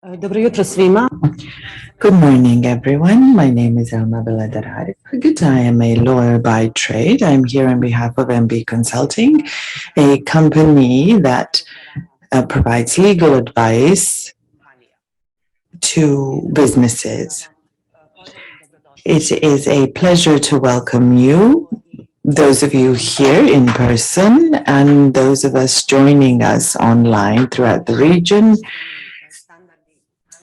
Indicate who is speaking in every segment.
Speaker 1: Dobro jutro svima.
Speaker 2: Good morning, everyone. My name is Elma Beladararipagit. I am a lawyer by trade. I'm here on behalf of MB Consulting, a company that provides legal advice to businesses. It is a pleasure to welcome you, those of you here in person and those of us joining us online throughout the region,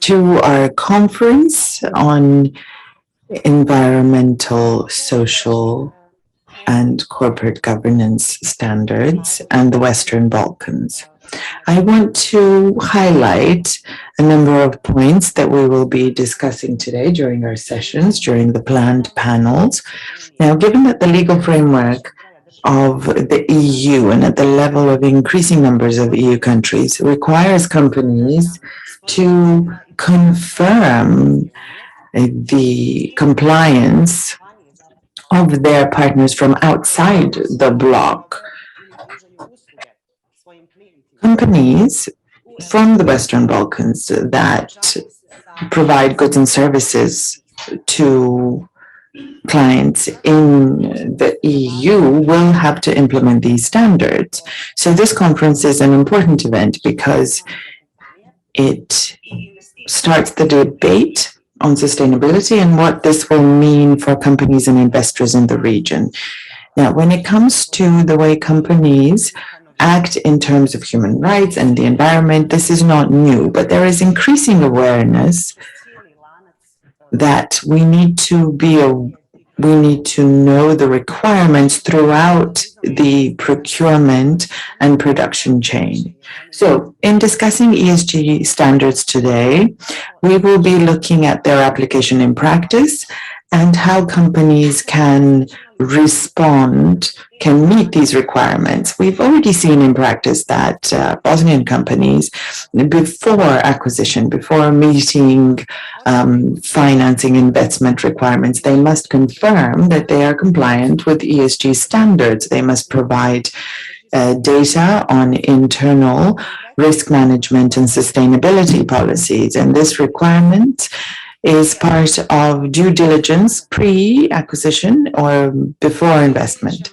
Speaker 2: to our conference on environmental, social, and corporate governance standards and the Western Balkans. I want to highlight a number of points that we will be discussing today during our sessions, during the planned panels. Now, given that the legal framework of the EU and at the level of increasing numbers of EU countries requires companies to confirm the compliance of their partners from outside the bloc. Companies from the Western Balkans that provide goods and services to clients in the EU will have to implement these standards. So this conference is an important event because it starts the debate on sustainability and what this will mean for companies and investors in the region. Now, when it comes to the way companies act in terms of human rights and the environment, this is not new, but there is increasing awareness that we need to know the requirements throughout the procurement and production chain. So in discussing ESG standards today, we will be looking at their application in practice and how companies can respond, can meet these requirements. We've already seen in practice that Bosnian companies, before acquisition, before meeting financing investment requirements, they must confirm that they are compliant with ESG standards. They must provide data on internal risk management and sustainability policies. And this requirement is part of due diligence pre-acquisition or before investment.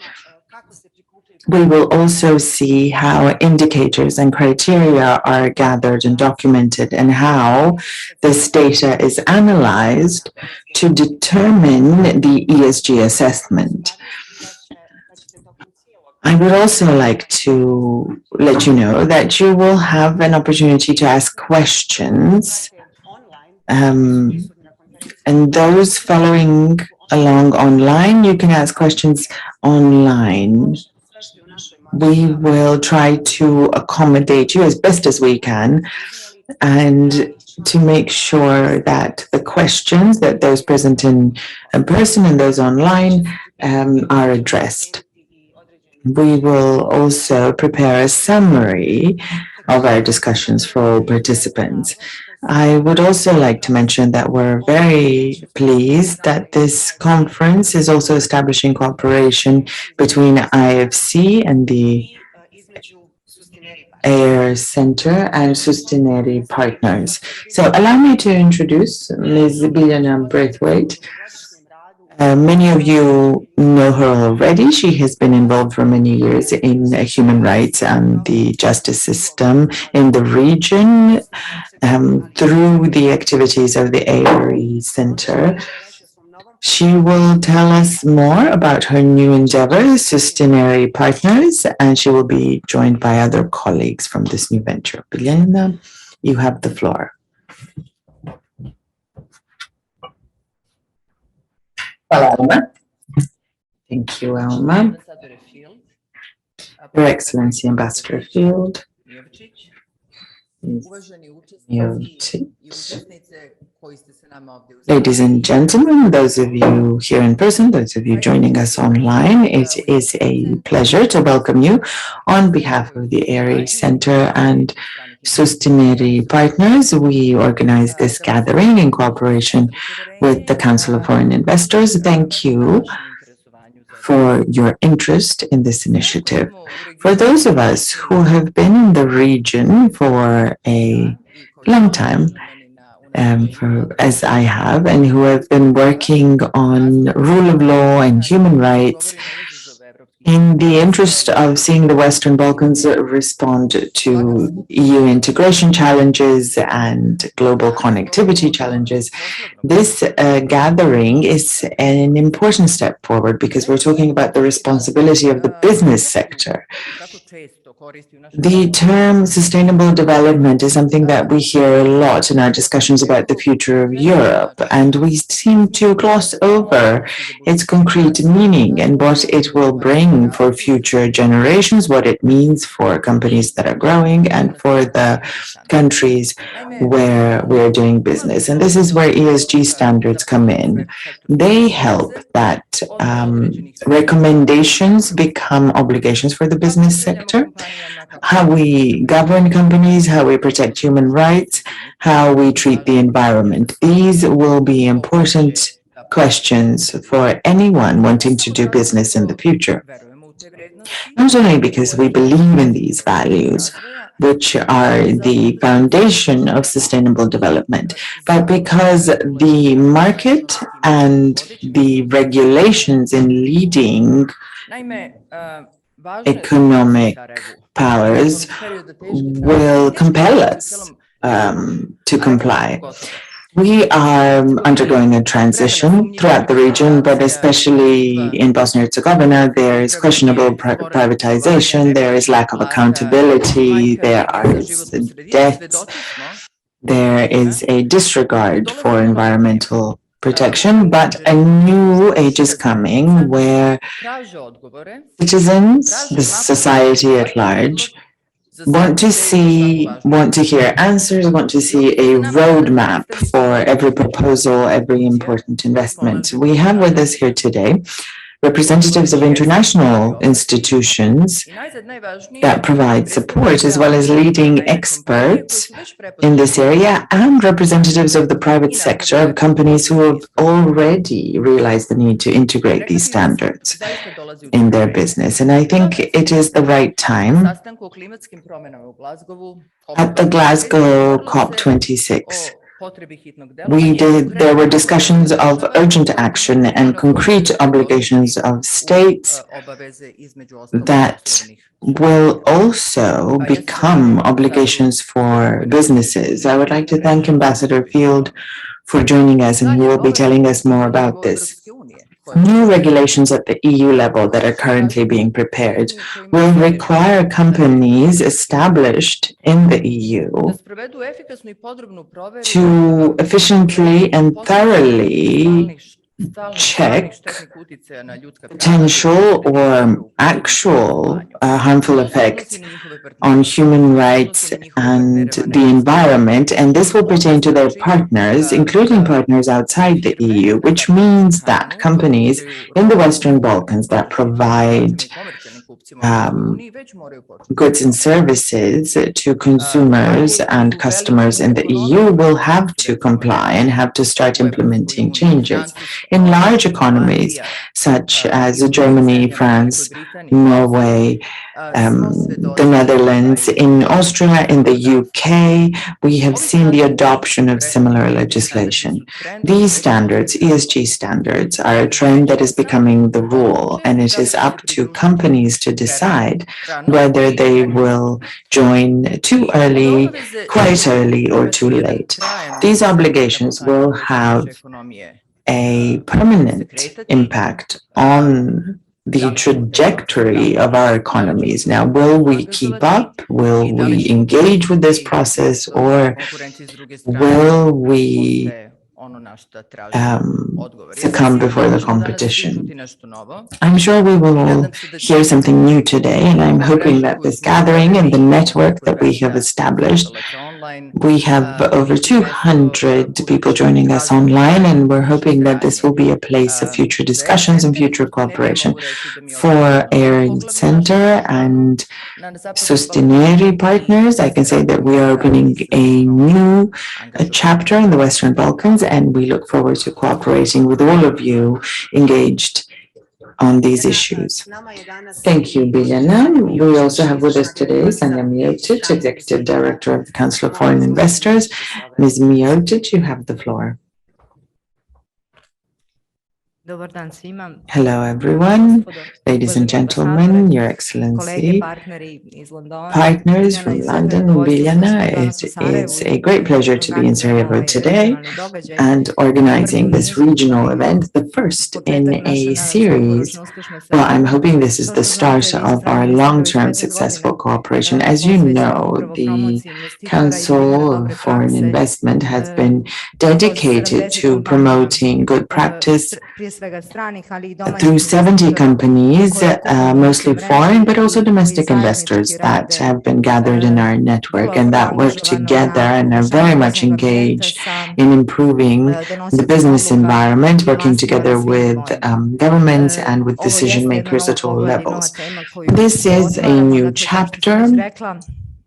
Speaker 2: We will also see how indicators and criteria are gathered and documented and how this data is analyzed to determine the ESG assessment. I would also like to let you know that you will have an opportunity to ask questions, and those following along online, you can ask questions online. We will try to accommodate you as best as we can and to make sure that the questions that those present in person and those online are addressed. We will also prepare a summary of our discussions for all participants. I would also like to mention that we're very pleased that this conference is also establishing cooperation between IFC and the AIRE Centre and Sustineri Partners. So allow me to introduce Ms. Biljana Braithwaite. Many of you know her already. She has been involved for many years in human rights and the justice system in the region through the activities of the AIRE Centre. She will tell us more about her new endeavor, Sustineri Partners, and she will be joined by other colleagues from this new venture. Biljana, you have the floor. Elma. Thank you, Elma. Your Excellency, Ambassador Field. Ladies and gentlemen, those of you here in person, those of you joining us online, it is a pleasure to welcome you on behalf of the AIRE Centre and Sustineri Partners. We organized this gathering in cooperation with the Council of Foreign Investors. Thank you for your interest in this initiative. For those of us who have been in the region for a long time, as I have, and who have been working on rule of law and human rights in the interest of seeing the Western Balkans respond to EU integration challenges and global connectivity challenges. This gathering is an important step forward because we're talking about the responsibility of the business sector. The term sustainable development is something that we hear a lot in our discussions about the future of Europe, and we seem to gloss over its concrete meaning and what it will bring for future generations, what it means for companies that are growing and for the countries where we're doing business. And this is where ESG standards come in. They help that recommendations become obligations for the business sector. How we govern companies, how we protect human rights, how we treat the environment. These will be important questions for anyone wanting to do business in the future. Not only because we believe in these values, which are the foundation of sustainable development, but because the market and the regulations in leading economic powers will compel us to comply. We are undergoing a transition throughout the region, but especially in Bosnia and Herzegovina, there is questionable privatization, there is lack of accountability, there are deaths, there is a disregard for environmental protection, but a new age is coming where citizens, the society at large, want to hear answers, want to see a roadmap for every proposal, every important investment. We have with us here today representatives of international institutions that provide support, as well as leading experts in this area, and representatives of the private sector of companies who have already realized the need to integrate these standards in their business. And I think it is the right time at the Glasgow COP26. There were discussions of urgent action and concrete obligations of states that will also become obligations for businesses. I would like to thank Ambassador Field for joining us, and he will be telling us more about this. New regulations at the EU level that are currently being prepared will require companies established in the EU to efficiently and thoroughly check potential or actual harmful effects on human rights and the environment, and this will pertain to their partners, including partners outside the EU, which means that companies in the Western Balkans that provide goods and services to consumers and customers in the EU will have to comply and have to start implementing changes. In large economies such as Germany, France, Norway, the Netherlands, in Austria, in the UK, we have seen the adoption of similar legislation. These standards, ESG standards, are a trend that is becoming the rule, and it is up to companies to decide whether they will join too early, quite early, or too late. These obligations will have a permanent impact on the trajectory of our economies. Now, will we keep up? Will we engage with this process, or will we succumb before the competition? I'm sure we will all hear something new today, and I'm hoping that this gathering and the network that we have established, we have over 200 people joining us online, and we're hoping that this will be a place of future discussions and future cooperation. For AIRE Centre and Sustineri Partners, I can say that we are opening a new chapter in the Western Balkans, and we look forward to cooperating with all of you engaged on these issues. Thank you, Biljana. We also have with us today Sanja Mijotic, Executive Director of the Council of Foreign Investors. Ms. Mijotic, you have the floor. Hello, everyone. Ladies and gentlemen, Your Excellency, partners from London, Biljana, it's a great pleasure to be in Sarajevo today and organizing this regional event, the first in a series. Well, I'm hoping this is the start of our long-term successful cooperation. As you know, the Council of Foreign Investment has been dedicated to promoting good practice through 70 companies, mostly foreign, but also domestic investors that have been gathered in our network and that work together and are very much engaged in improving the business environment, working together with governments and with decision makers at all levels. This is a new chapter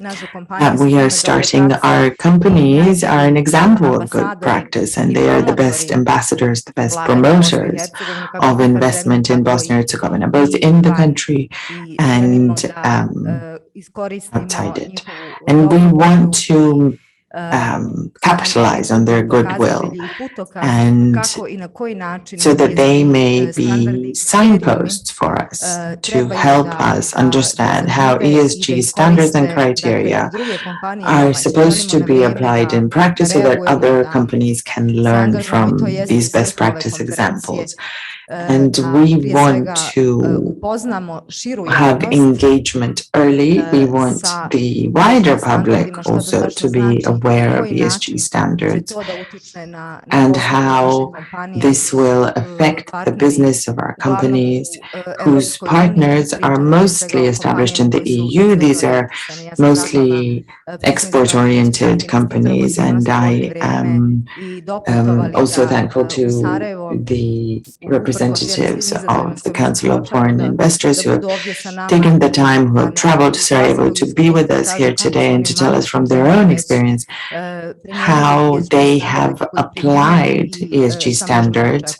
Speaker 2: that we are starting. Our companies are an example of good practice, and they are the best ambassadors, the best promoters of investment in Bosnia and Herzegovina, both in the country and outside it. And we want to capitalize on their goodwill, and so that they may be signposts for us to help us understand how ESG standards and criteria are supposed to be applied in practice so that other companies can learn from these best practice examples. And we want to have engagement early. We want the wider public also to be aware of ESG standards and how this will affect the business of our companies whose partners are mostly established in the EU. These are mostly export-oriented companies, and I am also thankful to the representatives of the Council of Foreign Investors who have taken the time, who have traveled to Sarajevo to be with us here today and to tell us from their own experience how they have applied ESG standards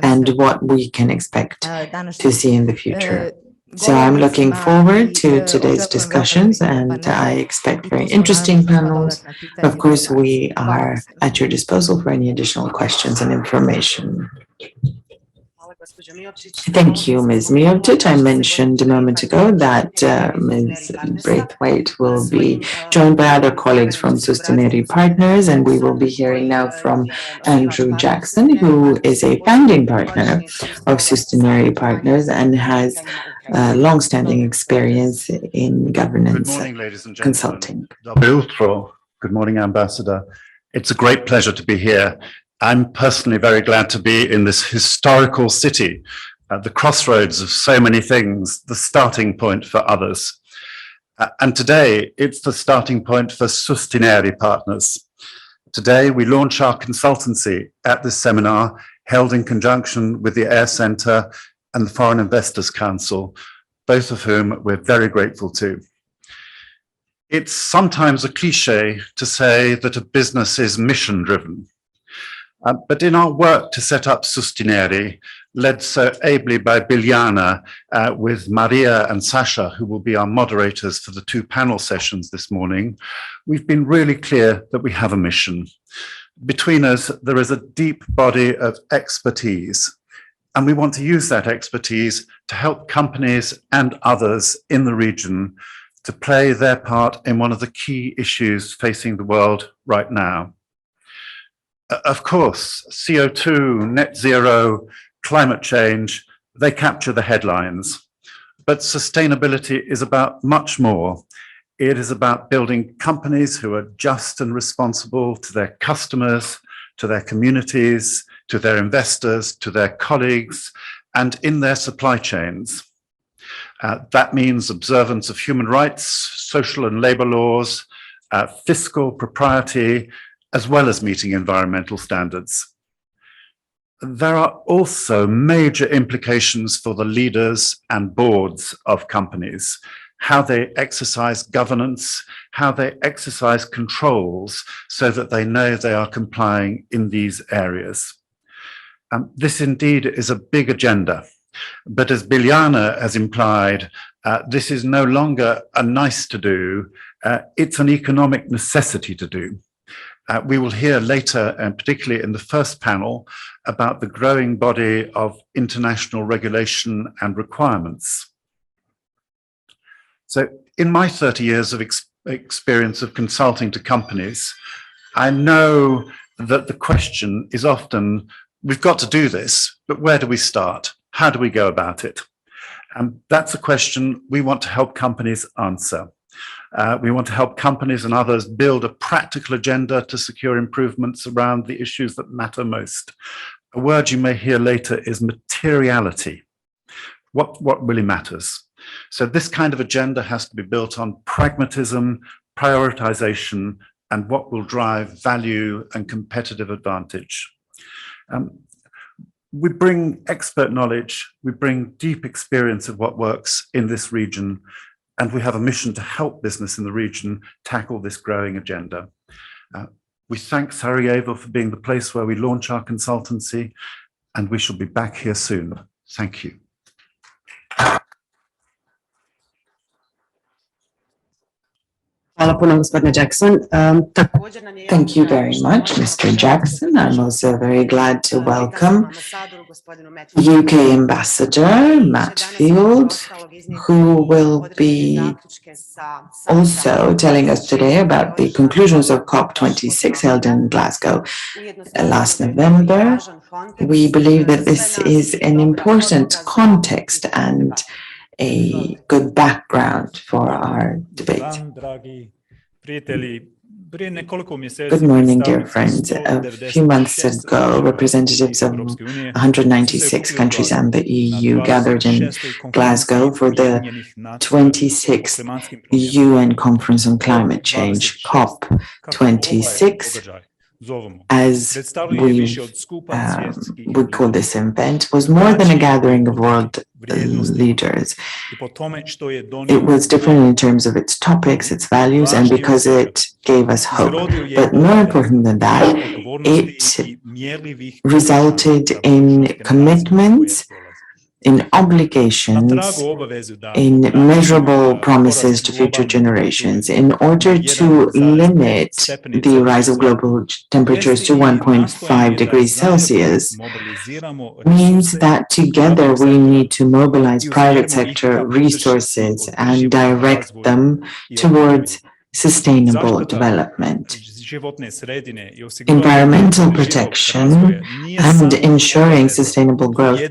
Speaker 2: and what we can expect to see in the future. So I'm looking forward to today's discussions, and I expect very interesting panels. Of course, we are at your disposal for any additional questions and information. Thank you, Ms. Mijotic. I mentioned a moment ago that Ms. Braithwaite will be joined by other colleagues from Sustineri Partners, and we will be hearing now from Andrew Jackson, who is a founding partner of Sustineri Partners and has long-standing experience in governance consulting.
Speaker 1: Good morning, Ambassador. It's a great pleasure to be here. I'm personally very glad to be in this historical city, at the crossroads of so many things, the starting point for others. And today, it's the starting point for Sustineri Partners. Today, we launch our consultancy at this seminar held in conjunction with the AIRE Centre and the Foreign Investors Council, both of whom we're very grateful to. It's sometimes a cliche to say that a business is mission-driven. But in our work to set up Sustineri, led so ably by Biljana, with Maria and Sasha, who will be our moderators for the two panel sessions this morning, we've been really clear that we have a mission. Between us, there is a deep body of expertise, and we want to use that expertise to help companies and others in the region to play their part in one of the key issues facing the world right now. Of course, CO2, net zero, climate change, they capture the headlines. But sustainability is about much more. It is about building companies who are just and responsible to their customers, to their communities, to their investors, to their colleagues, and in their supply chains. That means observance of human rights, social and labor laws, fiscal propriety, as well as meeting environmental standards. There are also major implications for the leaders and boards of companies, how they exercise governance, how they exercise controls so that they know they are complying in these areas. This indeed is a big agenda. But as Biljana has implied, this is no longer a nice to do, it's an economic necessity to do. We will hear later, and particularly in the first panel, about the growing body of international regulation and requirements. So in my 30 years of experience of consulting to companies, I know that the question is often, we've got to do this, but where do we start? How do we go about it? And that's a question we want to help companies answer. We want to help companies and others build a practical agenda to secure improvements around the issues that matter most. A word you may hear later is materiality. What really matters? So this kind of agenda has to be built on pragmatism, prioritization, and what will drive value and competitive advantage. We bring expert knowledge, we bring deep experience of what works in this region, and we have a mission to help business in the region tackle this growing agenda. We thank Sarajevo for being the place where we launch our consultancy, and we shall be back here soon. Thank you.
Speaker 3: Hvala puno, gospodine Jackson.
Speaker 2: Thank you very much, Mr. Jackson. I'm also very glad to welcome UK Ambassador Matt Field, who will be also telling us today about the conclusions of COP26 held in Glasgow last November. We believe that this is an important context and a good background for our debate. Good morning, dear friends. A few months ago, representatives of 196 countries and the EU gathered in Glasgow for the 26th UN Conference on Climate Change, COP26. As we call this event, was more than a gathering of world leaders. It was different in terms of its topics, its values, and because it gave us hope. But more important than that, it resulted in commitments, in obligations, in measurable promises to future generations in order to limit the rise of global temperatures to 1.5 degrees Celsius. Means that together we need to mobilize private sector resources and direct them towards sustainable development. Environmental protection and ensuring sustainable growth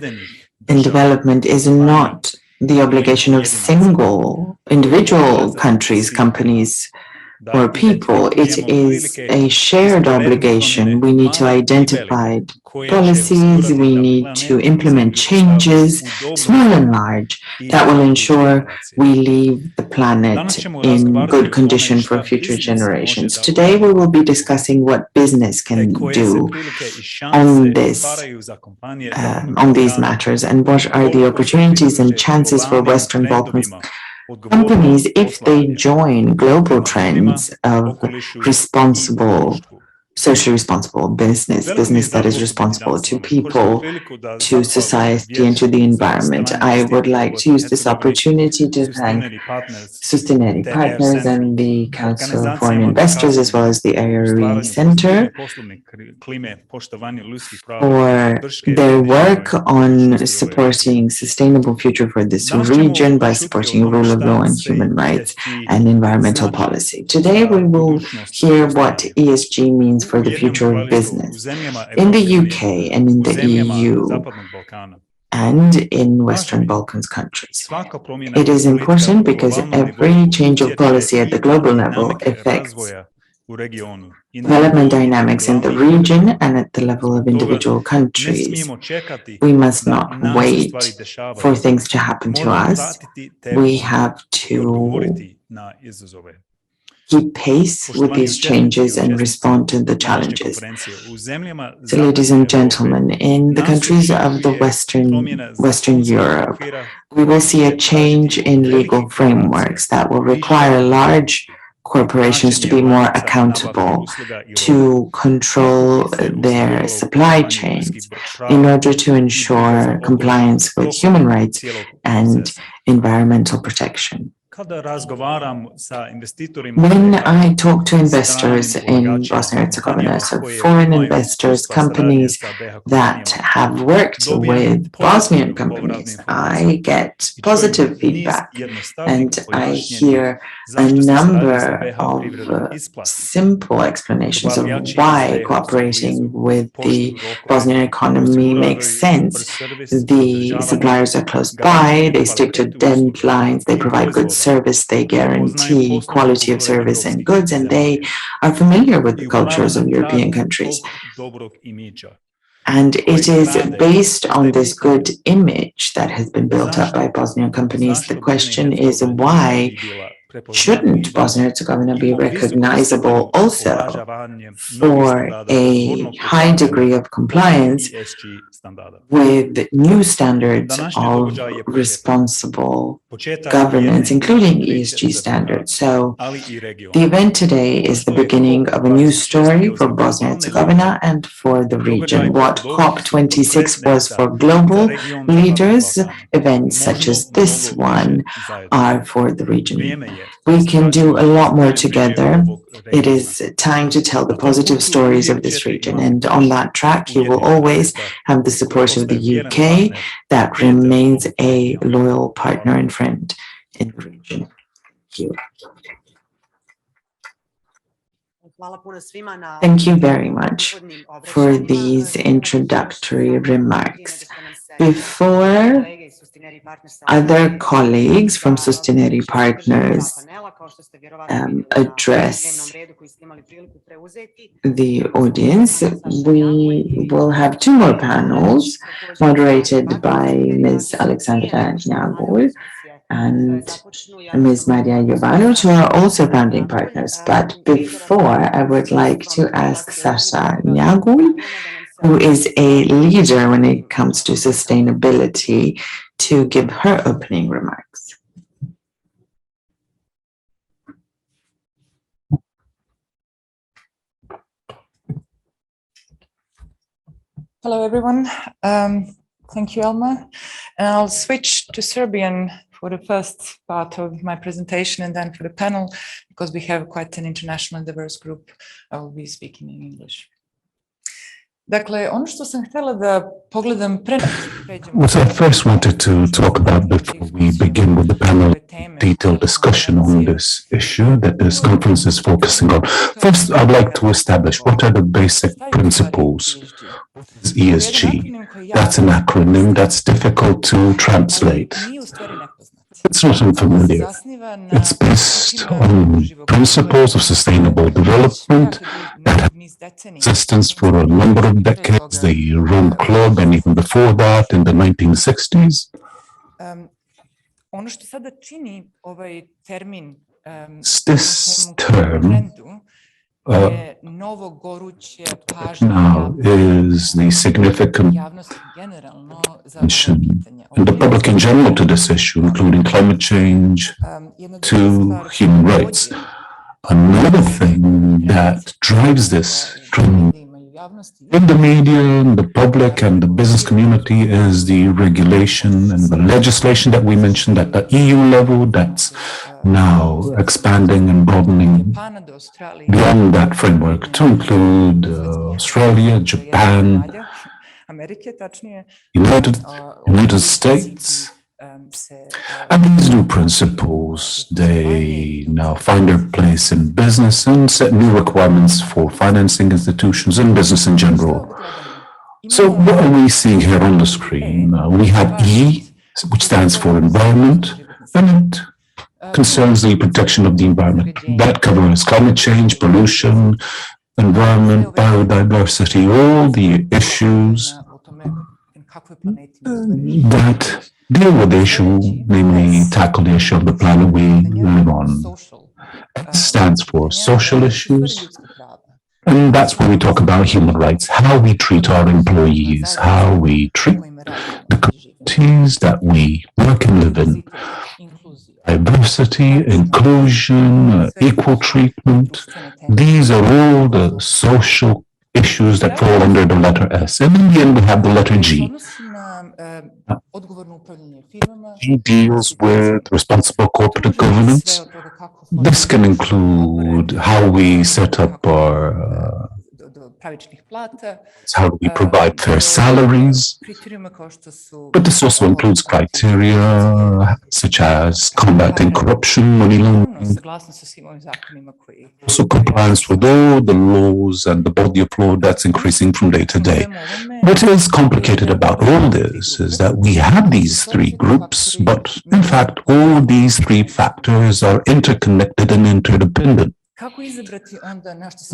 Speaker 2: and development is not the obligation of single individual countries, companies, or people. It is a shared obligation. We need to identify policies, we need to implement changes, small and large, that will ensure we leave the planet in good condition for future generations. Today, we will be discussing what business can do on this, on these matters, and what are the opportunities and chances for Western Balkans companies if they join global trends of socially responsible business that is responsible to people, to society, and to the environment. I would like to use this opportunity to thank Sustineri Partners and the Council of Foreign Investors, as well as the AIRE Centre, for their work on supporting sustainable future for this region by supporting rule of law and human rights and environmental policy. Today, we will hear what ESG means for the future of business in the UK and in the EU and in Western Balkans countries. It is important because every change of policy at the global level affects development dynamics in the region and at the level of individual countries. We must not wait for things to happen to us. We have to keep pace with these changes and respond to the challenges. So, ladies and gentlemen, in the countries of the Western Europe, we will see a change in legal frameworks that will require large corporations to be more accountable, to control their supply chains in order to ensure compliance with human rights and environmental protection. When I talk to investors in Bosnia and Herzegovina, so foreign investors, companies that have worked with Bosnian companies, I get positive feedback, and I hear a number of simple explanations of why cooperating with the Bosnian economy makes sense. The suppliers are close by, they stick to deadlines, they provide good service, they guarantee quality of service and goods, and they are familiar with the cultures of European countries. And it is based on this good image that has been built up by Bosnian companies. The question is, why shouldn't Bosnia and Herzegovina be recognizable also for a high degree of compliance with new standards of responsible governance, including ESG standards? So the event today is the beginning of a new story for Bosnia and Herzegovina and for the region. What COP26 was for global leaders, events such as this one are for the region. We can do a lot more together. It is time to tell the positive stories of this region, and on that track you will always have the support of the UK that remains a loyal partner and friend in the region. Thank you. Thank you very much for these introductory remarks. Before other colleagues from Sustineri Partners address the audience, we will have two more panels moderated by Ms. Alexandra Njagul and Ms. Maria Jovanovic, who are also founding partners. But before, I would like to ask Sasha Njagul, who is a leader when it comes to sustainability, to give her opening remarks.
Speaker 4: Hello, everyone. Thank you, Elma. And I'll switch to Serbian for the first part of my presentation, and then for the panel, because we have quite an international and diverse group, I will be speaking in English. Dakle, ono što sam htjela da pogledam pre...
Speaker 5: What I first wanted to talk about before we begin with the panel detailed discussion on this issue that this conference is focusing on. First, I'd like to establish what are the basic principles. What is ESG? That's an acronym that's difficult to translate. It's not unfamiliar. It's based on principles of sustainable development that have existence for a number of decades, the Rome Club, and even before that in the 1960s. This term now is the significant attention in the public in general to this issue, including climate change to human rights. Another thing that drives this from in the media, and the public and the business community is the regulation and the legislation that we mentioned at the EU level that's now expanding and broadening beyond that framework to include Australia, Japan, United States. And these new principles, they now find their place in business and set new requirements for financing institutions and business in general. So what are we seeing here on the screen? We have E, which stands for environment, and it concerns the protection of the environment. That covers climate change, pollution, environment, biodiversity, all the issues that deal with the issue, namely tackle the issue of the planet we live on. It stands for social issues, and that's when we talk about human rights, how we treat our employees, how we treat the communities that we work and live in, diversity, inclusion, equal treatment. These are all the social issues that fall under the letter S. And in the end, we have the letter G. G deals with responsible corporate governance. This can include how we set up our how do we provide fair salaries, but this also includes criteria such as combating corruption, money laundering, also compliance with all the laws and the body of law that's increasing from day to day. What is complicated about all this is that we have these three groups, but in fact, all these three factors are interconnected and interdependent.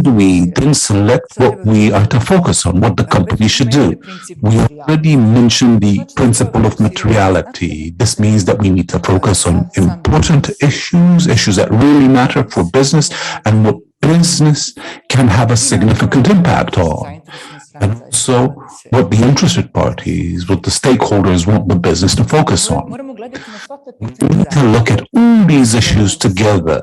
Speaker 5: Do we then select what we are to focus on, what the company should do? We already mentioned the principle of materiality. This means that we need to focus on important issues that really matter for business and what business can have a significant impact on. And also what the interested parties, what the stakeholders want the business to focus on. We need to look at all these issues together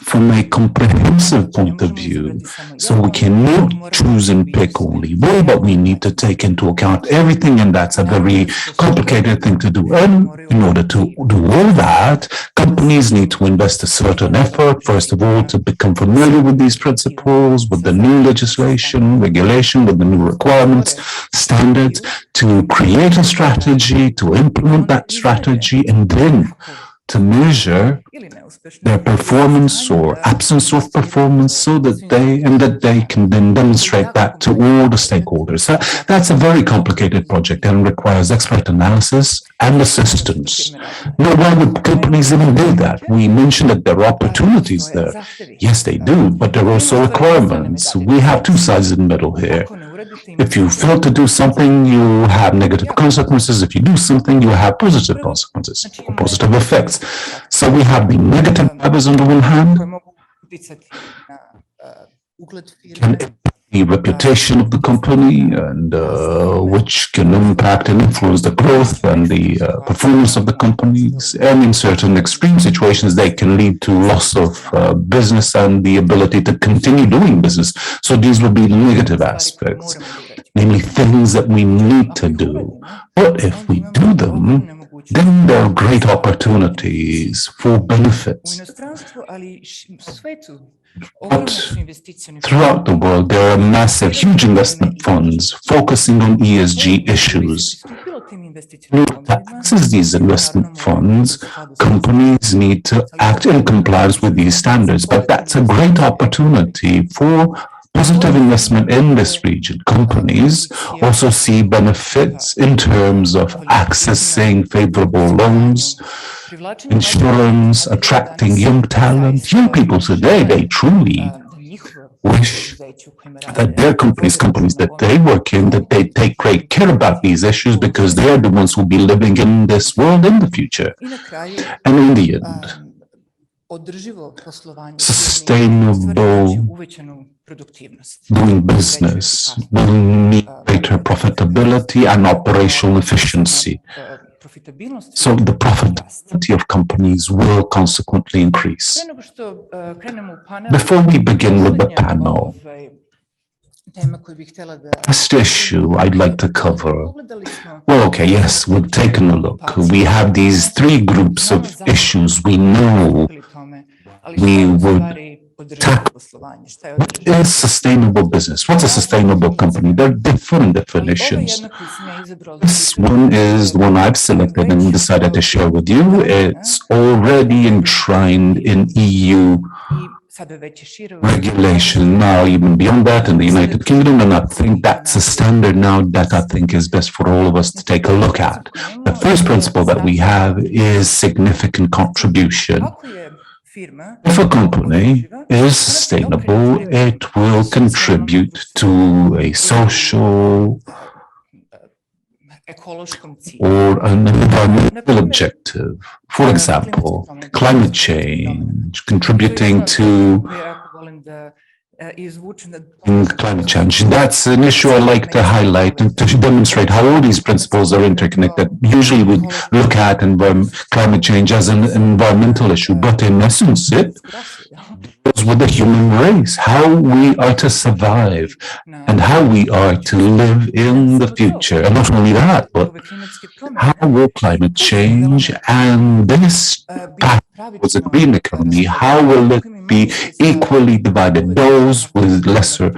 Speaker 5: from a comprehensive point of view, so we cannot choose and pick only one, but we need to take into account everything, and that's a very complicated thing to do. And in order to do all that, companies need to invest a certain effort, first of all, to become familiar with these principles, with the new legislation, regulation, with the new requirements, standards, to create a strategy, to implement that strategy, and then to measure their performance or absence of performance so that they can then demonstrate that to all the stakeholders. That's a very complicated project and requires expert analysis and assistance. Now, why would companies even do that? We mentioned that there are opportunities there. Yes, they do, but there are also requirements. We have two sides in the middle here. If you fail to do something, you have negative consequences. If you do something, you have positive consequences, or positive effects. So we have the negative drivers on the one hand, can impact the reputation of the company, and which can impact and influence the growth and the performance of the companies. And in certain extreme situations, they can lead to loss of business and the ability to continue doing business. So these would be the negative aspects, namely things that we need to do. But if we do them, then there are great opportunities for benefits. But throughout the world, there are massive, huge investment funds focusing on ESG issues. To access these investment funds, companies need to act in compliance with these standards, but that's a great opportunity for positive investment in this region. Companies also see benefits in terms of accessing favorable loans, insurance, attracting young talent. Young people today, they truly wish that their companies that they work in, that they take great care about these issues, because they are the ones who will be living in this world in the future. And in the end, sustainable doing business will need greater profitability and operational efficiency. So the profitability of companies will consequently increase. Before we begin with the panel, first issue I'd like to cover. Well, okay, yes, we've taken a look. We have these three groups of issues we know we would tackle. What is sustainable business? What's a sustainable company? There are different definitions. This one is the one I've selected and decided to share with you. It's already enshrined in EU regulation now, even beyond that in the United Kingdom, and I think that's a standard now that I think is best for all of us to take a look at. The first principle that we have is significant contribution. If a company is sustainable, it will contribute to a social or an environmental objective. For example, climate change, contributing to in climate change. That's an issue I like to highlight and to demonstrate how all these principles are interconnected. Usually we look at climate change as an environmental issue, but in essence it deals with the human race, how we are to survive and how we are to live in the future. And not only that, but how will climate change and this path towards a green economy, how will it be equally divided? Those with lesser,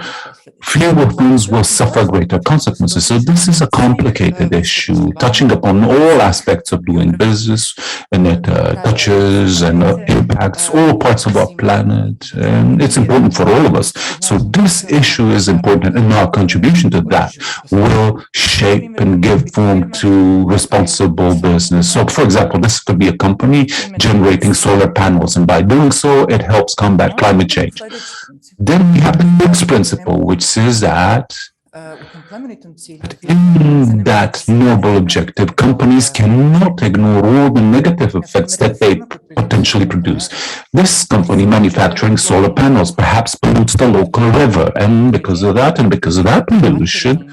Speaker 5: fewer things will suffer greater consequences. So this is a complicated issue, touching upon all aspects of doing business, and it touches and impacts all parts of our planet. And it's important for all of us. So this issue is important, and our contribution to that will shape and give form to responsible business. So, for example, this could be a company generating solar panels, and by doing so, it helps combat climate change. Then we have the next principle, which says that in that noble objective, companies cannot ignore all the negative effects that they potentially produce. This company manufacturing solar panels perhaps pollutes the local river, and because of that pollution,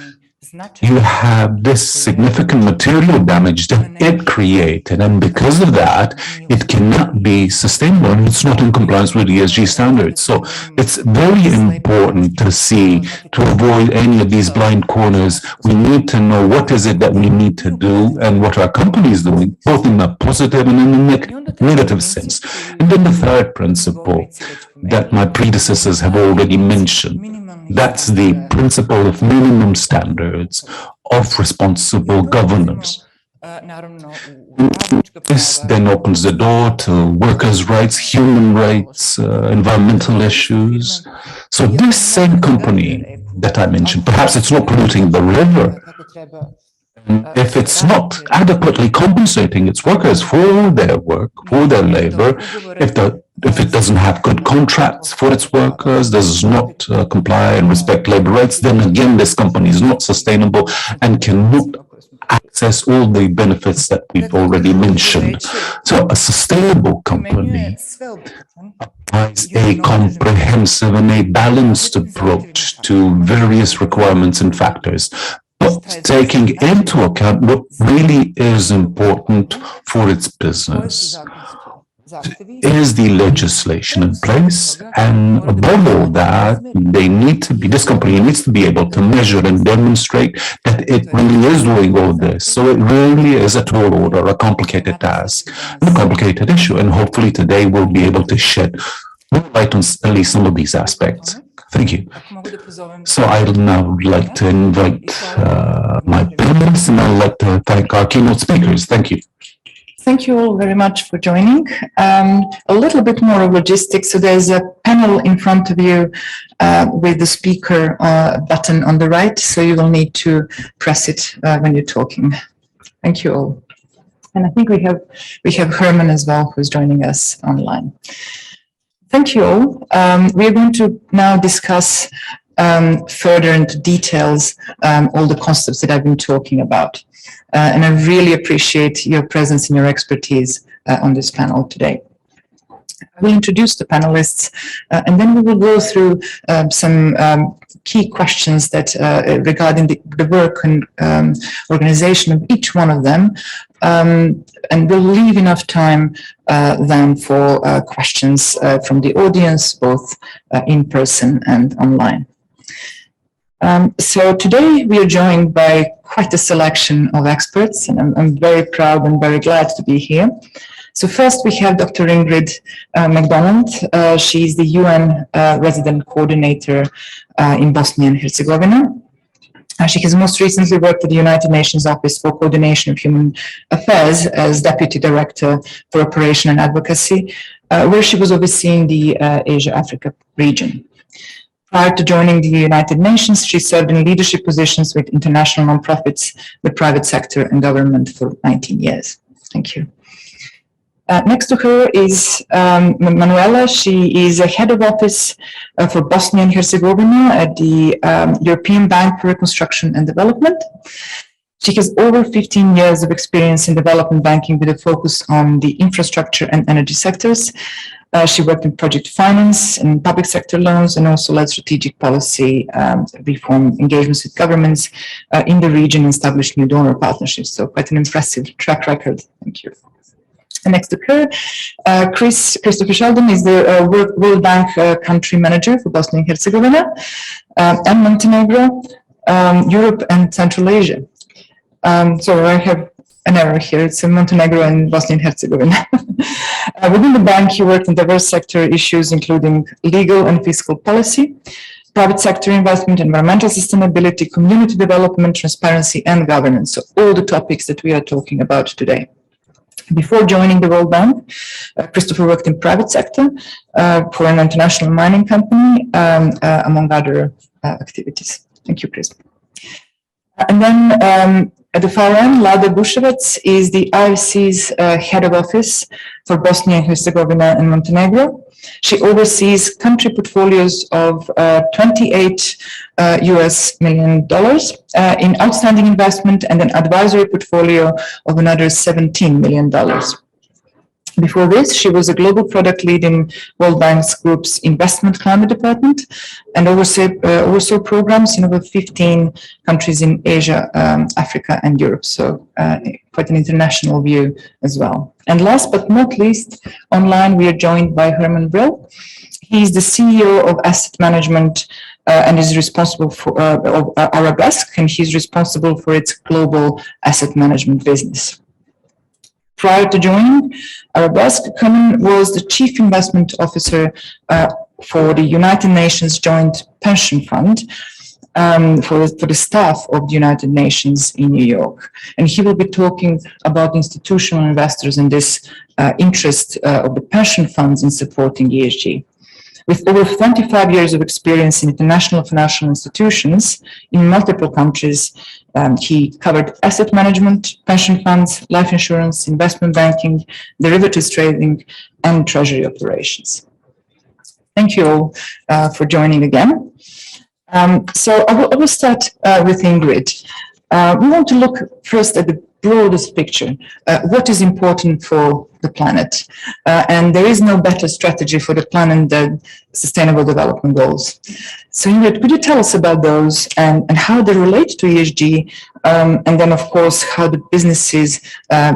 Speaker 5: you have this significant material damage that it created, and because of that, it cannot be sustainable and it's not in compliance with ESG standards. So it's very important to see, to avoid any of these blind corners, we need to know what is it that we need to do and what our company is doing, both in a positive and in a negative sense. And then the third principle that my predecessors have already mentioned, that's the principle of minimum standards of responsible governance. This then opens the door to workers' rights, human rights, environmental issues. So this same company that I mentioned, perhaps it's not polluting the river. If it's not adequately compensating its workers for their work, for their labor, if it doesn't have good contracts for its workers, does not comply and respect labor rights, then again, this company is not sustainable and cannot access all the benefits that we've already mentioned. So a sustainable company applies a comprehensive and a balanced approach to various requirements and factors, but taking into account what really is important for its business. Is the legislation in place? And above all that, this company needs to be able to measure and demonstrate that it really is doing all this. So it really is a tall order, a complicated task, and a complicated issue. And hopefully today we'll be able to shed more light on at least some of these aspects. Thank you. So I'd now like to invite my panelists, and I'd like to thank our keynote speakers. Thank you.
Speaker 4: Thank you all very much for joining. A little bit more of logistics. So there's a panel in front of you with the speaker button on the right. So you will need to press it when you're talking. Thank you all. And I think we have Herman as well, who's joining us online. Thank you all. We're going to now discuss further into details all the concepts that I've been talking about. And I really appreciate your presence and your expertise on this panel today. I will introduce the panelists and then we will go through some key questions that regarding the work and organization of each one of them. And we'll leave enough time then for questions from the audience, both in person and online. So today we are joined by quite a selection of experts, and I'm very proud and very glad to be here. So first we have Dr. Ingrid MacDonald. She's the UN resident coordinator in Bosnia and Herzegovina. She has most recently worked at the United Nations Office for Coordination of Human Affairs as Deputy Director for Operation and Advocacy, where she was overseeing the Asia-Africa region. Prior to joining the United Nations, she served in leadership positions with international nonprofits, the private sector and government for 19 years. Thank you. Next to her is Manuela. She is a head of office for Bosnia and Herzegovina at the European Bank for Reconstruction and Development. She has over 15 years of experience in development banking with a focus on the infrastructure and energy sectors. She worked in project finance and public sector loans, and also led strategic policy reform engagements with governments in the region and established new donor partnerships. So quite an impressive track record. Thank you. And next to her, Christopher Sheldon is the World Bank country manager for Bosnia and Herzegovina and Montenegro, Europe and Central Asia. So I have an error here. It's in Montenegro and Bosnia and Herzegovina. Within the bank, he worked in diverse sector issues, including legal and fiscal policy, private sector investment, environmental sustainability, community development, transparency, and governance. So all the topics that we are talking about today. Before joining the World Bank, Christopher worked in private sector for an international mining company, among other activities. Thank you, Chris. And then at the far end, Lada Buševac is the IFC's head of office for Bosnia and Herzegovina and Montenegro. She oversees country portfolios of $28 million in outstanding investment and an advisory portfolio of another $17 million. Before this, she was a global product lead in World Bank's Group's investment climate department and oversaw programs in over 15 countries in Asia, Africa, and Europe. So quite an international view as well. And last but not least, online we are joined by Herman Brill. He's the CEO of Asset Management and is responsible for Arabesque, and he's responsible for its global asset management business. Prior to joining Arabesque, Herman was the Chief Investment Officer for the United Nations Joint Pension Fund for the staff of the United Nations in New York. And he will be talking about institutional investors and this interest of the pension funds in supporting ESG. With over 25 years of experience in international financial institutions in multiple countries, he covered asset management, pension funds, life insurance, investment banking, derivatives trading, and treasury operations. Thank you all for joining again. So I will start with Ingrid. We want to look first at the broadest picture, what is important for the planet. And there is no better strategy for the planet than Sustainable Development Goals. So Ingrid, could you tell us about those and how they relate to ESG, and then of course how the businesses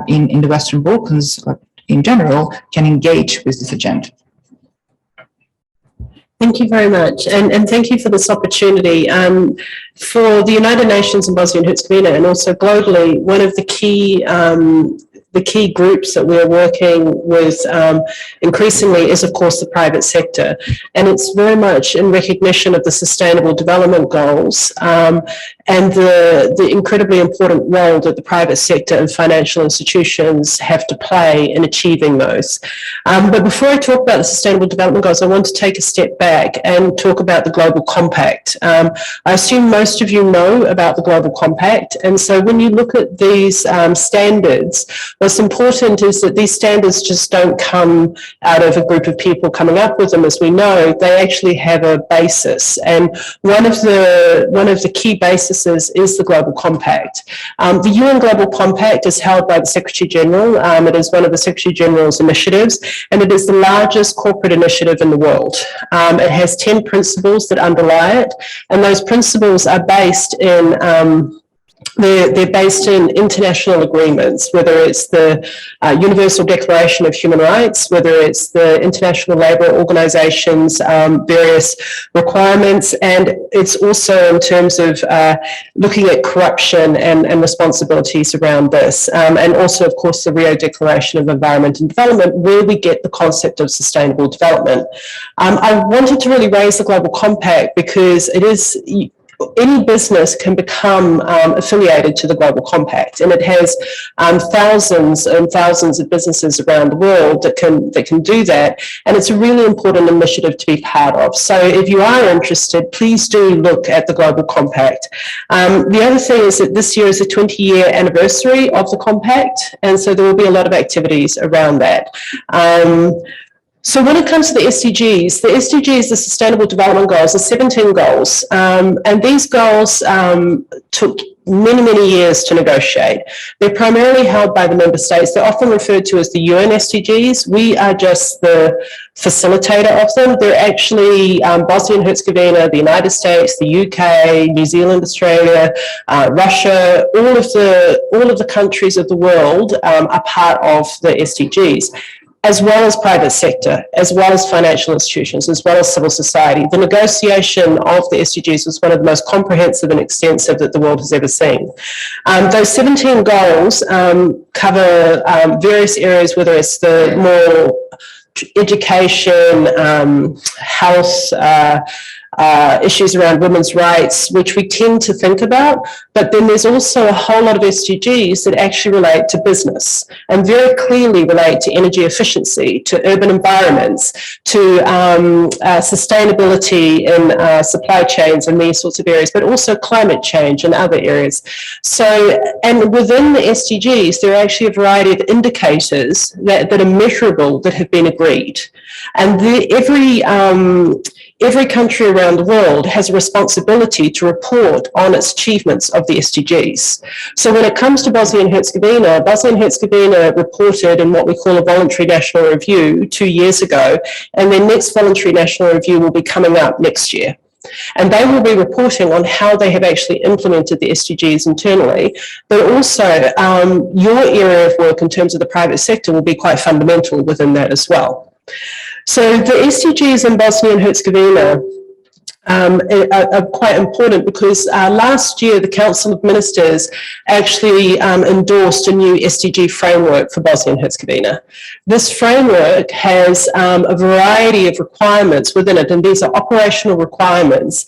Speaker 4: in the Western Balkans in general can engage with this agenda?
Speaker 3: Thank you very much, and thank you for this opportunity. For the United Nations in Bosnia and Herzegovina, and also globally, one of the key groups that we're working with increasingly is, of course, the private sector. And it's very much in recognition of the Sustainable Development Goals and the incredibly important role that the private sector and financial institutions have to play in achieving those. But before I talk about the Sustainable Development Goals, I want to take a step back and talk about the Global Compact. I assume most of you know about the Global Compact. And so when you look at these standards, what's important is that these standards just don't come out of a group of people coming up with them. As we know, they actually have a basis. And one of the key bases is the Global Compact. The UN Global Compact is held by the Secretary General. It is one of the Secretary General's initiatives, and it is the largest corporate initiative in the world. It has 10 principles that underlie it, and those principles are based in they're based in international agreements, whether it's the Universal Declaration of Human Rights, whether it's the International Labour Organization's various requirements, and it's also in terms of looking at corruption and responsibilities around this, and also, of course, the Rio Declaration of Environment and Development, where we get the concept of sustainable development. I wanted to really raise the Global Compact because it is any business can become affiliated to the Global Compact, and it has thousands and thousands of businesses around the world that can do that, and it's a really important initiative to be part of. So if you are interested, please do look at the Global Compact. The other thing is that this year is a 20-year anniversary of the Compact, and so there will be a lot of activities around that. So when it comes to the SDGs, the Sustainable Development Goals, the 17 goals, and these goals took many years to negotiate. They're primarily held by the member states. They're often referred to as the UN SDGs. We are just the facilitator of them. They're actually Bosnia and Herzegovina, the United States, the UK, New Zealand, Australia, Russia, all of the countries of the world are part of the SDGs, as well as private sector, as well as financial institutions, as well as civil society. The negotiation of the SDGs was one of the most comprehensive and extensive that the world has ever seen. Those 17 goals cover various areas, whether it's the more education, health, issues around women's rights, which we tend to think about, but then there's also a whole lot of SDGs that actually relate to business and very clearly relate to energy efficiency, to urban environments, to sustainability in supply chains and these sorts of areas, but also climate change and other areas. So, and within the SDGs, there are actually a variety of indicators that are measurable that have been agreed. And every country around the world has a responsibility to report on its achievements of the SDGs. So when it comes to Bosnia and Herzegovina reported in what we call a voluntary national review 2 years ago, and their next voluntary national review will be coming up next year. And they will be reporting on how they have actually implemented the SDGs internally, but also your area of work in terms of the private sector will be quite fundamental within that as well. So the SDGs in Bosnia and Herzegovina are quite important because last year the Council of Ministers actually endorsed a new SDG framework for Bosnia and Herzegovina. This framework has a variety of requirements within it, and these are operational requirements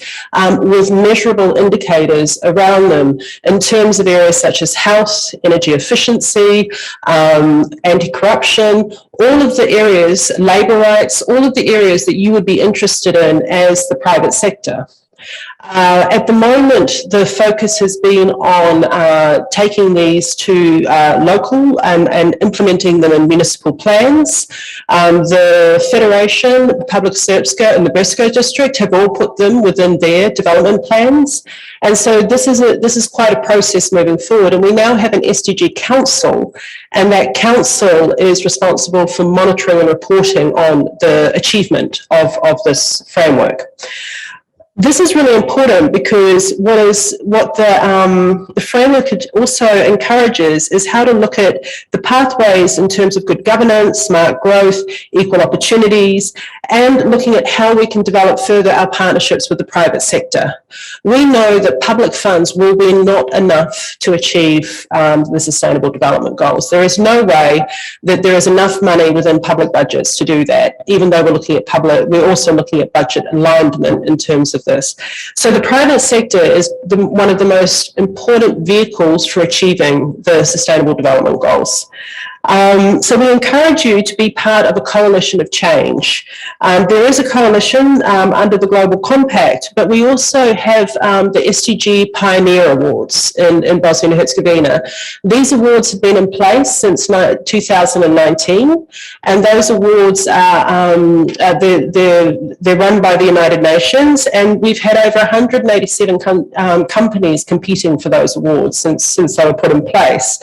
Speaker 3: with measurable indicators around them in terms of areas such as health, energy efficiency, anti-corruption, all of the areas, labour rights, all of the areas that you would be interested in as the private sector. At the moment, the focus has been on taking these to local and implementing them in municipal plans. The Federation, Public Srpska and the Brčko district have all put them within their development plans. And so this is quite a process moving forward. And we now have an SDG Council, and that council is responsible for monitoring and reporting on the achievement of this framework. This is really important because what the framework also encourages is how to look at the pathways in terms of good governance, smart growth, equal opportunities, and looking at how we can develop further our partnerships with the private sector. We know that public funds will be not enough to achieve the Sustainable Development Goals. There is no way that there is enough money within public budgets to do that, even though we're also looking at budget alignment in terms of this. So the private sector is one of the most important vehicles for achieving the Sustainable Development Goals. So we encourage you to be part of a coalition of change. There is a coalition under the Global Compact, but we also have the SDG Pioneer Awards in Bosnia and Herzegovina. These awards have been in place since 2019, and those awards are they're run by the United Nations, and we've had over 187 companies competing for those awards since they were put in place.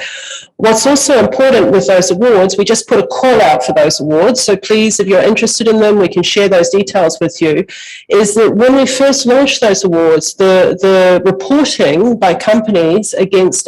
Speaker 3: What's also important with those awards, we just put a call out for those awards, so please, if you're interested in them, we can share those details with you, is that when we first launched those awards, the reporting by companies against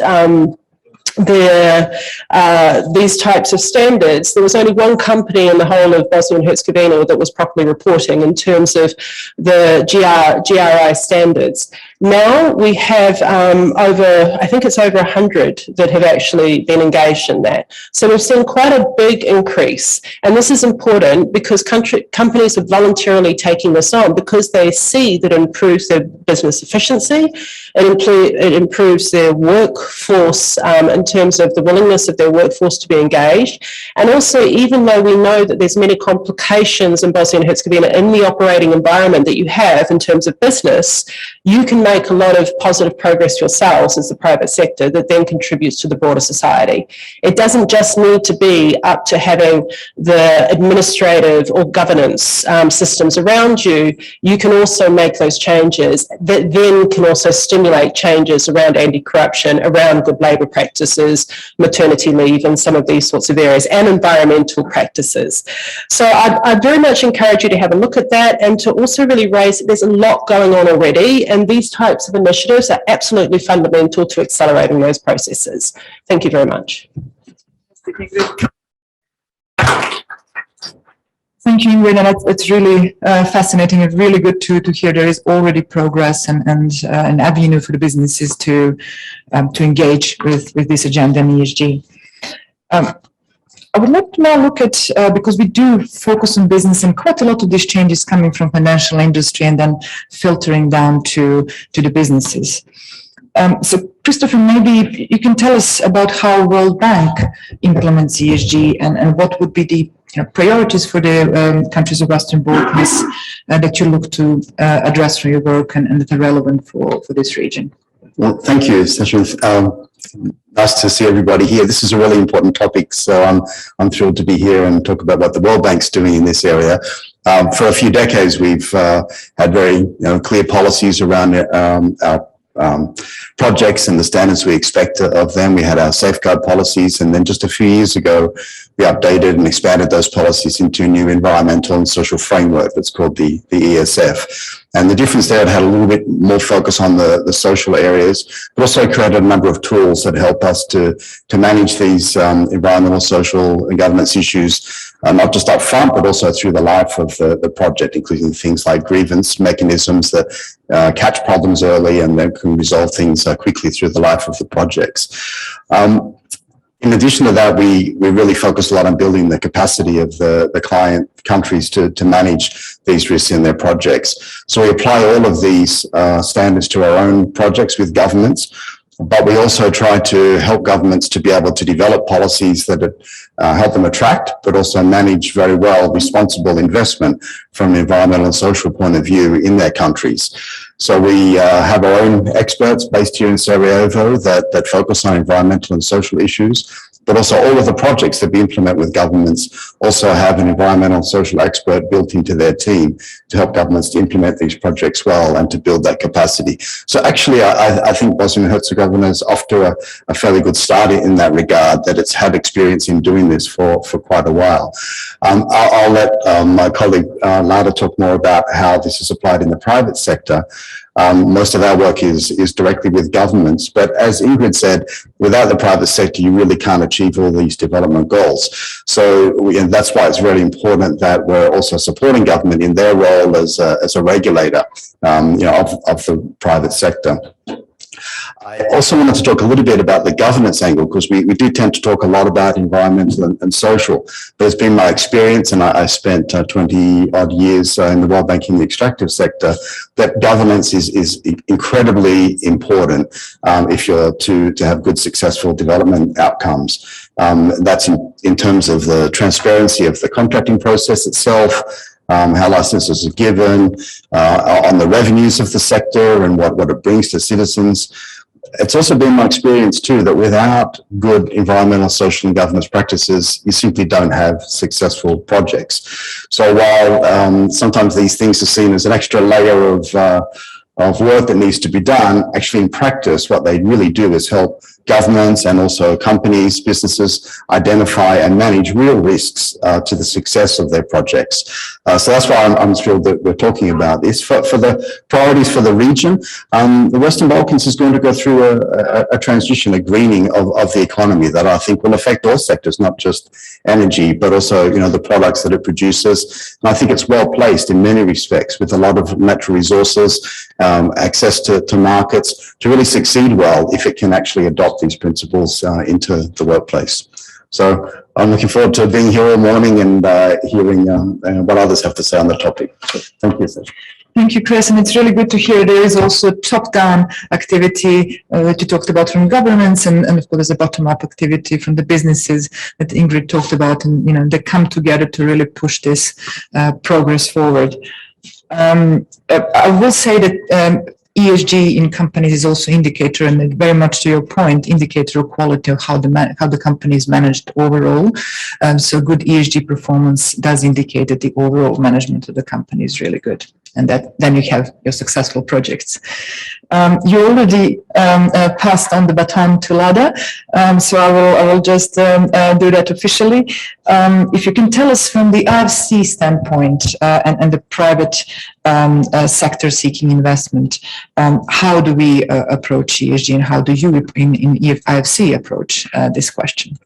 Speaker 3: these types of standards, there was only one company in the whole of Bosnia and Herzegovina that was properly reporting in terms of the GRI standards. Now we have I think it's over 100 that have actually been engaged in that. So we've seen quite a big increase. And this is important because companies are voluntarily taking this on because they see that it improves their business efficiency, it improves their workforce in terms of the willingness of their workforce to be engaged. And also, even though we know that there's many complications in Bosnia and Herzegovina in the operating environment that you have in terms of business, you can make a lot of positive progress yourselves as the private sector that then contributes to the broader society. It doesn't just need to be up to having the administrative or governance systems around you. You can also make those changes that then can also stimulate stimulate changes around anti-corruption, around good labour practices, maternity leave and some of these sorts of areas, and environmental practices. So I very much encourage you to have a look at that and to also really raise that there's a lot going on already, and these types of initiatives are absolutely fundamental to accelerating those processes. Thank you very much.
Speaker 4: Thank you, Ingrid, and it's really fascinating and really good to hear there is already progress and an avenue for the businesses to engage with this agenda in ESG. I would like to now look at, because we do focus on business and quite a lot of these changes coming from financial industry and then filtering down to the businesses. So Christopher, maybe you can tell us about how World Bank implements ESG and what would be the priorities for the countries of Western Balkans that you look to address for your work and that are relevant for this region.
Speaker 6: Well, thank you, Session. Nice to see everybody here. This is a really important topic, so I'm thrilled to be here and talk about what the World Bank's doing in this area. For a few decades, we've had very clear policies around our projects and the standards we expect of them. We had our safeguard policies, and then just a few years ago, we updated and expanded those policies into a new environmental and social framework that's called the ESF. And the difference there, it had a little bit more focus on the social areas, but also created a number of tools that help us to manage these environmental, social and governance issues, not just up front, but also through the life of the project, including things like grievance mechanisms that catch problems early and then can resolve things quickly through the life of the projects. In addition to that, we really focus a lot on building the capacity of the client countries to manage these risks in their projects. So we apply all of these standards to our own projects with governments, but we also try to help governments to be able to develop policies that help them attract, but also manage very well responsible investment from an environmental and social point of view in their countries. So we have our own experts based here in Sarajevo that focus on environmental and social issues, but also all of the projects that we implement with governments also have an environmental and social expert built into their team to help governments to implement these projects well and to build that capacity. So actually, I think Bosnia and Herzegovina is off to a fairly good start in that regard, that it's had experience in doing this for quite a while. I'll let my colleague Lada talk more about how this is applied in the private sector. Most of our work is directly with governments, but as Ingrid said, without the private sector, you really can't achieve all these development goals. So and that's why it's really important that we're also supporting government in their role as a regulator, of the private sector. I also wanted to talk a little bit about the governance angle, because we do tend to talk a lot about environmental and social, but it's been my experience, and I spent 20 odd years in the World Bank in the extractive sector, that governance is incredibly important if you're to have good, successful development outcomes. That's in terms of the transparency of the contracting process itself, how licenses are given, on the revenues of the sector and what it brings to citizens. It's also been my experience too that without good environmental, social and governance practices, you simply don't have successful projects. So while sometimes these things are seen as an extra layer of work that needs to be done, actually in practice, what they really do is help governments and also companies, businesses identify and manage real risks to the success of their projects. So that's why I'm thrilled that we're talking about this. For the priorities for the region, the Western Balkans is going to go through a transition, a greening of the economy that I think will affect all sectors, not just energy, but also, the products that it produces. And I think it's well placed in many respects with a lot of natural resources, access to markets to really succeed well if it can actually adopt these principles into the workplace. So I'm looking forward to being here all morning and hearing what others have to say on the topic. So thank you.
Speaker 4: Thank you, Chris. And it's really good to hear there is also top-down activity that you talked about from governments and of course, a bottom-up activity from the businesses that Ingrid talked about. And, they come together to really push this progress forward. I will say that ESG in companies is also indicator, and very much to your point, indicator of quality of how the company is managed overall. So good ESG performance does indicate that the overall management of the company is really good. and that then you have your successful projects. You already passed on the baton to Lada, so I will just do that officially. If you can tell us from the IFC standpoint and the private sector seeking investment, how do we approach ESG, and how do you in IFC approach this question?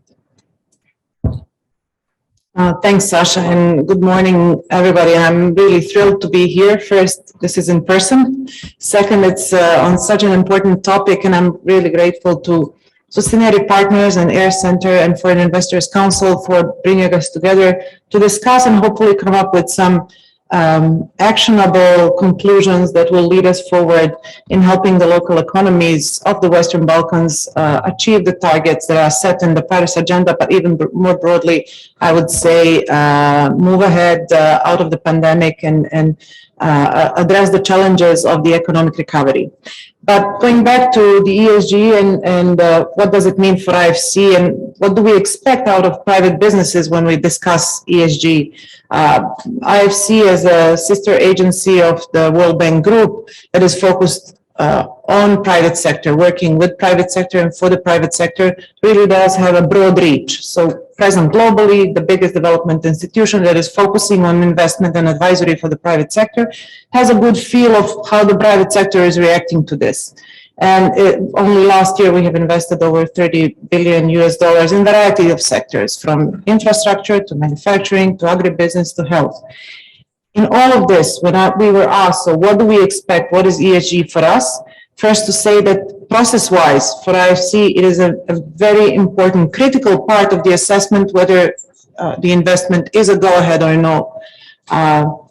Speaker 7: Thanks, Sasha, and good morning, everybody. I'm really thrilled to be here. First, this is in person. Second, it's on such an important topic, and I'm really grateful to Sustineri Partners and AIRE Centre and Foreign Investors Council for bringing us together to discuss and hopefully come up with some actionable conclusions that will lead us forward in helping the local economies of the Western Balkans achieve the targets that are set in the Paris Agenda, but even more broadly, I would say move ahead out of the pandemic and address the challenges of the economic recovery. But going back to the ESG and what does it mean for IFC, and what do we expect out of private businesses when we discuss ESG? IFC is a sister agency of the World Bank Group that is focused on private sector, working with private sector and for the private sector, really does have a broad reach. So present globally, the biggest development institution that is focusing on investment and advisory for the private sector, has a good feel of how the private sector is reacting to this. And only last year we have invested over $30 billion in a variety of sectors, from infrastructure to manufacturing to agribusiness to health. In all of this, when we were asked, so what do we expect? What is ESG for us? First, to say that process-wise for IFC, it is a very important, critical part of the assessment whether the investment is a go-ahead or no.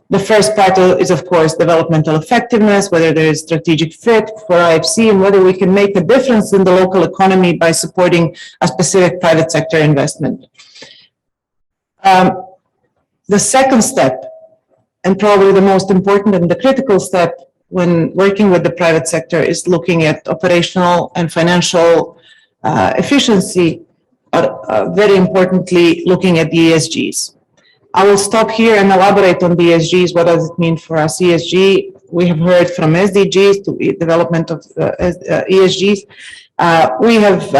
Speaker 7: The first part is, of course, developmental effectiveness, whether there is strategic fit for IFC, and whether we can make a difference in the local economy by supporting a specific private sector investment. The second step, and probably the most important and the critical step when working with the private sector, is looking at operational and financial efficiency, but very importantly, looking at the ESGs. I will stop here and elaborate on the ESGs. What does it mean for us? ESG, we have heard from SDGs to development of ESGs. We have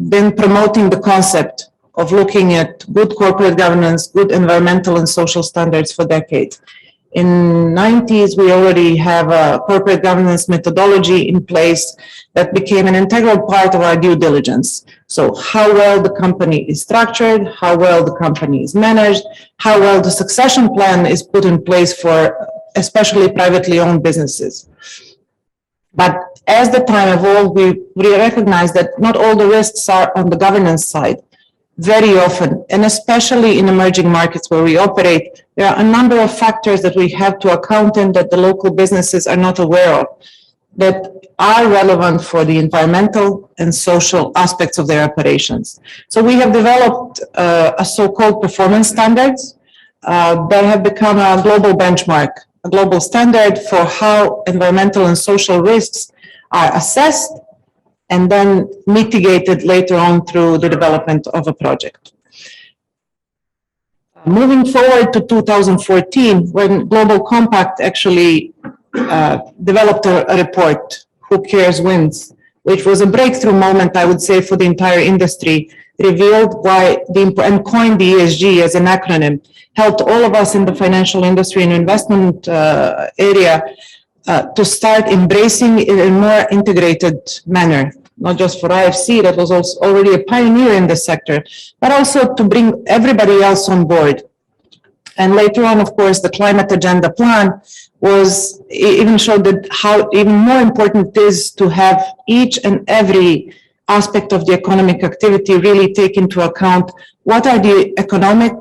Speaker 7: been promoting the concept of looking at good corporate governance, good environmental and social standards for decades. In the 90s, we already have a corporate governance methodology in place that became an integral part of our due diligence. So how well the company is structured, how well the company is managed, how well the succession plan is put in place for especially privately owned businesses. But as the time evolved, we recognize that not all the risks are on the governance side. Very often, and especially in emerging markets where we operate, there are a number of factors that we have to account in that the local businesses are not aware of, that are relevant for the environmental and social aspects of their operations. So we have developed a so-called performance standards that have become a global benchmark, a global standard for how environmental and social risks are assessed and then mitigated later on through the development of a project. Moving forward to 2014, when Global Compact actually developed a report, Who Cares Wins, which was a breakthrough moment, I would say, for the entire industry, revealed why and coined the ESG as an acronym, helped all of us in the financial industry and investment area to start embracing it in a more integrated manner, not just for IFC, that was also already a pioneer in the sector, but also to bring everybody else on board. And later on, of course, the climate agenda plan was even showed that how even more important it is to have each and every aspect of the economic activity really take into account what are the economic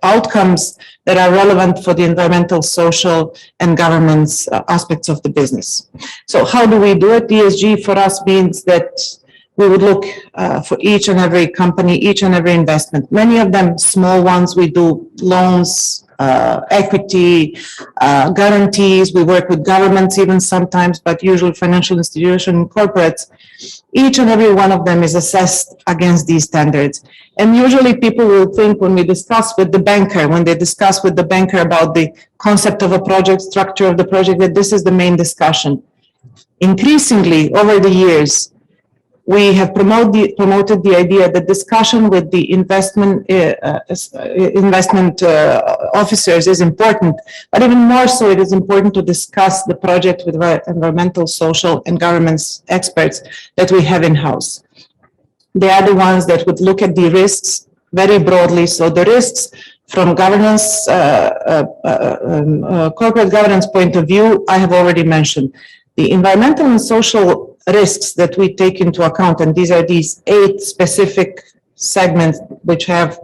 Speaker 7: outcomes that are relevant for the environmental, social, and governance aspects of the business. So how do we do it? ESG for us means that we would look for each and every company, each and every investment. Many of them small ones. We do loans, equity, guarantees. We work with governments even sometimes, but usually financial institutions and corporates. Each and every one of them is assessed against these standards. And usually people will think when we discuss with the banker, when they discuss with the banker about the concept of a project, structure of the project, that this is the main discussion. Increasingly, over the years, we have promoted the idea that discussion with the investment officers is important, but even more so, it is important to discuss the project with environmental, social, and governance experts that we have in-house. They are the ones that would look at the risks very broadly. So the risks from governance, corporate governance point of view, I have already mentioned. The environmental and social risks that we take into account, and these are these 8 specific segments which have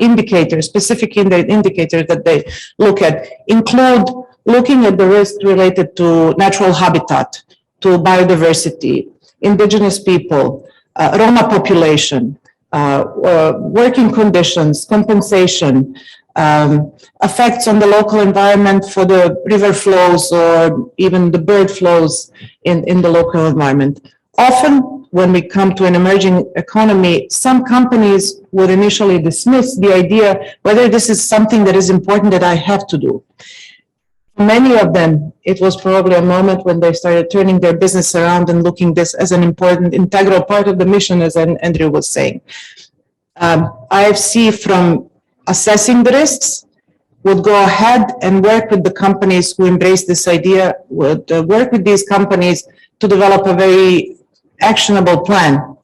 Speaker 7: indicators, specific indicators that they look at, include looking at the risks related to natural habitat, to biodiversity, indigenous people, Roma population, working conditions, compensation, effects on the local environment for the river flows or even the bird flows in the local environment. Often, when we come to an emerging economy, some companies would initially dismiss the idea whether this is something that is important that I have to do. Many of them, it was probably a moment when they started turning their business around and looking this as an important integral part of the mission, as Andrew was saying. IFC, from assessing the risks, would go ahead and work with the companies who embrace this idea, would work with these companies to develop a very actionable plan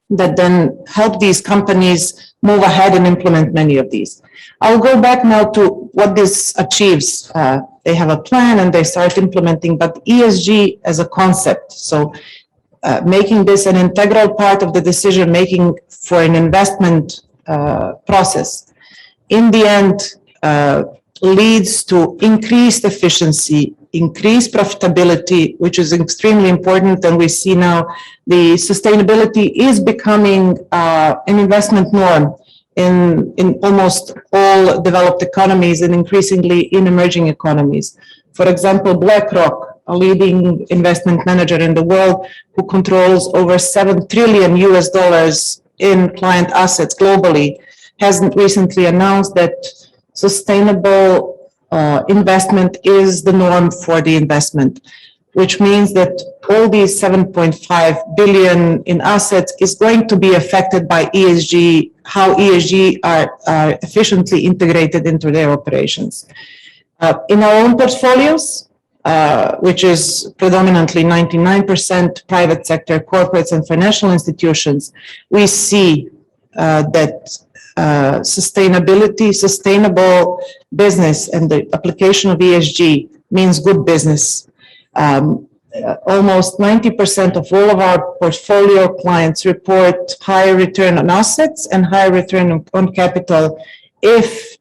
Speaker 7: that then help these companies move ahead and implement many of these. I'll go back now to what this achieves. They have a plan and they start implementing, but ESG as a concept, so making this an integral part of the decision making for an investment process, in the end leads to increased efficiency, increased profitability, which is extremely important. And we see now the sustainability is becoming an investment norm in almost all developed economies and increasingly in emerging economies. For example, BlackRock, a leading investment manager in the world who controls over $7 trillion in client assets globally, has recently announced that sustainable investment is the norm for the investment, which means that all these 7.5 billion in assets is going to be affected by ESG, how ESG are efficiently integrated into their operations. In our own portfolios, which is predominantly 99% private sector, corporates and financial institutions, we see that sustainability, sustainable business and the application of ESG means good business. Almost 90% of all of our portfolio clients report higher return on assets and higher return on capital if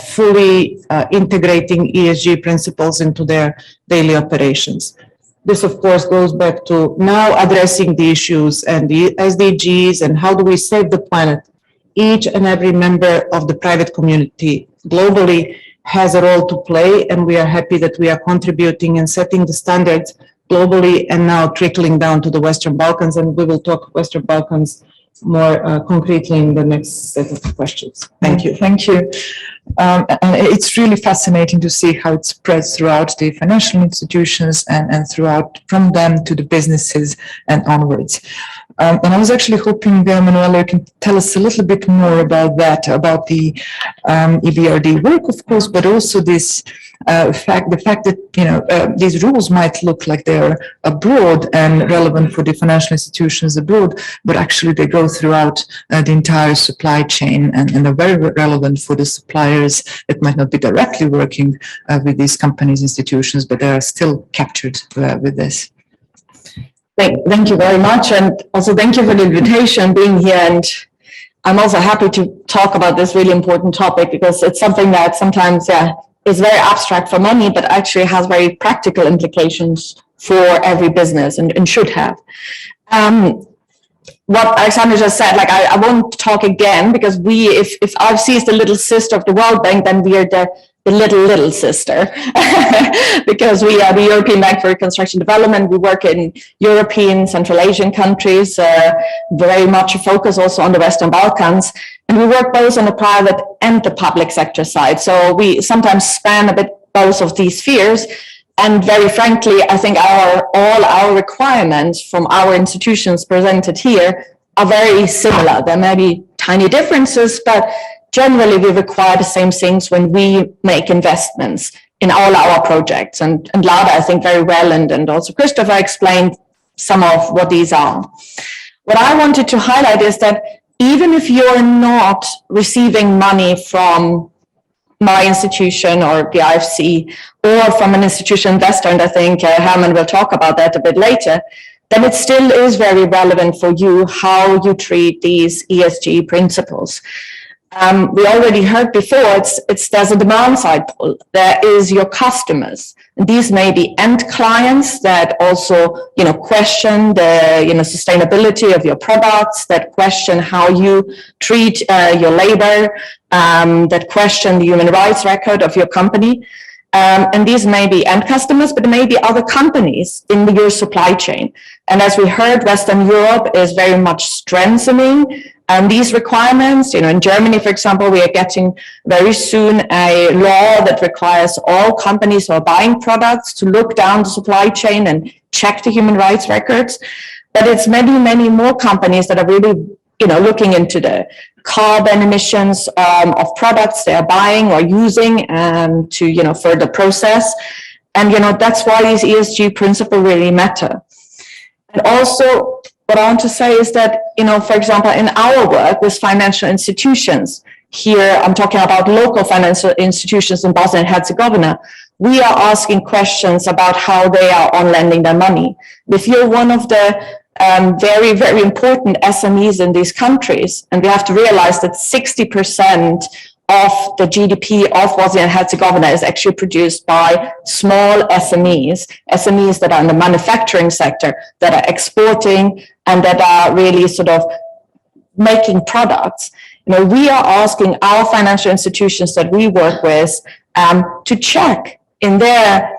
Speaker 7: fully integrating ESG principles into their daily operations. This, of course, goes back to now addressing the issues and the SDGs and how do we save the planet. Each and every member of the private community globally has a role to play, and we are happy that we are contributing and setting the standards globally and now trickling down to the Western Balkans, and we will talk Western Balkans more concretely in the next set of questions. Thank you.
Speaker 4: Thank you. And it's really fascinating to see how it spreads throughout the financial institutions and throughout from them to the businesses and onwards. And I was actually hoping, Manuela, you can tell us a little bit more about that, about the EBRD work, of course, but also this the fact that these rules might look like they're abroad and relevant for the financial institutions abroad, but actually they go throughout the entire supply chain and are very relevant for the suppliers that might not be directly working with these companies, institutions, but they are still captured with this.
Speaker 8: Thank you very much, and also thank you for the invitation, being here, and I'm also happy to talk about this really important topic because it's something that sometimes is very abstract for many, but actually has very practical implications for every business and should have. what Alexander just said, like I won't talk again, because if RFC is the little sister of the World Bank, then we are the little sister, because we are the European Bank for Reconstruction and Development. We work in European, Central Asian countries, very much a focus also on the Western Balkans. And we work both on the private and the public sector side. So we sometimes span a bit both of these spheres. And very frankly, I think all our requirements from our institutions presented here are very similar. There may be tiny differences, but generally we require the same things when we make investments in all our projects. And Lada, I think, very well, and also Christopher explained some of what these are. What I wanted to highlight is that even if you're not receiving money from my institution or the IFC, or from an institutional investor, and I think Herman will talk about that a bit later, then it still is very relevant for you how you treat these ESG principles. We already heard before, there's a demand side pull. There is your customers. And these may be end clients that also, question the, sustainability of your products, that question how you treat your labor, that question the human rights record of your company. And these may be end customers, but there may be other companies in your supply chain. And as we heard, Western Europe is very much strengthening these requirements. In Germany, for example, we are getting very soon a law that requires all companies who are buying products to look down the supply chain and check the human rights records. But it's many more companies that are really, looking into the carbon emissions of products they are buying or using to, further process. And, that's why these ESG principles really matter. And also, what I want to say is that, for example, in our work with financial institutions, here I'm talking about local financial institutions in Bosnia and Herzegovina, we are asking questions about how they are on lending their money. If you're one of the very important SMEs in these countries, and we have to realize that 60% of the GDP of Bosnia and Herzegovina is actually produced by small SMEs that are in the manufacturing sector, that are exporting, and that are really sort of making products. We are asking our financial institutions that we work with to check in their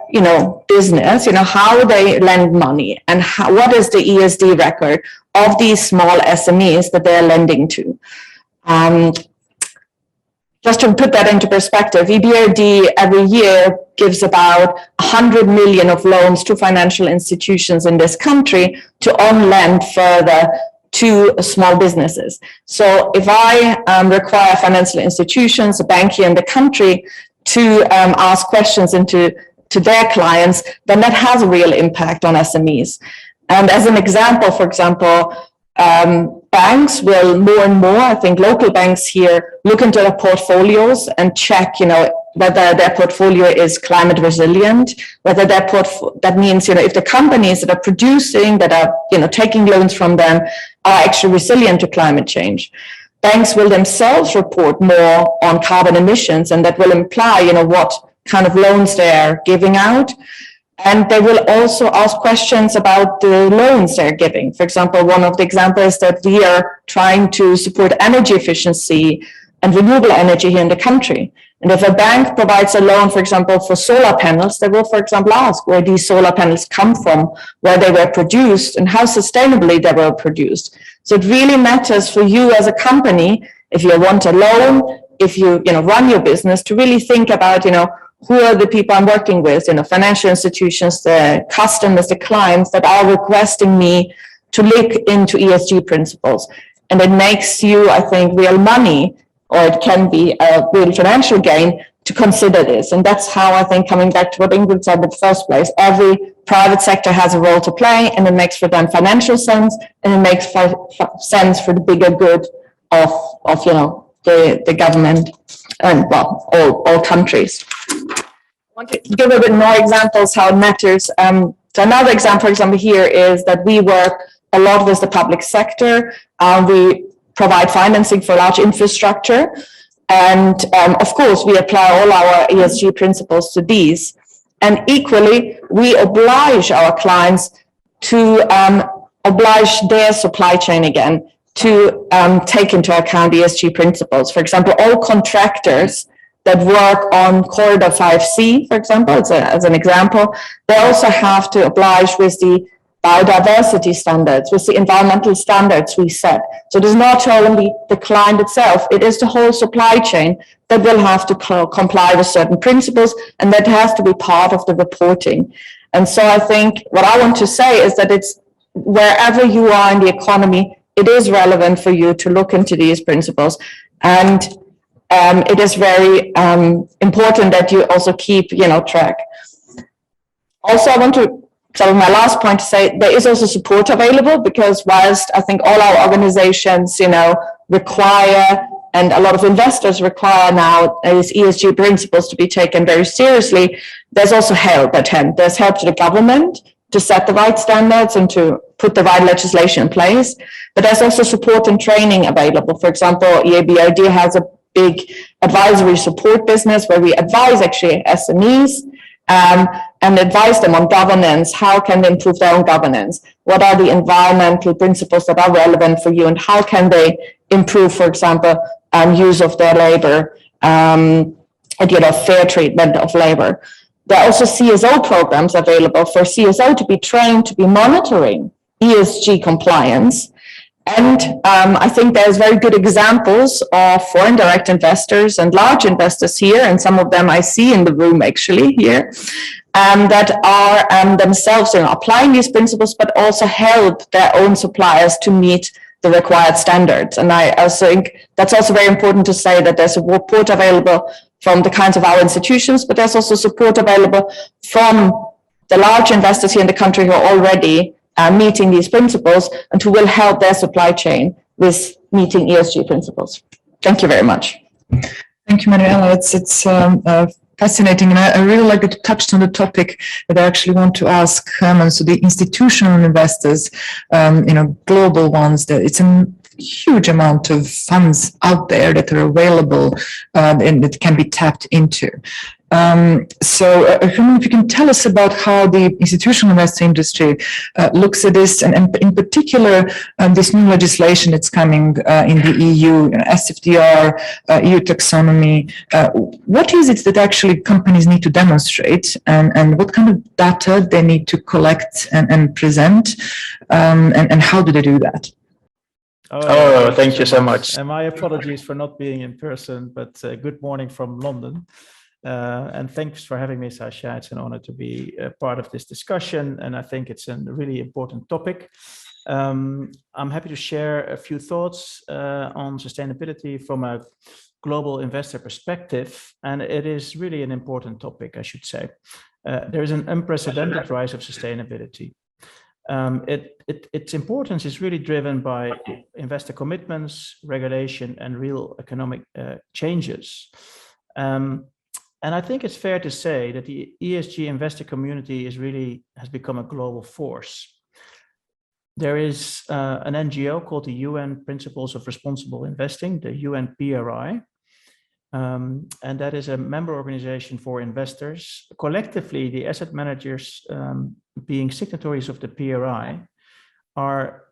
Speaker 8: business, how they lend money, and what is the ESG record of these small SMEs that they're lending to. Just to put that into perspective, EBRD every year gives about 100 million of loans to financial institutions in this country to on-lend further to small businesses. So if I require financial institutions, a bank here in the country, to ask questions to their clients, then that has a real impact on SMEs. And as an example, for example, banks will more and more, I think local banks here, look into their portfolios and check, whether their portfolio is climate resilient, whether that means, if the companies that are producing, that are, taking loans from them are actually resilient to climate change. Banks will themselves report more on carbon emissions, and that will imply, what kind of loans they're giving out. And they will also ask questions about the loans they're giving. For example, one of the examples that we are trying to support energy efficiency and renewable energy here in the country. And if a bank provides a loan, for example, for solar panels, they will, for example, ask where these solar panels come from, where they were produced, and how sustainably they were produced. So it really matters for you as a company, if you want a loan, if you, run your business, to really think about, who are the people I'm working with, financial institutions, the customers, the clients that are requesting me to look into ESG principles. And it makes you, I think, real money, or it can be a real financial gain to consider this. And that's how I think, coming back to what Ingrid said in the first place, every private sector has a role to play, and it makes for them financial sense, and it makes sense for the bigger good of the government and, well, all countries. I want to give a bit more examples how it matters. So another example, for example, here is that we work a lot with the public sector. We provide financing for large infrastructure. And of course, we apply all our ESG principles to these. And equally, we oblige our clients to oblige their supply chain again to take into account ESG principles. For example, all contractors that work on Corridor 5C, for example, as an example, they also have to oblige with the biodiversity standards, with the environmental standards we set. So it is not only the client itself, it is the whole supply chain that will have to comply with certain principles, and that has to be part of the reporting. And so I think what I want to say is that it's wherever you are in the economy, it is relevant for you to look into these principles. And it is very important that you also keep, track. Also, I want to, so my last point to say, there is also support available, because whilst I think all our organizations, require, and a lot of investors require now these ESG principles to be taken very seriously, there's also help at hand. There's help to the government to set the right standards and to put the right legislation in place. But there's also support and training available. For example, EABRD has a big advisory support business where we advise actually SMEs and advise them on governance. How can they improve their own governance? What are the environmental principles that are relevant for you, and how can they improve, for example, use of their labor, and fair treatment of labor. There are also CSO programs available for CSO to be trained to be monitoring ESG compliance. And I think there's very good examples of foreign direct investors and large investors here, and some of them I see in the room actually here, that are themselves applying these principles, but also help their own suppliers to meet the required standards. And I also think that's also very important to say, that there's a report available from the kinds of our institutions, but there's also support available from the large investors here in the country who are already meeting these principles and who will help their supply chain with meeting ESG principles. Thank you very much.
Speaker 4: Thank you, Mariella. It's fascinating, and I really like that you touched on the topic that I actually want to ask Herman. So the institutional investors, global ones, that it's a huge amount of funds out there that are available and that can be tapped into. Herman, if you can tell us about how the institutional investor industry looks at this, and in particular, this new legislation that's coming in the EU, SFDR, EU taxonomy. What is it that actually companies need to demonstrate, and what kind of data they need to collect and present, and how do they do that?
Speaker 9: Oh, thank you so much. And my apologies for not being in person, but good morning from London. And thanks for having me, Sasha. It's an honor to be a part of this discussion, and I think it's a really important topic. I'm happy to share a few thoughts on sustainability from a global investor perspective, and it is really an important topic, I should say. There is an unprecedented rise of sustainability. Its importance is really driven by investor commitments, regulation, and real economic changes. And I think it's fair to say that the ESG investor community has become a global force. There is an NGO called the UN Principles of Responsible Investing, the UNPRI, and that is a member organization for investors. Collectively, the asset managers being signatories of the PRI are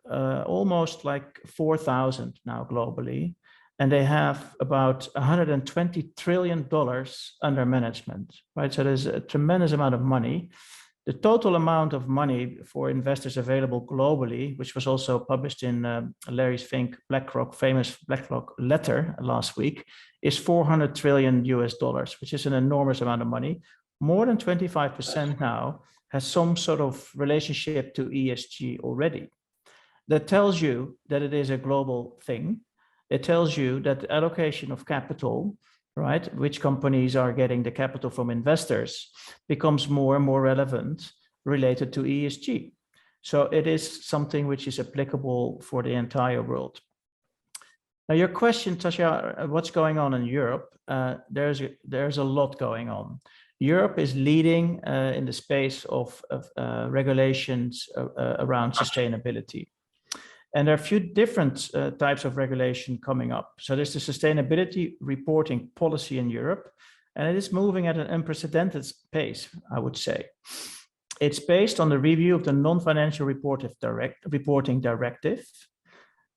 Speaker 9: almost like 4,000 now globally, and they have about $120 trillion under management, right? So there's a tremendous amount of money. The total amount of money for investors available globally, which was also published in Larry Fink, famous BlackRock letter last week, is $400 trillion, which is an enormous amount of money. More than 25% now has some sort of relationship to ESG already. That tells you that it is a global thing. It tells you that the allocation of capital, right, which companies are getting the capital from investors, becomes more and more relevant related to ESG. So it is something which is applicable for the entire world. Now, your question, Tasha, what's going on in Europe? There's a lot going on. Europe is leading in the space of regulations around sustainability. And there are a few different types of regulation coming up. So there's the sustainability reporting policy in Europe, and it is moving at an unprecedented pace, I would say. it's based on the review of the non-financial reporting directive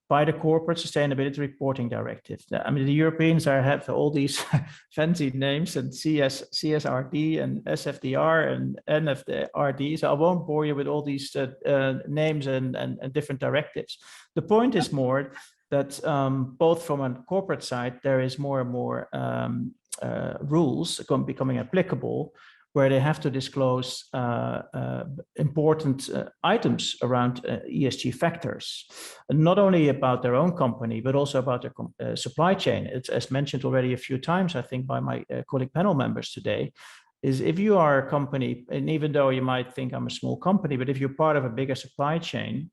Speaker 9: by the Corporate Sustainability Reporting Directive. I mean, the Europeans have all these fancy names and CSRD and SFDR and NFRD, so I won't bore you with all these names and different directives. The point is more that both from a corporate side, there is more and more rules becoming applicable where they have to disclose important items around ESG factors, and not only about their own company, but also about their supply chain. It's as mentioned already a few times, I think, by my colleague panel members today, is if you are a company, and even though you might think I'm a small company, but if you're part of a bigger supply chain,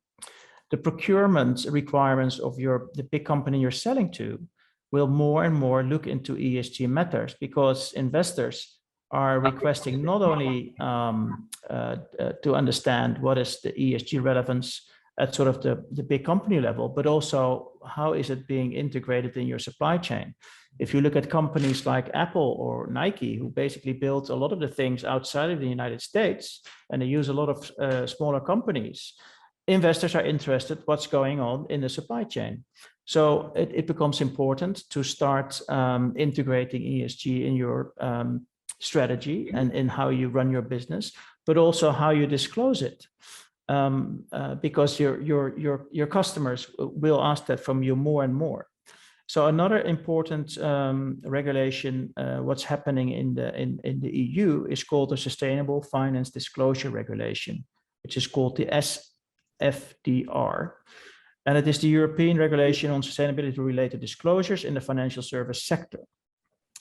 Speaker 9: the procurement requirements of the big company you're selling to will more and more look into ESG matters, because investors are requesting not only to understand what is the ESG relevance at sort of the big company level, but also how is it being integrated in your supply chain. If you look at companies like Apple or Nike, who basically build a lot of the things outside of the United States, and they use a lot of smaller companies, investors are interested what's going on in the supply chain. So it becomes important to start integrating ESG in your strategy and in how you run your business, but also how you disclose it, because your customers will ask that from you more and more. So another important regulation, what's happening in the EU, is called the Sustainable Finance Disclosure Regulation, which is called the SFDR. And it is the European Regulation on Sustainability-related Disclosures in the Financial Service Sector.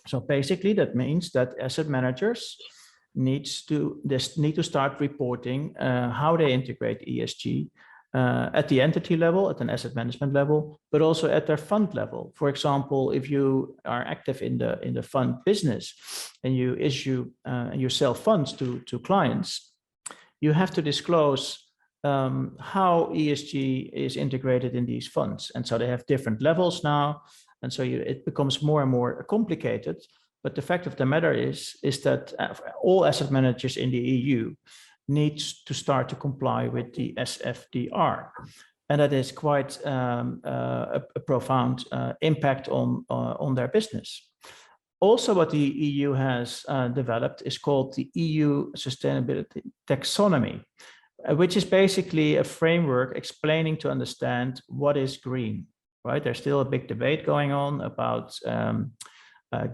Speaker 9: So basically, that means that asset managers need to start reporting how they integrate ESG at the entity level, at an asset management level, but also at their fund level. For example, if you are active in the fund business and you issue and you sell funds to clients, you have to disclose how ESG is integrated in these funds. And so they have different levels now. And so it becomes more and more complicated. But the fact of the matter is that all asset managers in the EU need to start to comply with the SFDR. And that is quite a profound impact on their business. Also, what the EU has developed is called the EU Sustainability Taxonomy, which is basically a framework explaining to understand what is green. Right, there's still a big debate going on about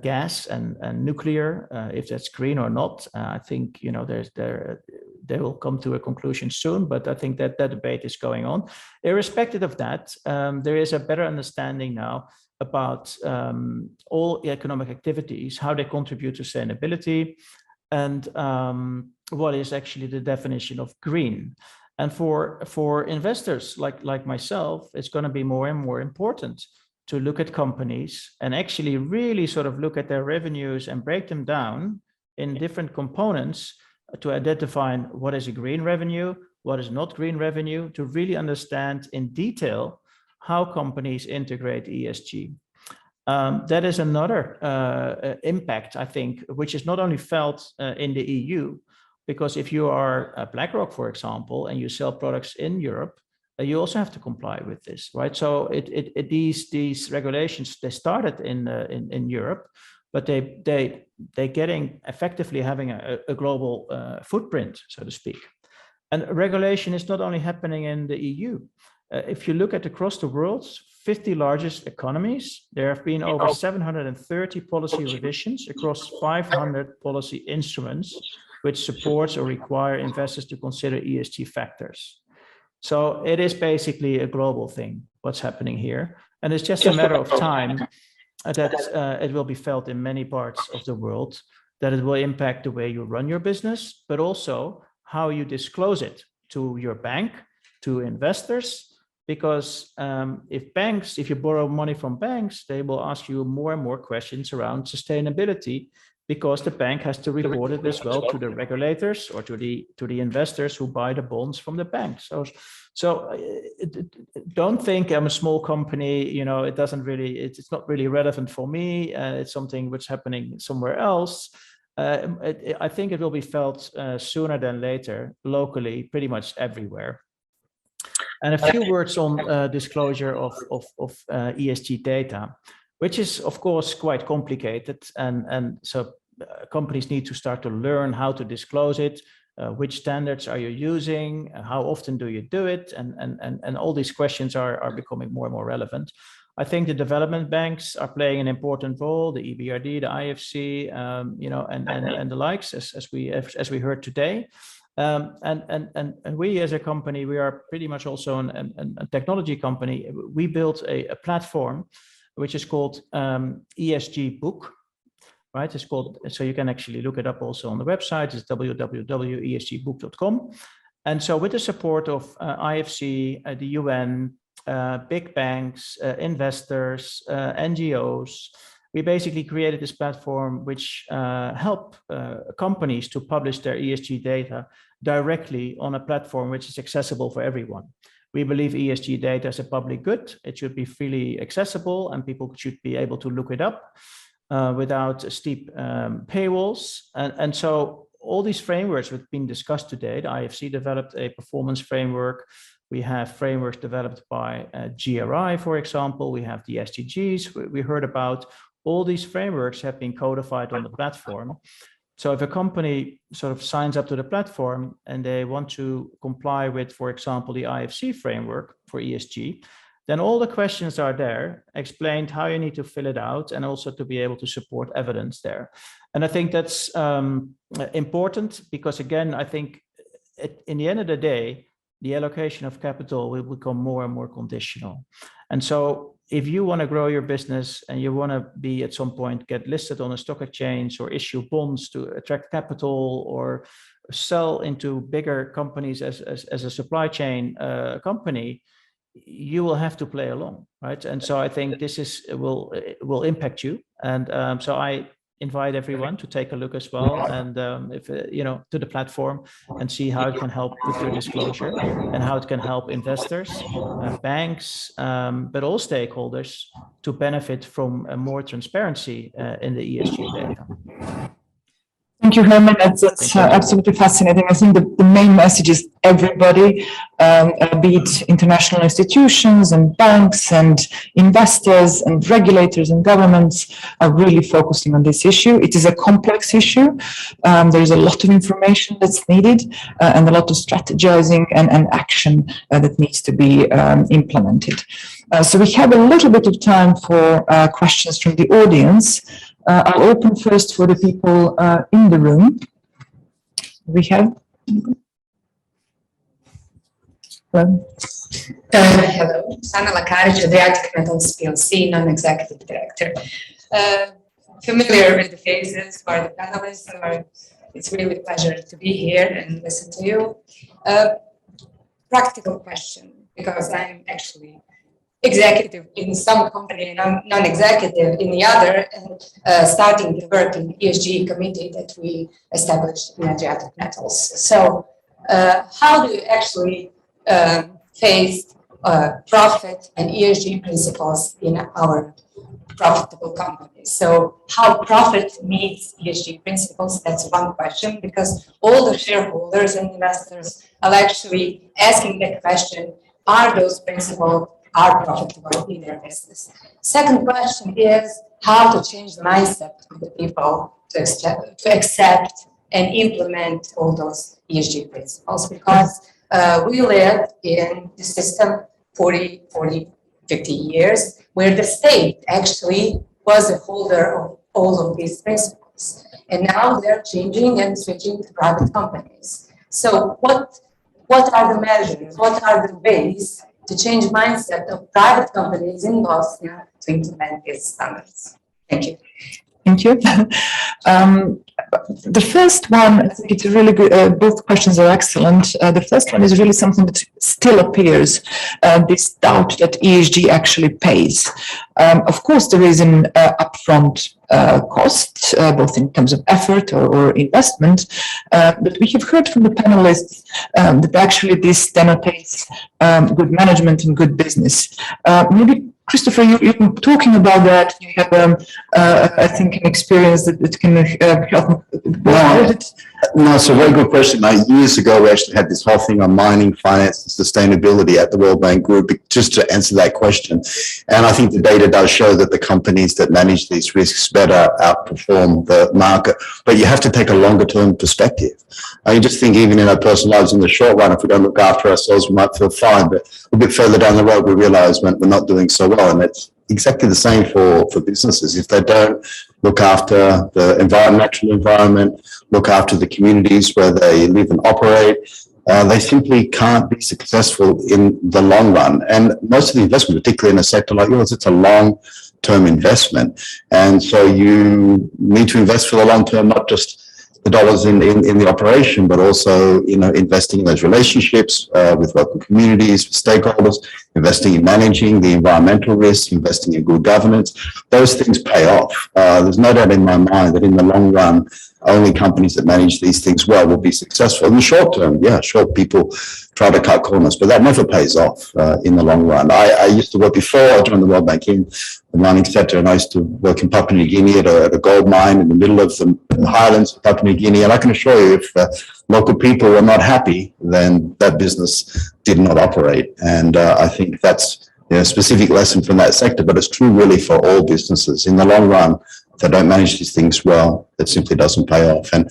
Speaker 9: gas and nuclear, if that's green or not. I think they will come to a conclusion soon, but I think that debate is going on. Irrespective of that, there is a better understanding now about all economic activities, how they contribute to sustainability, and what is actually the definition of green. And for investors like myself, it's going to be more and more important to look at companies and actually really sort of look at their revenues and break them down in different components to identify what is a green revenue, what is not green revenue, to really understand in detail how companies integrate ESG. That is another impact, I think, which is not only felt in the EU, because if you are BlackRock, for example, and you sell products in Europe, you also have to comply with this, right? So these regulations, they started in Europe, but they're getting effectively having a global footprint, so to speak. And regulation is not only happening in the EU. If you look at across the world, 50 largest economies, there have been over 730 policy revisions across 500 policy instruments, which supports or require investors to consider ESG factors. So it is basically a global thing, what's happening here. And it's just a matter of time that it will be felt in many parts of the world, that it will impact the way you run your business, but also how you disclose it to your bank, to investors, because if you borrow money from banks, they will ask you more and more questions around sustainability, because the bank has to report it as well to the regulators or to the investors who buy the bonds from the bank. So don't think I'm a small company, it doesn't really, it's not really relevant for me. It's something which is happening somewhere else. I think it will be felt sooner than later, locally, pretty much everywhere. And a few words on disclosure of ESG data, which is, of course, quite complicated. And so companies need to start to learn how to disclose it. Which standards are you using? How often do you do it? And all these questions are becoming more and more relevant. I think the development banks are playing an important role, the EBRD, the IFC, and the likes, as we heard today. And we as a company, we are pretty much also a technology company. We built a platform which is called ESG Book, right? It's called, so you can actually look it up also on the website. It's www.esgbook.com. And so with the support of IFC, the UN, big banks, investors, NGOs, we basically created this platform which help companies to publish their ESG data directly on a platform which is accessible for everyone. We believe ESG data is a public good. It should be freely accessible and people should be able to look it up without steep paywalls. And so all these frameworks have been discussed today. The IFC developed a performance framework. We have frameworks developed by GRI, for example. We have the SDGs we heard about. All these frameworks have been codified on the platform. So if a company sort of signs up to the platform and they want to comply with, for example, the IFC framework for ESG, then all the questions are there, explained how you need to fill it out, and also to be able to support evidence there. And I think that's important because, again, I think in the end of the day, the allocation of capital will become more and more conditional. And so if you want to grow your business and you want to be at some point get listed on a stock exchange or issue bonds to attract capital or sell into bigger companies as a supply chain company, you will have to play along, right? And so I think this will impact you. And so I invite everyone to take a look as well, and to the platform and see how it can help with your disclosure and how it can help investors, banks, but all stakeholders to benefit from more transparency in the ESG data.
Speaker 7: Thank you, Herman. That's absolutely fascinating. I think the main message is everybody, be it international institutions and banks and investors and regulators and governments, are really focusing on this issue. It is a complex issue. There is a lot of information that's needed and a lot of strategizing and action that needs to be implemented. So we have a little bit of time for questions from the audience. I'll open first for the people in the room. We have.
Speaker 10: Hello, Sana Lakaric, Adriatic Metals PLC, non-executive director. Familiar with the faces for the panelists, so it's really a pleasure to be here and listen to you. Practical question, because I'm actually executive in some company and non-executive in the other, and starting to work in ESG committee that we established in Adriatic Metals. So how do you actually face profit and ESG principles in our profitable companies? So how profit meets ESG principles, that's one question, because all the shareholders and investors are actually asking that question, are those principles are profitable in their business? Second question is how to change the mindset of the people to accept and implement all those ESG principles, because we live in the system 40, 50 years where the state actually was a holder of all of these principles, and now they're changing and switching to private companies. So what are the measures, what are the ways to change mindset of private companies in Bosnia to implement these standards? Thank you.
Speaker 7: Thank you. The first one, I think it's really good. Both questions are excellent. The first one is really something that still appears, this doubt that ESG actually pays. Of course, there is an upfront cost, both in terms of effort or investment, but we have heard from the panelists that actually this denotates good management and good business. Maybe
Speaker 2: Christopher, you're talking about that. You have, I think, an experience that can help.
Speaker 6: No, it's a very good question. Years ago, we actually had this whole thing on mining, finance, and sustainability at the World Bank Group, just to answer that question. And I think the data does show that the companies that manage these risks better outperform the market. But you have to take a longer term perspective. I just think even in our personal lives, in the short run, if we don't look after ourselves, we might feel fine. But a bit further down the road, we realize we're not doing so well. And it's exactly the same for businesses. If they don't look after the natural environment, look after the communities where they live and operate, they simply can't be successful in the long run. And most of the investment, particularly in a sector like yours, it's a long-term investment. And so you need to invest for the long term, not just the dollars in the operation, but also, investing in those relationships with local communities, with stakeholders, investing in managing the environmental risks, investing in good governance. Those things pay off. There's no doubt in my mind that in the long run, only companies that manage these things well will be successful. In the short term, yeah, sure, people try to cut corners, but that never pays off in the long run. I used to work before I joined the World Bank in the mining sector, and I used to work in Papua New Guinea at a gold mine in the middle of the highlands of Papua New Guinea. And I can assure you, if local people were not happy, then that business did not operate. And I think that's a specific lesson from that sector, but it's true really for all businesses. In the long run, if they don't manage these things well, it simply doesn't pay off. And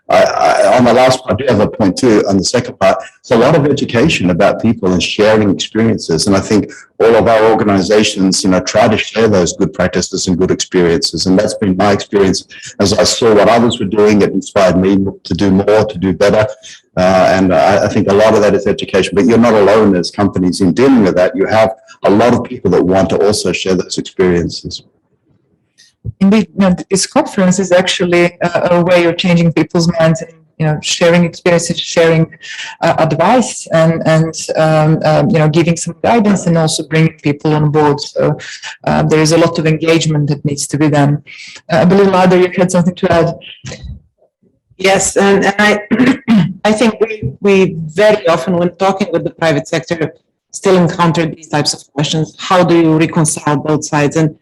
Speaker 6: on the last part, I do have a point too. On the second part, it's a lot of education about people and sharing experiences. And I think all of our organizations, try to share those good practices and good experiences. And that's been my experience. As I saw what others were doing, it inspired me to do more, to do better. And I think a lot of that is education, but you're not alone as companies in dealing with that. You have a lot of people that want to also share those experiences.
Speaker 2: Indeed, this conference is actually a way of changing people's minds and, sharing experiences, sharing advice and giving some guidance and also bringing people on board. So there is a lot of engagement that needs to be done. I believe, Lada, you had something to add.
Speaker 7: Yes, and I think we very often, when talking with the private sector, still encounter these types of questions. How do you reconcile both sides? And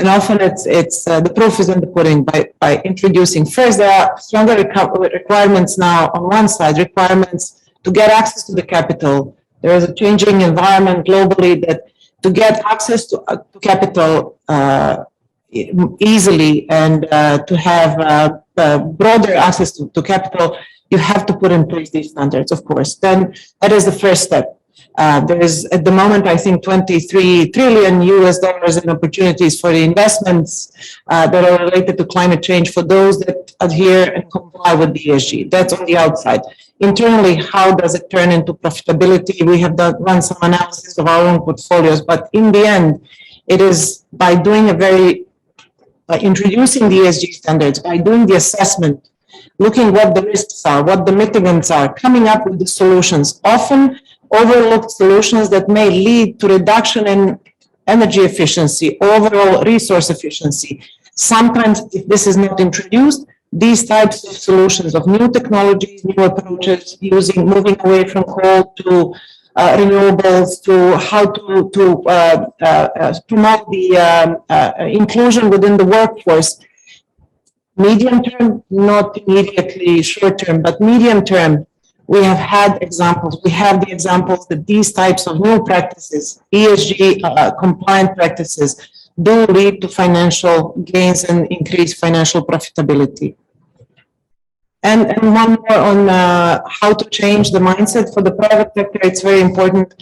Speaker 7: often it's the proof is in the pudding by introducing. First, there are stronger requirements now on one side, requirements to get access to the capital. There is a changing environment globally that to get access to capital easily and to have broader access to capital, you have to put in place these standards, of course. Then that is the first step. There is, at the moment, I think, $23 trillion in opportunities for the investments that are related to climate change for those that adhere and comply with the ESG. That's on the outside. Internally, how does it turn into profitability? We have run some analysis of our own portfolios, but in the end, it is by doing by introducing the ESG standards, by doing the assessment, looking what the risks are, what the mitigants are, coming up with the solutions, often overlooked solutions that may lead to reduction in energy efficiency, overall resource efficiency. Sometimes, if this is not introduced, these types of solutions of new technologies, new approaches, moving away from coal to renewables, to how to promote the inclusion within the workforce. Medium term, not immediately short term, but medium term, we have had examples. We have the examples that these types of new practices, ESG compliant practices, do lead to financial gains and increased financial profitability. And one more on how to change the mindset for the private sector. It's very important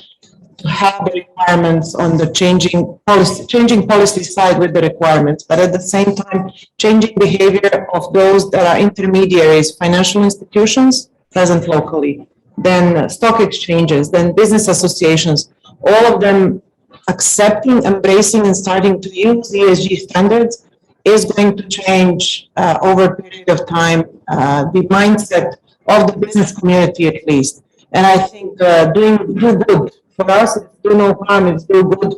Speaker 7: to have the requirements on the changing policy side with the requirements, but at the same time, changing behavior of those that are intermediaries, financial institutions present locally, then stock exchanges, then business associations, all of them accepting, embracing, and starting to use ESG standards is going to change over a period of time the mindset of the business community at least. And I think do good for us, do no harm, it's do good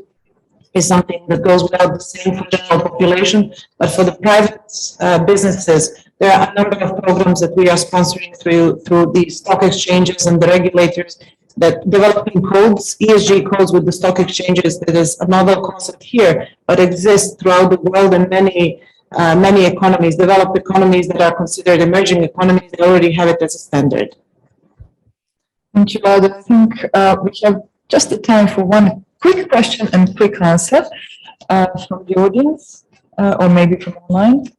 Speaker 7: is something that goes without the same for the general population, but for the private businesses, there are a number of programs that we are sponsoring through the stock exchanges and the regulators, that developing codes, ESG codes with the stock exchanges, that is a novel concept here, but exists throughout the world in many economies, developed economies that are considered emerging economies, they already have it as a standard.
Speaker 4: Thank you, Lauda. I think we have just the time for one quick question and quick answer from the audience or maybe from online.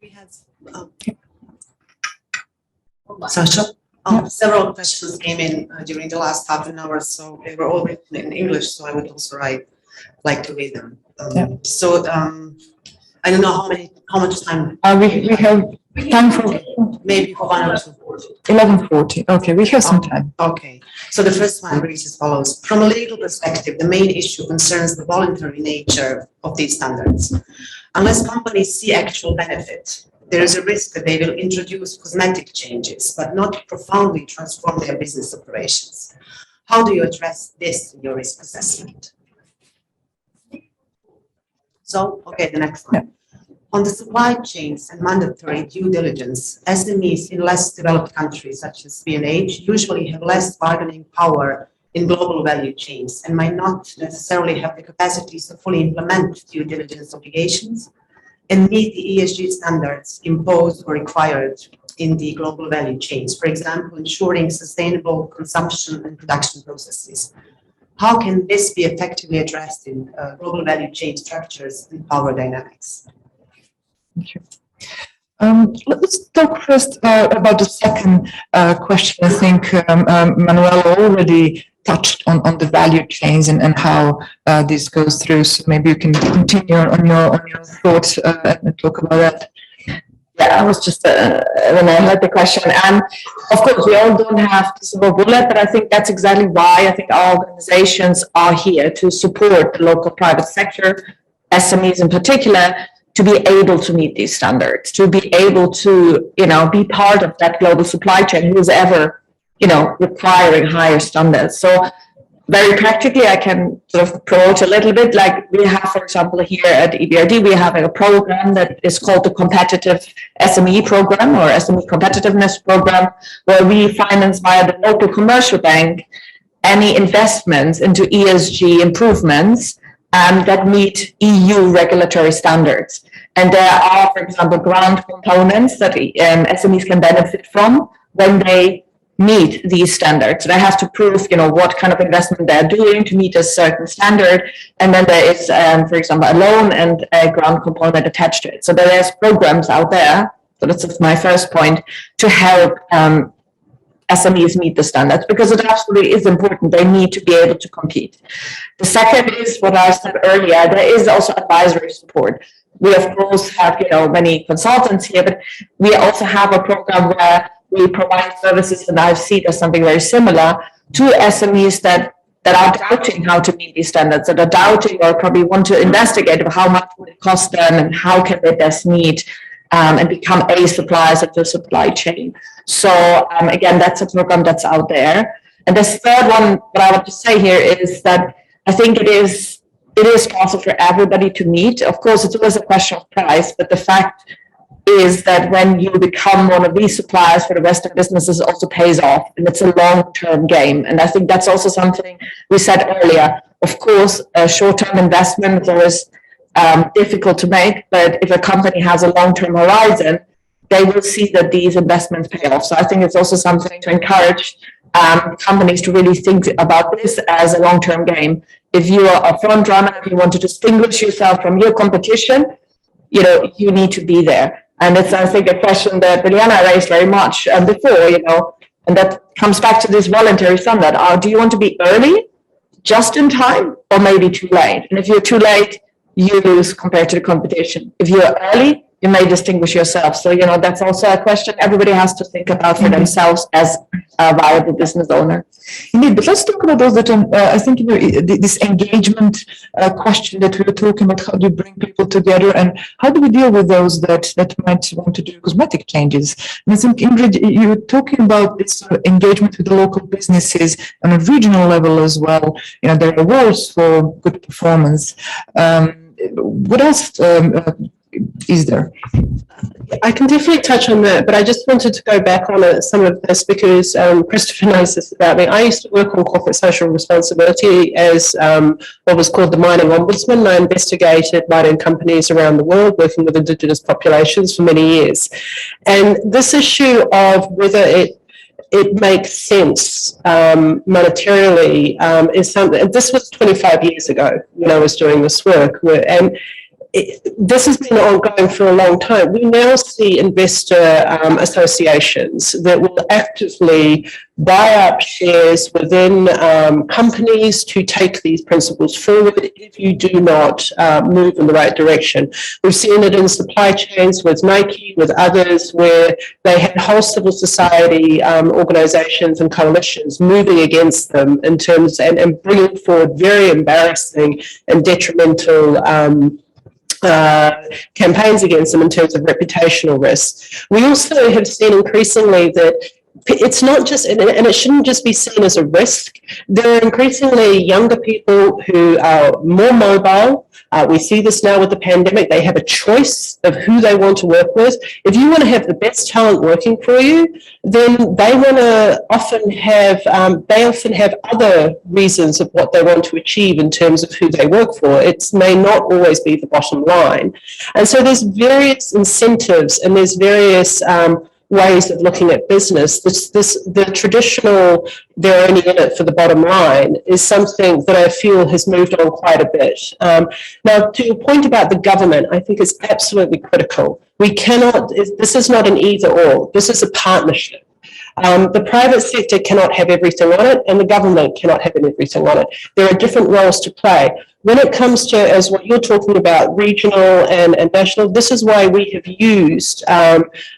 Speaker 11: We had Sasha. Several questions came in during the last half an hour, so they were all written in English, so I would also like to read them. So I don't know how much time.
Speaker 4: We have time for
Speaker 11: maybe for 1 or 2.
Speaker 4: 11:40. Okay, we have some time.
Speaker 11: Okay, so the first one reads as follows. From a legal perspective, the main issue concerns the voluntary nature of these standards. Unless companies see actual benefit, there is a risk that they will introduce cosmetic changes, but not profoundly transform their business operations. How do you address this in your risk assessment? So, okay, the next one. On the supply chains and mandatory due diligence, SMEs in less developed countries such as B&H usually have less bargaining power in global value chains and might not necessarily have the capacities to fully implement due diligence obligations and meet the ESG standards imposed or required in the global value chains, for example, ensuring sustainable consumption and production processes. How can this be effectively addressed in global value chain structures and power dynamics?
Speaker 4: Thank you. Let's talk first about the second question. I think Manuel already touched on the value chains and how this goes through. So maybe you can continue on your thoughts and talk about that.
Speaker 8: Yeah, I was just when I heard the question, and of course we all don't have the silver bullet, but I think that's exactly why I think our organizations are here to support the local private sector, SMEs in particular, to be able to meet these standards, to be able to, be part of that global supply chain who's ever, requiring higher standards. So very practically, I can sort of promote a little bit, like we have, for example, here at EBRD, we have a program that is called the Competitive Sme Program or SME Competitiveness Program, where we finance via the local commercial bank any investments into ESG improvements that meet EU regulatory standards. And there are, for example, grant components that SMEs can benefit from when they meet these standards. They have to prove, what kind of investment they're doing to meet a certain standard. And then there is, for example, a loan and a grant component attached to it. So there's programs out there, so that's my first point, to help SMEs meet the standards, because it absolutely is important. They need to be able to compete. The second is what I said earlier, there is also advisory support. We, of course, have, many consultants here, but we also have a program where we provide services, and I've seen as something very similar to SMEs that are doubting how to meet these standards, that are doubting or probably want to investigate how much would it cost them and how can they best meet and become suppliers of the supply chain. So again, that's a program that's out there. And the third one, what I want to say here is that I think it is possible for everybody to meet. Of course, it's always a question of price, but the fact is that when you become one of these suppliers for the Western businesses, it also pays off, and it's a long-term game. And I think that's also something we said earlier. Of course, a short-term investment is always difficult to make, but if a company has a long-term horizon, they will see that these investments pay off. So I think it's also something to encourage companies to really think about this as a long-term game. If you are a front runner, if you want to distinguish yourself from your competition, you need to be there. And it's, I think, a question that Liliana raised very much before, and that comes back to this voluntary standard. Do you want to be early, just in time, or maybe too late? And if you're too late, you lose compared to the competition. If you're early, you may distinguish yourself. So, that's also a question everybody has to think about for themselves as a viable business owner.
Speaker 4: Indeed, but let's talk about those that I think this engagement question that we were talking about. How do you bring people together, and how do we deal with those that might want to do cosmetic changes? And I think, Ingrid, you're talking about this engagement with the local businesses on a regional level as well. There are awards for good performance. What else
Speaker 2: is there?
Speaker 3: I can definitely touch on that, but I just wanted to go back on some of this because Christopher knows this about me. I used to work on corporate social responsibility as what was called the mining ombudsman. I investigated mining companies around the world working with Indigenous populations for many years. And this issue of whether it makes sense monetarily is something, this was 25 years ago when I was doing this work, and this has been ongoing for a long time. We now see investor associations that will actively buy up shares within companies to take these principles forward if you do not move in the right direction. We've seen it in supply chains with Nike, with others, where they had whole civil society organizations and coalitions moving against them in terms and bringing forward very embarrassing and detrimental campaigns against them in terms of reputational risks. We also have seen increasingly that it's not just, and it shouldn't just be seen as a risk. There are increasingly younger people who are more mobile. We see this now with the pandemic. They have a choice of who they want to work with. If you want to have the best talent working for you, then they want to often have, other reasons of what they want to achieve in terms of who they work for. It may not always be the bottom line. And so there's various incentives and there's various ways of looking at business. The traditional, they're only in it for the bottom line, is something that I feel has moved on quite a bit. Now, to your point about the government, I think is absolutely critical. We cannot, this is not an either or, this is a partnership. The private sector cannot have everything on it and the government cannot have everything on it. There are different roles to play. When it comes to, as what you're talking about, regional and national, this is why we have used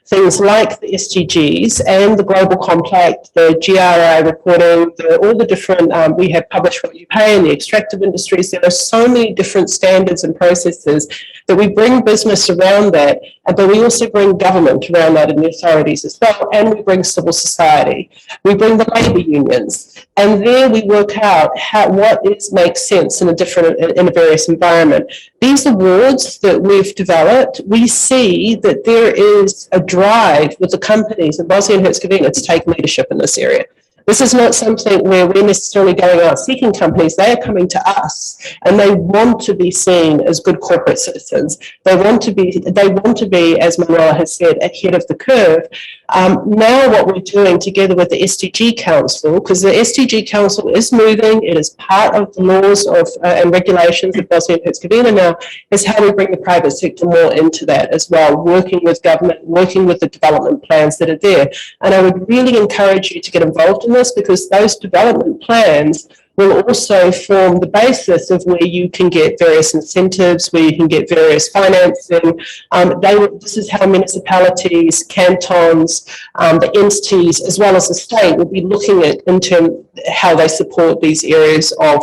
Speaker 3: things like the SDGs and the Global Compact, the GRI reporting, all the different, we have Publish What You Pay in the extractive industries. There are so many different standards and processes that we bring business around that, but we also bring government around that and the authorities as well, and we bring civil society. We bring the labour unions, and there we work out what makes sense in a various environment. These awards that we've developed, we see that there is a drive with the companies in Bosnia and Herzegovina to take leadership in this area. This is not something where we're necessarily going out seeking companies. They are coming to us and they want to be seen as good corporate citizens. They want to be, as Manuela has said, ahead of the curve. Now what we're doing together with the SDG Council, because the SDG Council is moving, it is part of the laws of and regulations of Bosnia and Herzegovina now, is how we bring the private sector more into that as well, working with government, working with the development plans that are there. And I would really encourage you to get involved in this, because those development plans will also form the basis of where you can get various incentives, where you can get various financing. This is how municipalities, cantons, the entities, as well as the state, will be looking at in terms how they support these areas of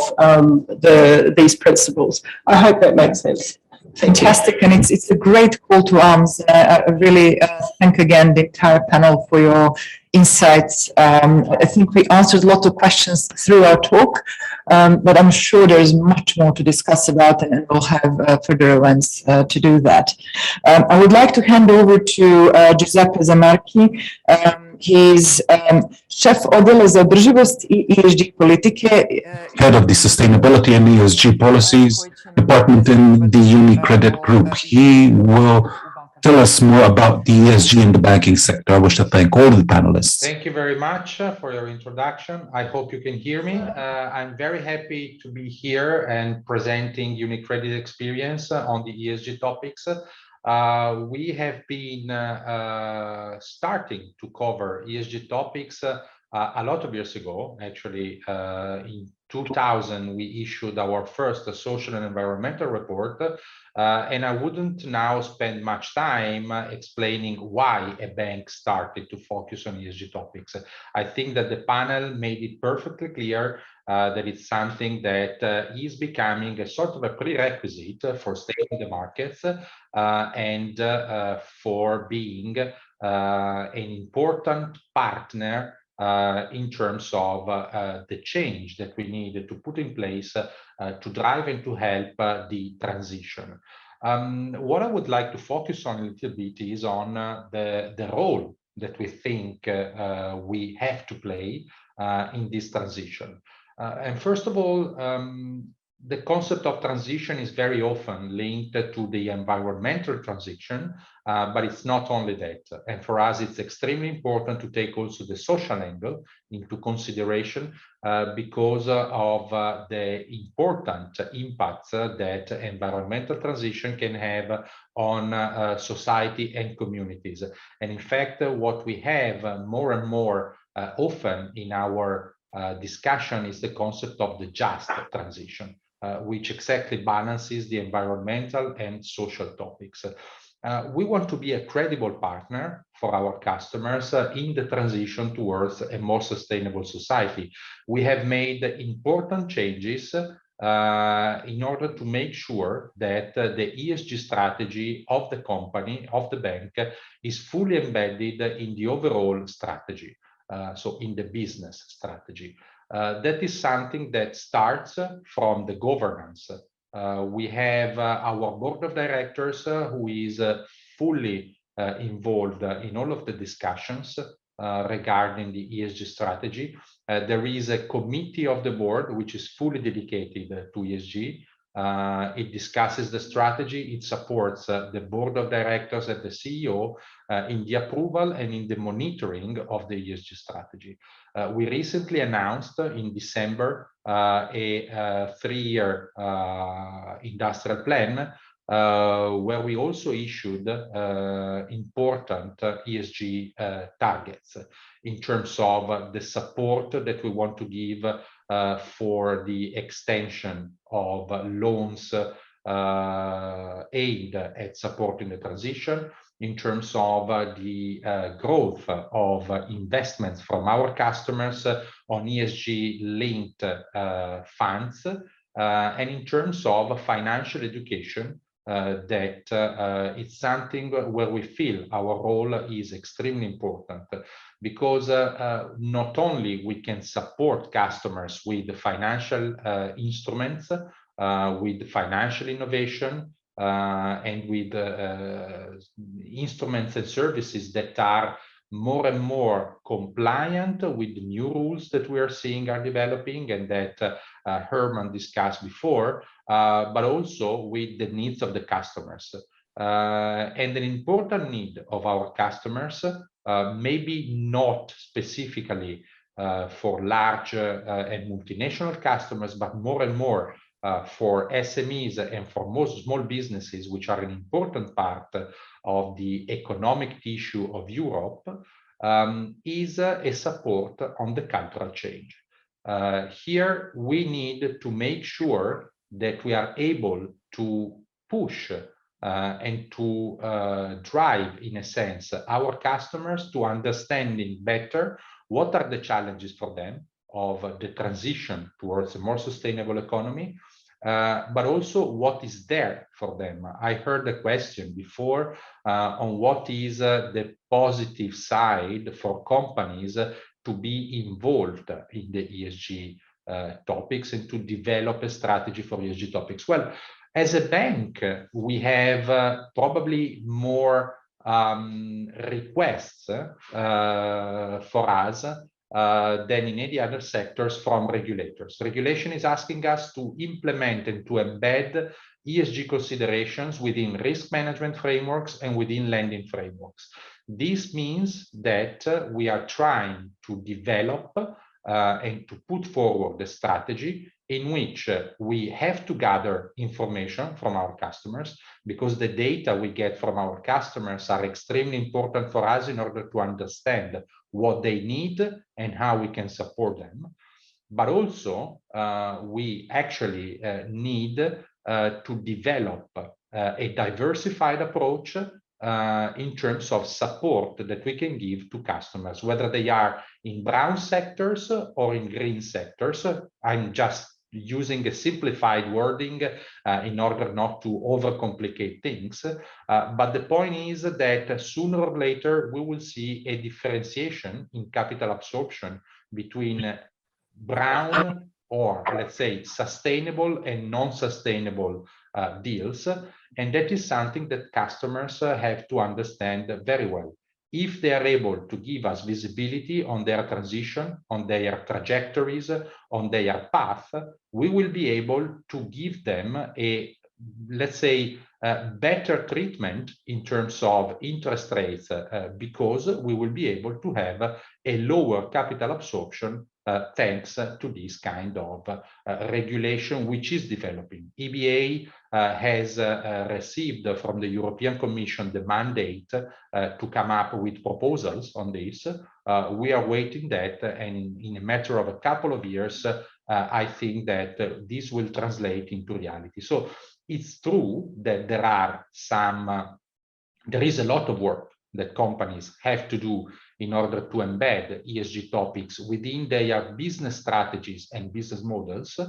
Speaker 3: these principles. I hope that makes sense.
Speaker 4: Fantastic, and it's a great call to arms. I really thank again the entire panel for your insights. I think we answered a lot of questions through our talk, but I'm sure there's much more to discuss about, and we'll have further events to do that. I would like to hand over to Giuseppe Zamarchi. He's šef odjela za održivost I ESG politike.
Speaker 5: Head of the Sustainability and ESG Policies Department in the UniCredit Group. He will tell us more about the ESG in the banking sector. I wish to thank all the panelists.
Speaker 12: Thank you very much for your introduction. I hope you can hear me. I'm very happy to be here and presenting UniCredit experience on the ESG topics. We have been starting to cover ESG topics a lot of years ago. Actually, in 2000, we issued our first social and environmental report. And I wouldn't now spend much time explaining why a bank started to focus on ESG topics. I think that the panel made it perfectly clear that it's something that is becoming a sort of a prerequisite for staying in the markets and for being an important partner in terms of the change that we need to put in place to drive and to help the transition. What I would like to focus on a little bit is on the role that we think we have to play in this transition. And first of all, the concept of transition is very often linked to the environmental transition, but it's not only that. And for us, it's extremely important to take also the social angle into consideration because of the important impacts that environmental transition can have on society and communities. And in fact, what we have more and more often in our discussion is the concept of the just transition, which exactly balances the environmental and social topics. We want to be a credible partner for our customers in the transition towards a more sustainable society. We have made important changes in order to make sure that the ESG strategy of the company, of the bank, is fully embedded in the overall strategy, so in the business strategy. That is something that starts from the governance. We have our board of directors who is fully involved in all of the discussions regarding the ESG strategy. There is a committee of the board which is fully dedicated to ESG. It discusses the strategy, it supports the board of directors and the CEO in the approval and in the monitoring of the ESG strategy. We recently announced in December a 3-year industrial plan where we also issued important ESG targets in terms of the support that we want to give for the extension of loans aimed at supporting the transition, in terms of the growth of investments from our customers on ESG-linked funds, and in terms of financial education, that it's something where we feel our role is extremely important, because not only we can support customers with financial instruments, with financial innovation, and with instruments and services that are more and more compliant with the new rules that we are seeing are developing and that Herman discussed before, but also with the needs of the customers. And an important need of our customers, maybe not specifically for large and multinational customers, but more and more for SMEs and for most small businesses, which are an important part of the economic tissue of Europe, is a support on the cultural change. Here, we need to make sure that we are able to push and to drive, in a sense, our customers to understanding better what are the challenges for them of the transition towards a more sustainable economy, but also what is there for them. I heard a question before on what is the positive side for companies to be involved in the ESG topics and to develop a strategy for ESG topics. Well, as a bank, we have probably more requests for us than in any other sectors from regulators. Regulation is asking us to implement and to embed ESG considerations within risk management frameworks and within lending frameworks. This means that we are trying to develop and to put forward a strategy in which we have to gather information from our customers, because the data we get from our customers are extremely important for us in order to understand what they need and how we can support them. But also, we actually need to develop a diversified approach in terms of support that we can give to customers, whether they are in brown sectors or in green sectors. I'm just using a simplified wording in order not to overcomplicate things. But the point is that sooner or later, we will see a differentiation in capital absorption between brown or let's say sustainable and non-sustainable deals. And that is something that customers have to understand very well. If they are able to give us visibility on their transition, on their trajectories, on their path, we will be able to give them a, let's say, better treatment in terms of interest rates, because we will be able to have a lower capital absorption thanks to this kind of regulation which is developing. EBA has received from the European Commission the mandate to come up with proposals on this. We are waiting that, and in a matter of a couple of years, I think that this will translate into reality. So it's true that there is a lot of work that companies have to do in order to embed ESG topics within their business strategies and business models.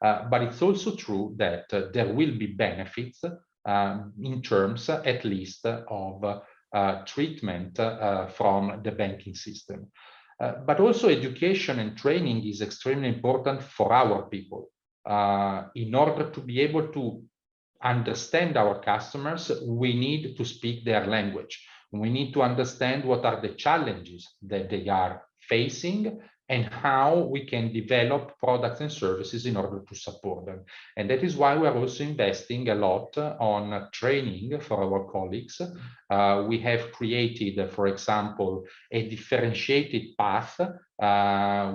Speaker 12: But it's also true that there will be benefits in terms, at least, of treatment from the banking system. But also education and training is extremely important for our people. In order to be able to understand our customers, we need to speak their language. We need to understand what are the challenges that they are facing and how we can develop products and services in order to support them. And that is why we are also investing a lot on training for our colleagues. We have created, for example, a differentiated path,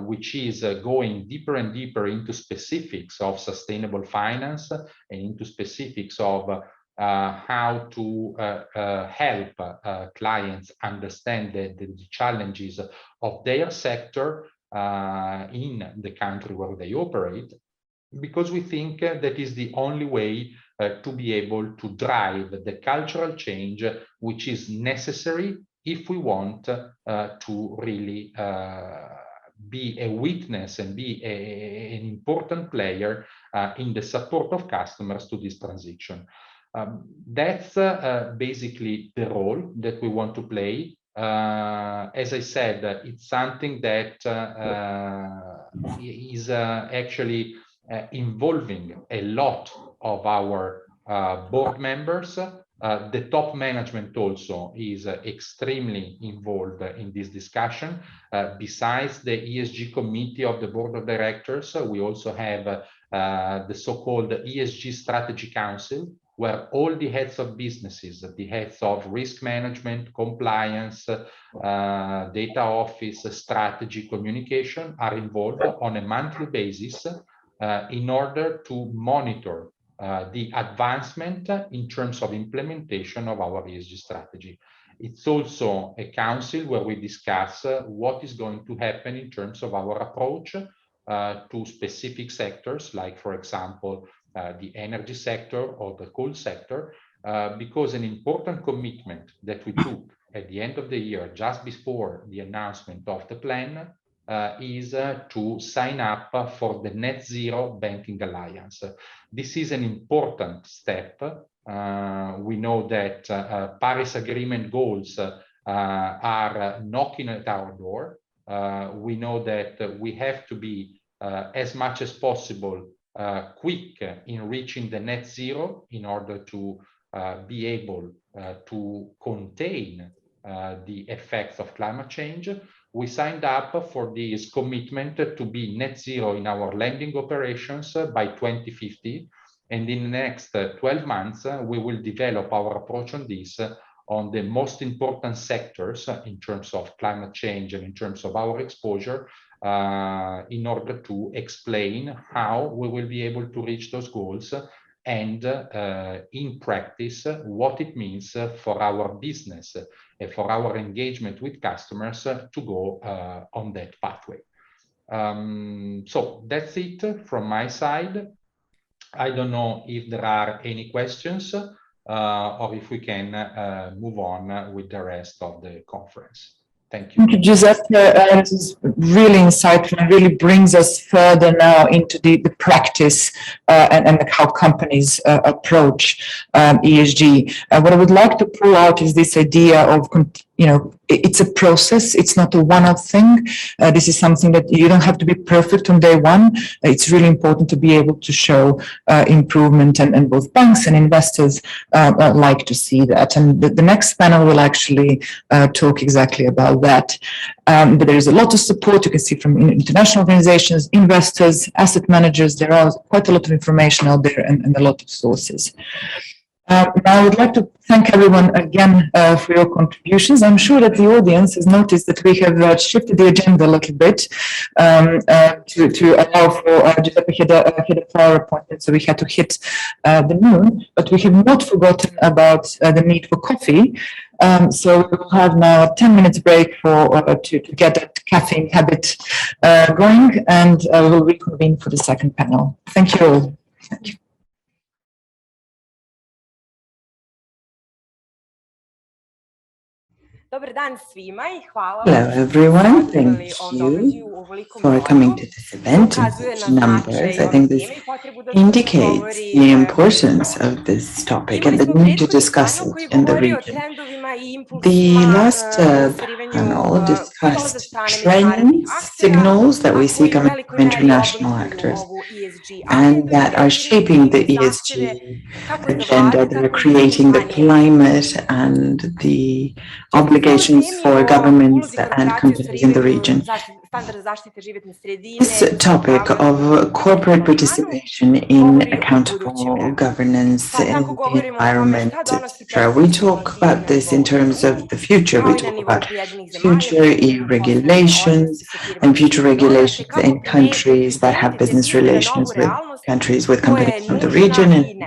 Speaker 12: which is going deeper and deeper into specifics of sustainable finance and into specifics of how to help clients understand the challenges of their sector in the country where they operate, because we think that is the only way to be able to drive the cultural change which is necessary if we want to really be a witness and be an important player in the support of customers to this transition. That's basically the role that we want to play. As I said, it's something that is actually involving a lot of our board members. The top management also is extremely involved in this discussion. Besides the ESG committee of the board of directors, we also have the so-called ESG Strategy Council, where all the heads of businesses, the heads of risk management, compliance, data office, strategy, communication are involved on a monthly basis in order to monitor the advancement in terms of implementation of our ESG strategy. It's also a council where we discuss what is going to happen in terms of our approach to specific sectors, like, for example, the energy sector or the coal sector, because an important commitment that we took at the end of the year, just before the announcement of the plan, is to sign up for the Net Zero Banking Alliance. This is an important step. We know that Paris Agreement goals are knocking at our door. We know that we have to be as much as possible quick in reaching the net zero in order to be able to contain the effects of climate change. We signed up for this commitment to be net zero in our lending operations by 2050. And in the next 12 months, we will develop our approach on this on the most important sectors in terms of climate change and in terms of our exposure, in order to explain how we will be able to reach those goals and in practice what it means for our business and for our engagement with customers to go on that pathway. So that's it from my side. I don't know if there are any questions or if we can move on with the rest of the conference. Thank you.
Speaker 2: Thank you, Giuseppe. This is really insightful and really brings us further now into the practice and how companies approach ESG. What I would like to pull out is this idea of
Speaker 4: it's a process. It's not a one-off thing. This is something that you don't have to be perfect on day one. It's really important to be able to show improvement, and both banks and investors like to see that. And the next panel will actually talk exactly about that. But there is a lot of support you can see from international organizations, investors, asset managers. There are quite a lot of information out there and a lot of sources. Now, I would like to thank everyone again for your contributions. I'm sure that the audience has noticed that we have shifted the agenda a little bit to allow for Giuseppe had a prior appointment, so we had to hit the noon, but we have not forgotten about the need for coffee. So we will have now a 10 minutes break to get that caffeine habit going, and we will reconvene for the second panel. Thank you all. Thank you.
Speaker 2: Hello everyone, thank you for coming to this event in such numbers. I think this indicates the importance of this topic and the need to discuss it in the region. The last panel discussed trends, signals that we see coming from international actors and that are shaping the ESG agenda, that are creating the climate and the obligations for governments and companies in the region. This topic of corporate participation in accountable governance in the environment, etc. We talk about this in terms of the future. We talk about future EU regulations and future regulations in countries that have business relations with countries, with companies from the region, and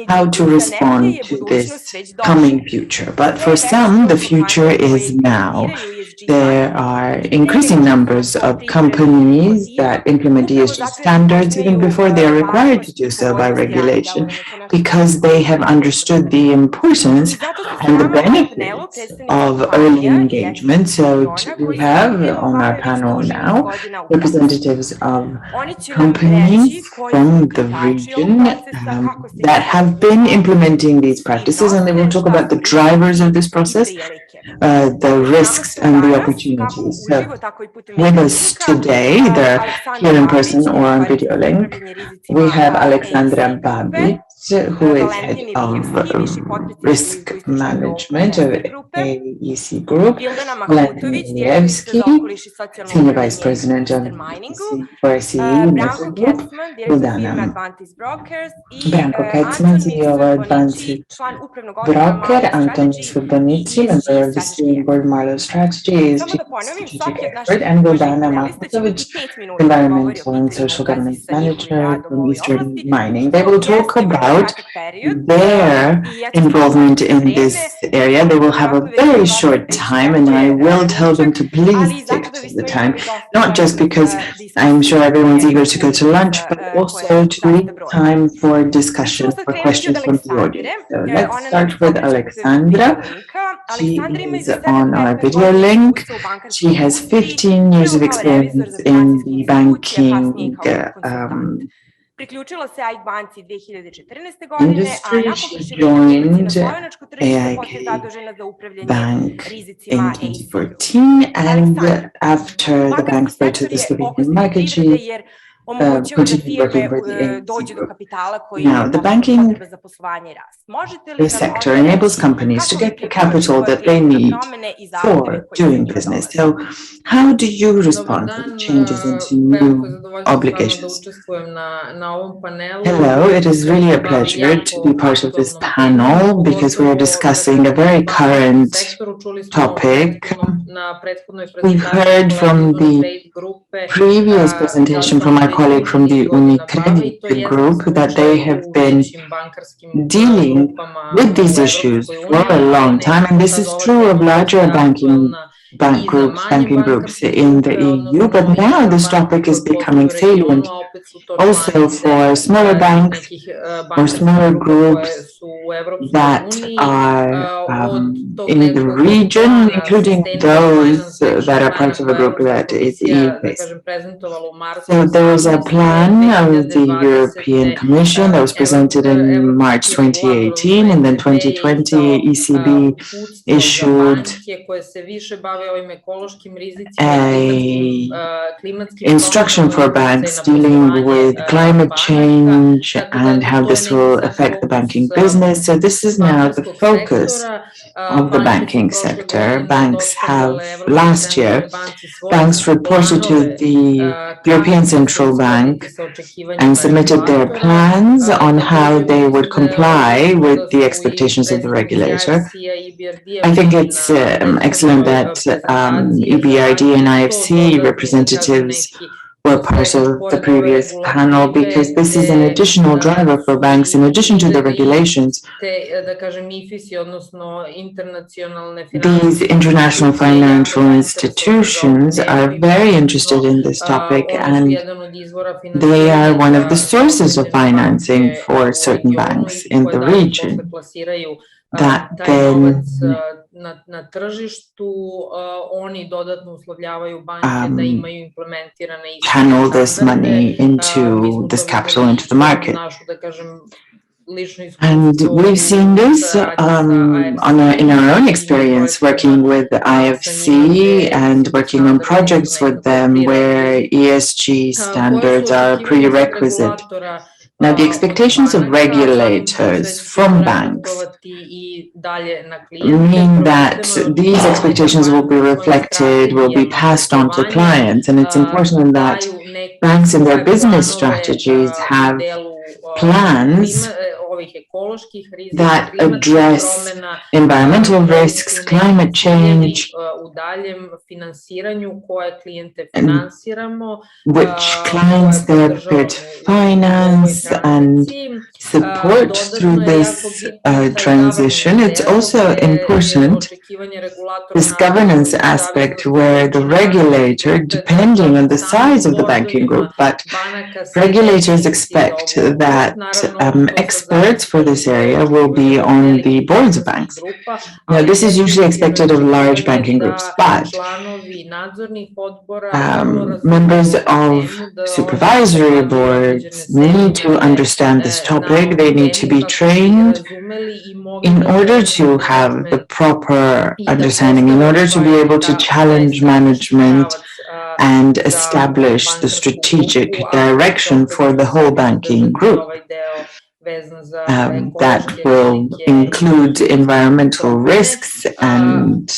Speaker 2: how to respond to this coming future. But for some, the future is now. There are increasing numbers of companies that implement ESG standards even before they are required to do so by regulation, because they have understood the importance and the benefits of early engagement. So we have on our panel now representatives of companies from the region that have been implementing these practices, and they will talk about the drivers of this process, the risks and the opportunities. So with us today, they're here in person or on video link, we have Alexandra Babic, who is head of risk management of AEC Group, Valentin Milievski, senior vice president of SE Network Group, Uldana Branko Kecman, CEO of Advanced Broker, Anton Svobodnici, member of the steering board Marlow Strategy, is strategic expert, and Uldana Makotovic, environmental and social governance manager from Eastern Mining. They will talk about their involvement in this area. They will have a very short time, and I will tell them to please stick to the time, not just because I'm sure everyone's eager to go to lunch, but also to leave time for discussion, for questions from the audience. So let's start with Alexandra. She is on our video link. She has 15 years of experience in the banking industry. She joined AIK Bank in 2014, and after the bank spread to the Slovenian market, she continued working with the AIC Group. Now, the banking sector enables companies to get the capital that they need for doing business. So how do you respond to the changes into new obligations? Hello, it is really a pleasure to be part of this panel because we are discussing a very current topic. We've heard from the previous presentation from my colleague from the UniCredit group that they have been dealing with these issues for a long time, and this is true of larger banking banking groups in the EU, but now this topic is becoming salient also for smaller banks or smaller groups that are in the region, including those that are part of a group that is EU-based. So there is a plan of the European Commission that was presented in March 2018, and then 2020 ECB issued a instruction for banks dealing with climate change and how this will affect the banking business. So this is now the focus of the banking sector. Banks have, last year, banks reported to the European Central Bank and submitted their plans on how they would comply with the expectations of the regulator. I think it's excellent that EBRD and IFC representatives were part of the previous panel, because this is an additional driver for banks in addition to the regulations. These international financial institutions are very interested in this topic, and they are one of the sources of financing for certain banks in the region that then channel this money into this capital into the market. And we've seen this in our own experience working with IFC and working on projects with them where ESG standards are a prerequisite. Now, the expectations of regulators from banks mean that these expectations will be reflected, will be passed on to clients, and it's important that banks in their business strategies have plans that address environmental risks, climate change, which clients they are prepared to finance and support through this transition. It's also important, this governance aspect, where the regulator, depending on the size of the banking group, but regulators expect that experts for this area will be on the boards of banks. Now, this is usually expected of large banking groups, but members of supervisory boards need to understand this topic. They need to be trained in order to have the proper understanding, in order to be able to challenge management and establish the strategic direction for the whole banking group. That will include environmental risks and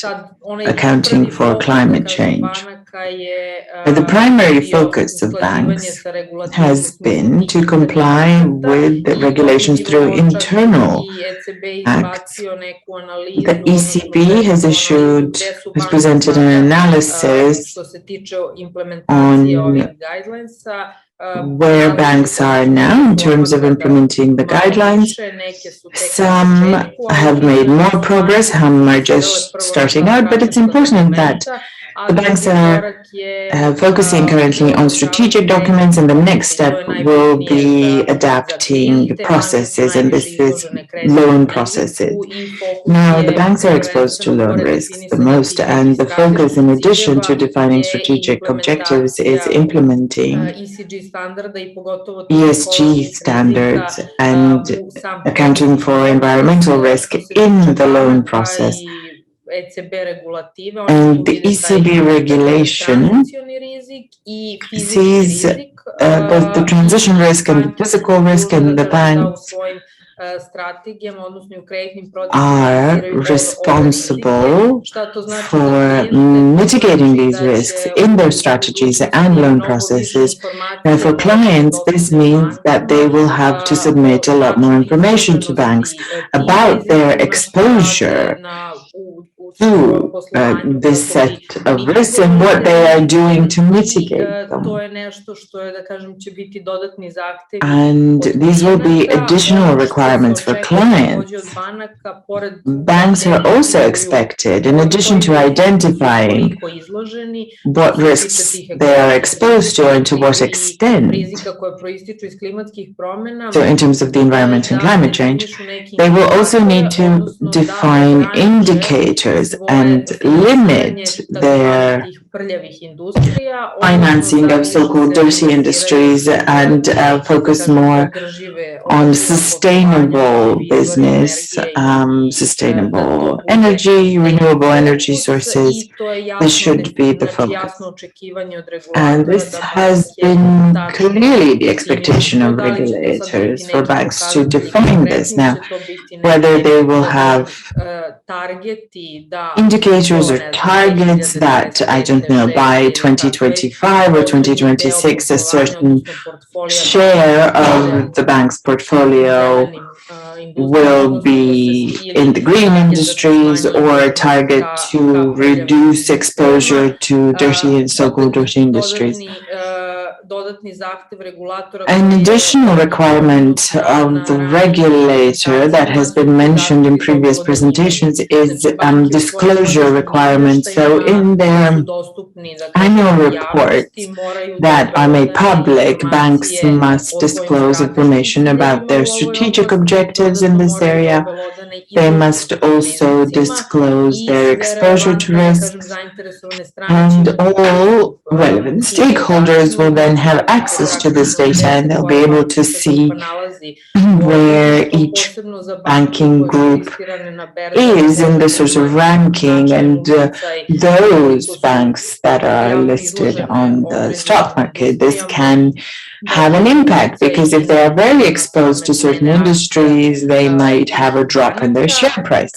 Speaker 2: accounting for climate change. The primary focus of banks has been to comply with the regulations through internal acts. The ECB has presented an analysis on where banks are now in terms of implementing the guidelines. Some have made more progress, some are just starting out, but it's important that the banks are focusing currently on strategic documents, and the next step will be adapting processes, and this is loan processes. Now, the banks are exposed to loan risks the most, and the focus, in addition to defining strategic objectives, is implementing ESG standards and accounting for environmental risk in the loan process. And the ECB regulation sees both the transition risk and the physical risk, and the banks are responsible for mitigating these risks in their strategies and loan processes. Now, for clients, this means that they will have to submit a lot more information to banks about their exposure through this set of risks and what they are doing to mitigate them. And these will be additional requirements for clients. Banks are also expected, in addition to identifying what risks they are exposed to and to what extent. So in terms of the environment and climate change, they will also need to define indicators and limit their financing of so-called dirty industries and focus more on sustainable business, sustainable energy, renewable energy sources. This should be the focus. And this has been clearly the expectation of regulators for banks to define this. Now, whether they will have indicators or targets that, I don't know, by 2025 or 2026, a certain share of the bank's portfolio will be in the green industries, or a target to reduce exposure to dirty and so-called dirty industries. An additional requirement of the regulator that has been mentioned in previous presentations is disclosure requirements. So in their annual reports that are made public, banks must disclose information about their strategic objectives in this area. They must also disclose their exposure to risks, and all relevant stakeholders will then have access to this data, and they'll be able to see where each banking group is in the sort of ranking, and those banks that are listed on the stock market, this can have an impact, because if they are very exposed to certain industries, they might have a drop in their share prices.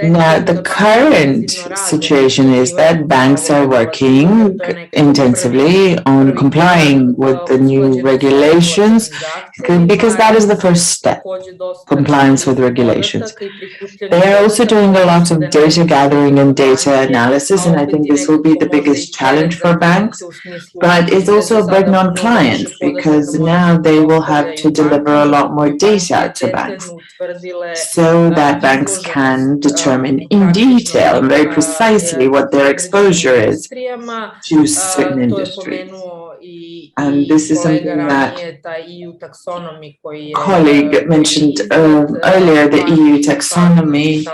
Speaker 2: Now, the current situation is that banks are working intensively on complying with the new regulations, because that is the first step, compliance with regulations. They are also doing a lot of data gathering and data analysis, and I think this will be the biggest challenge for banks. But it's also a burden on clients, because now they will have to deliver a lot more data to banks, so that banks can determine in detail and very precisely what their exposure is to certain industries. And this is something that colleague mentioned earlier, the EU taxonomy.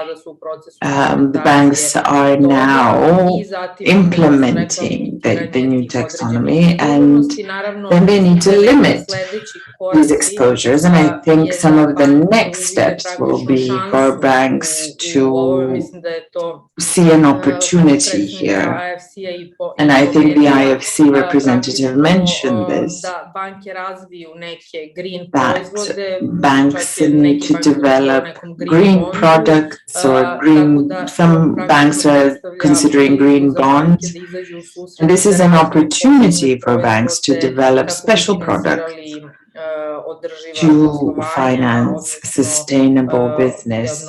Speaker 2: The banks are now implementing the new taxonomy, and then they need to limit these exposures. And I think some of the next steps will be for banks to see an opportunity here. And I think the IFC representative mentioned this, that banks need to develop green products or green, some banks are considering green bonds. And this is an opportunity for banks to develop special products to finance sustainable business,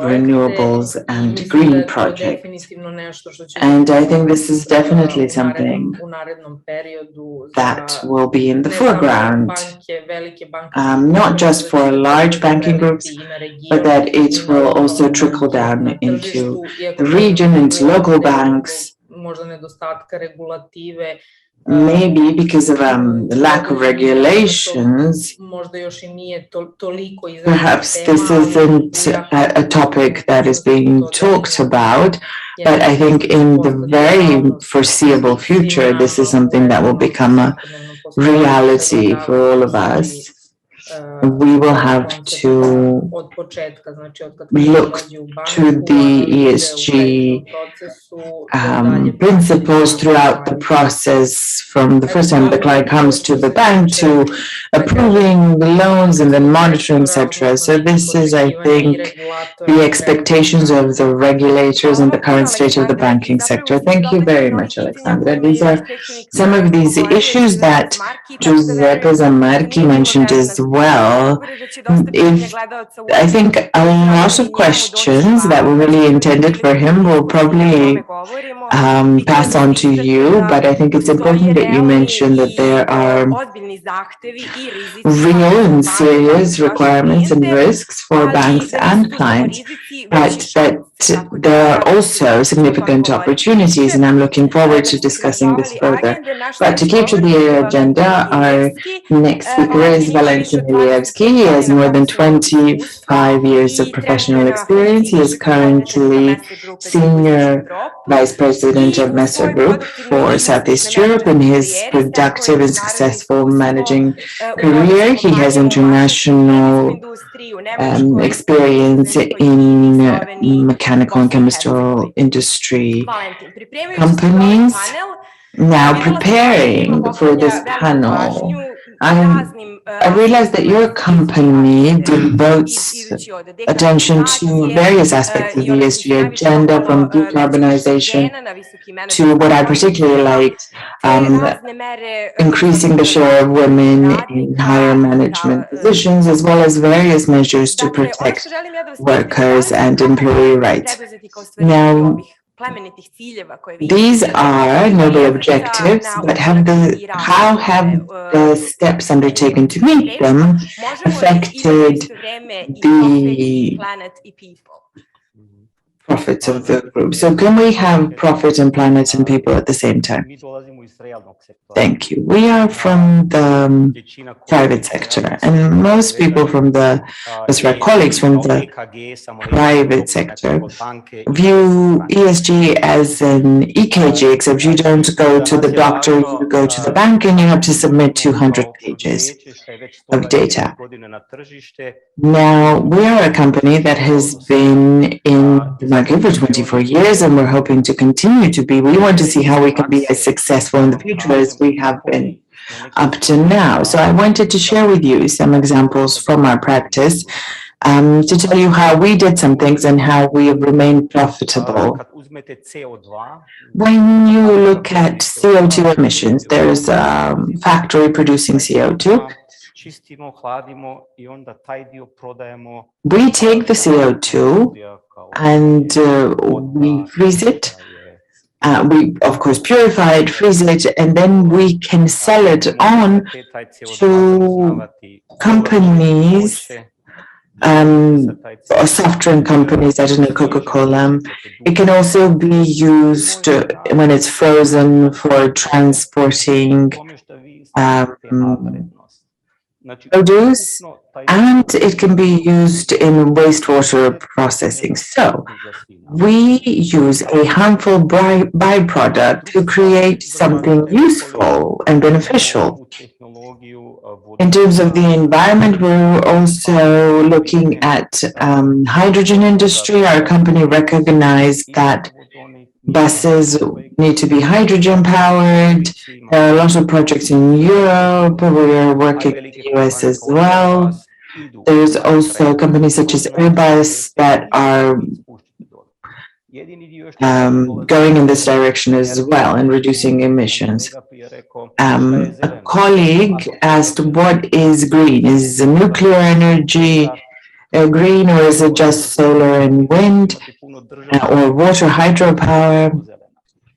Speaker 2: renewables and green projects. And I think this is definitely something that will be in the foreground, not just for large banking groups, but that it will also trickle down into the region, into local banks. Maybe because of the lack of regulations, perhaps this isn't a topic that is being talked about, but I think in the very foreseeable future, this is something that will become a reality for all of us. We will have to look to the ESG principles throughout the process, from the first time the client comes to the bank to approving the loans and then monitoring, etc. So this is, I think, the expectations of the regulators and the current state of the banking sector. Thank you very much, Alexandra. These are some of these issues that Giuseppe Zammarchi mentioned as well. panel, I think a lot of questions that were really intended for him will probably pass on to you, but I think it's important that you mention that there are real and serious requirements and risks for banks and clients, but that there are also significant opportunities, and I'm looking forward to discussing this further. But to keep to the agenda, our next speaker is Valentin Ilievski. He has more than 25 years of professional experience. He is currently Senior Vice President of Messer Group for Southeast Europe. In his productive and successful managing career, he has international experience in mechanical and chemical industry companies. Now, preparing for this panel, I realized that your company devotes attention to various aspects of the ESG agenda, from decarbonization to what I particularly liked, increasing the share of women in higher management positions, as well as various measures to protect workers and employee rights. Now, these are noble objectives, but how have the steps undertaken to meet them affected the profits of the group? So can we have profit and planet and people at the same time? Thank you. We are from the private sector, and most people from most of our colleagues from the private sector view ESG as an EKG, except you don't go to the doctor, you go to the bank and you have to submit 200 pages of data. Now, we are a company that has been in the market for 24 years, and we're hoping to continue to be. We want to see how we can be as successful in the future as we have been up to now. So I wanted to share with you some examples from our practice to tell you how we did some things and how we have remained profitable. When you look at CO2 emissions, there's a factory producing CO2. We take the CO2 and we freeze it. We, of course, purify it, freeze it, and then we can sell it on to companies, or soft drink companies, I don't know, Coca-Cola. It can also be used when it's frozen for transporting produce, and it can be used in wastewater processing. So we use a harmful byproduct to create something useful and beneficial. In terms of the environment, we're also looking at hydrogen industry. Our company recognized that buses need to be hydrogen powered. There are a lot of projects in Europe. We are working in the US as well. There's also companies such as Airbus that are going in this direction as well and reducing emissions. A colleague asked, what is green? Is nuclear energy green, or is it just solar and wind, or water hydropower?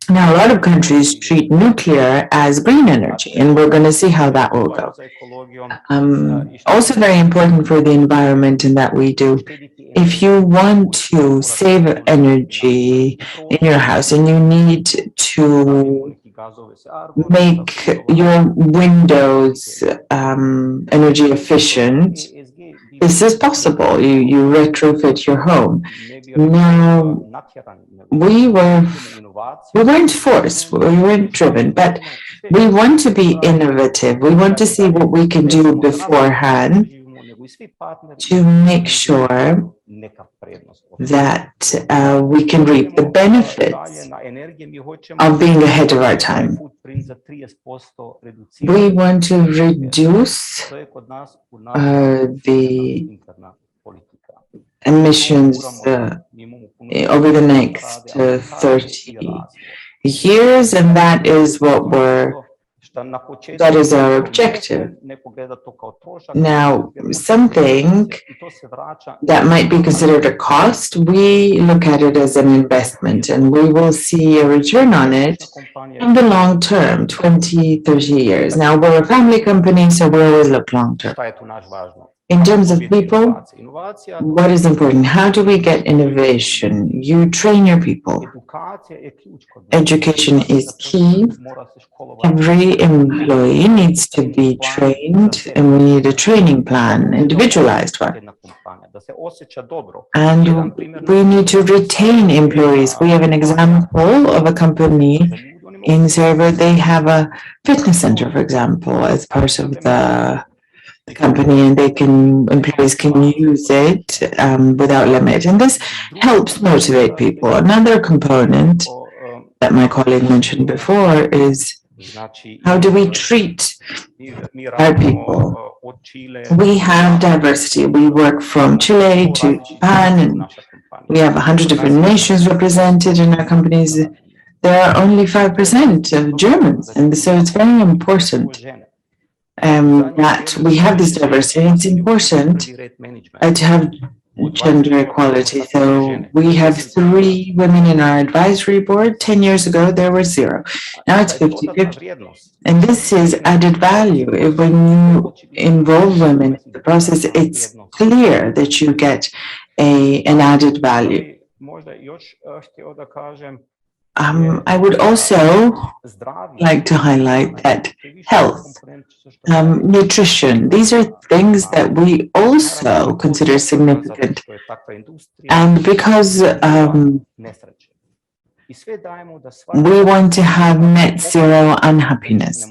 Speaker 2: Now, a lot of countries treat nuclear as green energy, and we're going to see how that will go. Also very important for the environment in that we do. If you want to save energy in your house and you need to make your windows energy efficient, this is possible. You retrofit your home. Now, we weren't forced, we weren't driven, but we want to be innovative. We want to see what we can do beforehand to make sure that we can reap the benefits of being ahead of our time. We want to reduce the emissions over the next 30 years, and that is what we're That is our objective. Now, something that might be considered a cost, we look at it as an investment, and we will see a return on it in the long term, 20, 30 years. Now, we're a family company, so we always look long term. In terms of people, what is important? How do we get innovation? You train your people. Education is key. Every employee needs to be trained, and we need a training plan, individualized one. And we need to retain employees. We have an example of a company in Sarajevo. They have a fitness center, for example, as part of the company, and employees can use it without limit, and this helps motivate people. Another component that my colleague mentioned before is how do we treat our people? We have diversity. We work from Chile to Japan, and we have 100 different nations represented in our companies. There are only 5% of Germans, and so it's very important that we have this diversity. It's important to have gender equality. So we have 3 women in our advisory board. 10 years ago, there were 0. Now it's 50-50. And this is added value. When you involve women in the process, it's clear that you get an added value. I would also like to highlight that health, nutrition, these are things that we also consider significant. And because we want to have net zero unhappiness,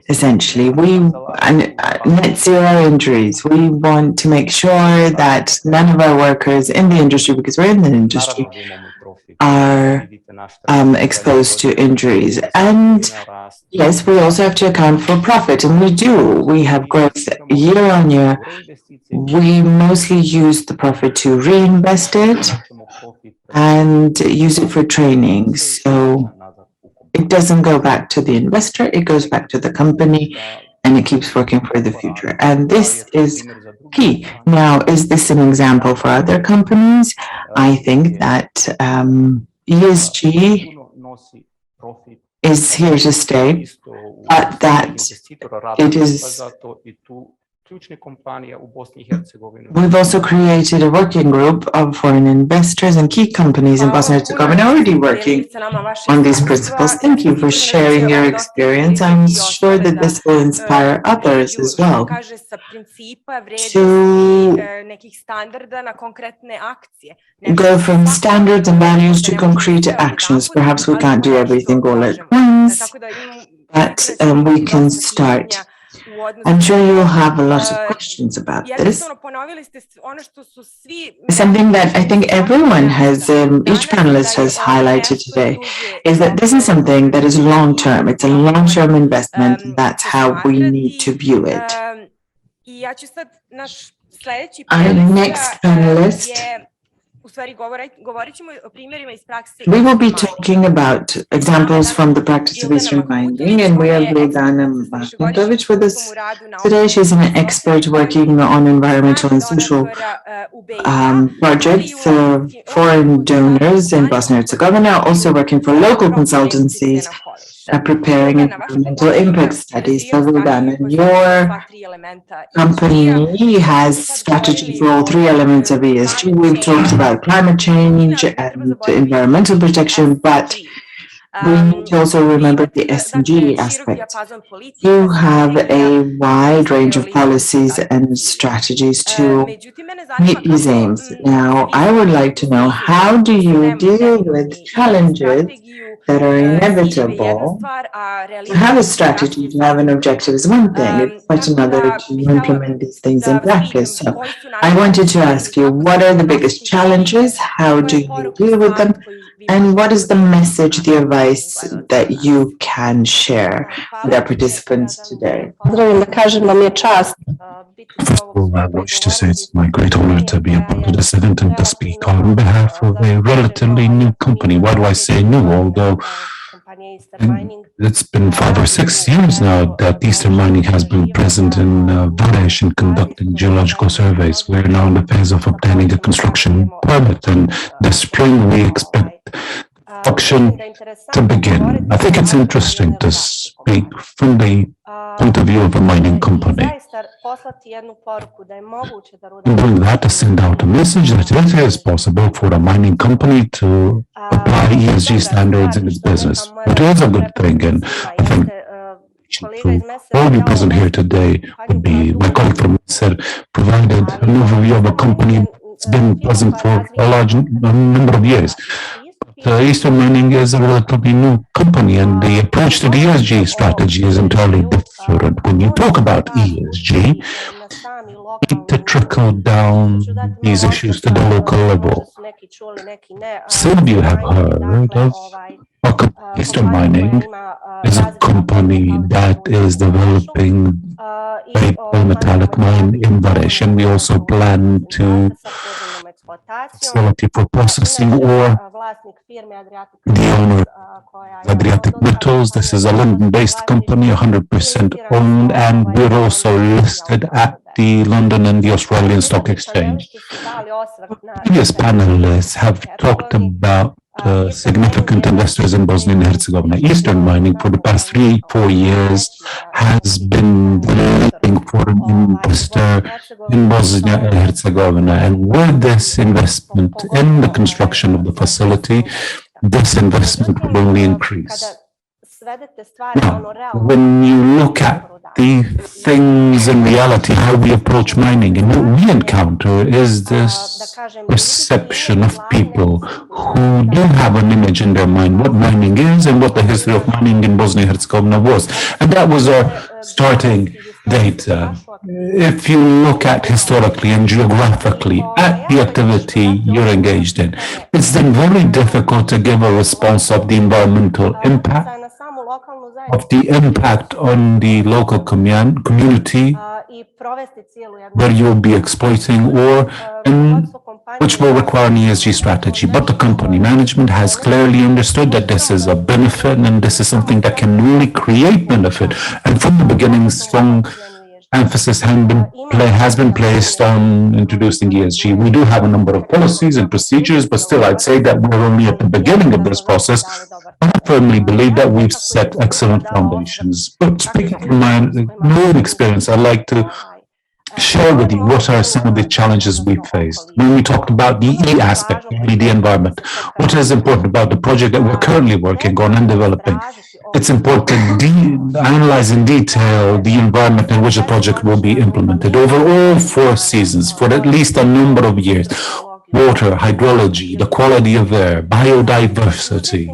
Speaker 2: essentially, net zero injuries. We want to make sure that none of our workers in the industry, because we're in the industry, are exposed to injuries. And yes, we also have to account for profit, and we do. We have growth year on year. We mostly use the profit to reinvest it and use it for training. So it doesn't go back to the investor, it goes back to the company, and it keeps working for the future. And this is key. Now, is this an example for other companies? I think that ESG is here to stay, but that it is. We've also created a working group of foreign investors and key companies in Bosnia and Herzegovina already working on these principles. Thank you for sharing your experience. I'm sure that this will inspire others as well to go from standards and values to concrete actions. Perhaps we can't do everything all at once, but we can start. I'm sure you'll have a lot of questions about this. Something that I think everyone has, each panelist has highlighted today, is that this is something that is long-term. It's a long-term investment, and that's how we need to view it. Our next panelist, we will be talking about examples from the practice of Eastern mining, and we have Vladana Martinovic with us today. She's an expert working on environmental and social projects for foreign donors in Bosnia and Herzegovina, also working for local consultancies, preparing environmental impact studies. So Vladana, your company has strategy for all 3 elements of ESG. We've talked about climate change and environmental protection, but we need to also remember the SDG aspect. You have a wide range of policies and strategies to meet these aims. Now, I would like to know, how do you deal with challenges that are inevitable? To have a strategy, to have an objective is one thing, it's quite another to implement these things in practice. So I wanted to ask you, what are the biggest challenges? How do you deal with them? And what is the message, the advice that you can share with our participants today?
Speaker 5: Well, I wish to say it's my great honor to be a part of this event and to speak on behalf of a relatively new company. Why do I say new? Although it's been 5 or 6 years now that Eastern Mining has been present in Vareš and conducting geological surveys. We're now in the phase of obtaining a construction permit, and this spring we expect construction to begin. I think it's interesting to speak from the point of view of a mining company. Doing that to send out a message that it is possible for a mining company to apply ESG standards in its business. It is a good thing, and I think all of you present here today would be, my colleague from said, provided an overview of a company that's been present for a large number of years. Eastern Mining is a relatively new company, and the approach to the ESG strategy is entirely different. When you talk about ESG, you need to trickle down these issues to the local level. Some of you have heard of Eastern Mining is a company that is developing a polymetallic mine in Vareš, and we also plan to facility for processing ore. The owner Adriatic Metals, this is a London-based company, 100% owned, and we're also listed at the London and the Australian Stock Exchange. Previous panelists have talked about significant investors in Bosnia and Herzegovina. Eastern Mining for the past 3-4 years has been looking for an investor in Bosnia and Herzegovina, and with this investment in the construction of the facility, this investment will only increase. Now, when you look at the things in reality, how we approach mining, and what we encounter is this perception of people who do have an image in their mind what mining is and what the history of mining in Bosnia and Herzegovina was. And that was our starting data. If you look at historically and geographically at the activity you're engaged in, it's then very difficult to give a response of the environmental impact, of the impact on the local community where you'll be exploiting ore, and which will require an ESG strategy. But the company management has clearly understood that this is a benefit and this is something that can really create benefit. And from the beginning, strong emphasis has been placed on introducing ESG. We do have a number of policies and procedures, but still I'd say that we're only at the beginning of this process. I firmly believe that we've set excellent foundations. But speaking from my own experience, I'd like to share with you what are some of the challenges we faced. When we talked about the E aspect, namely the environment, what is important about the project that we're currently working on and developing? It's important to analyze in detail the environment in which the project will be implemented over all 4 seasons for at least a number of years. Water, hydrology, the quality of air, biodiversity.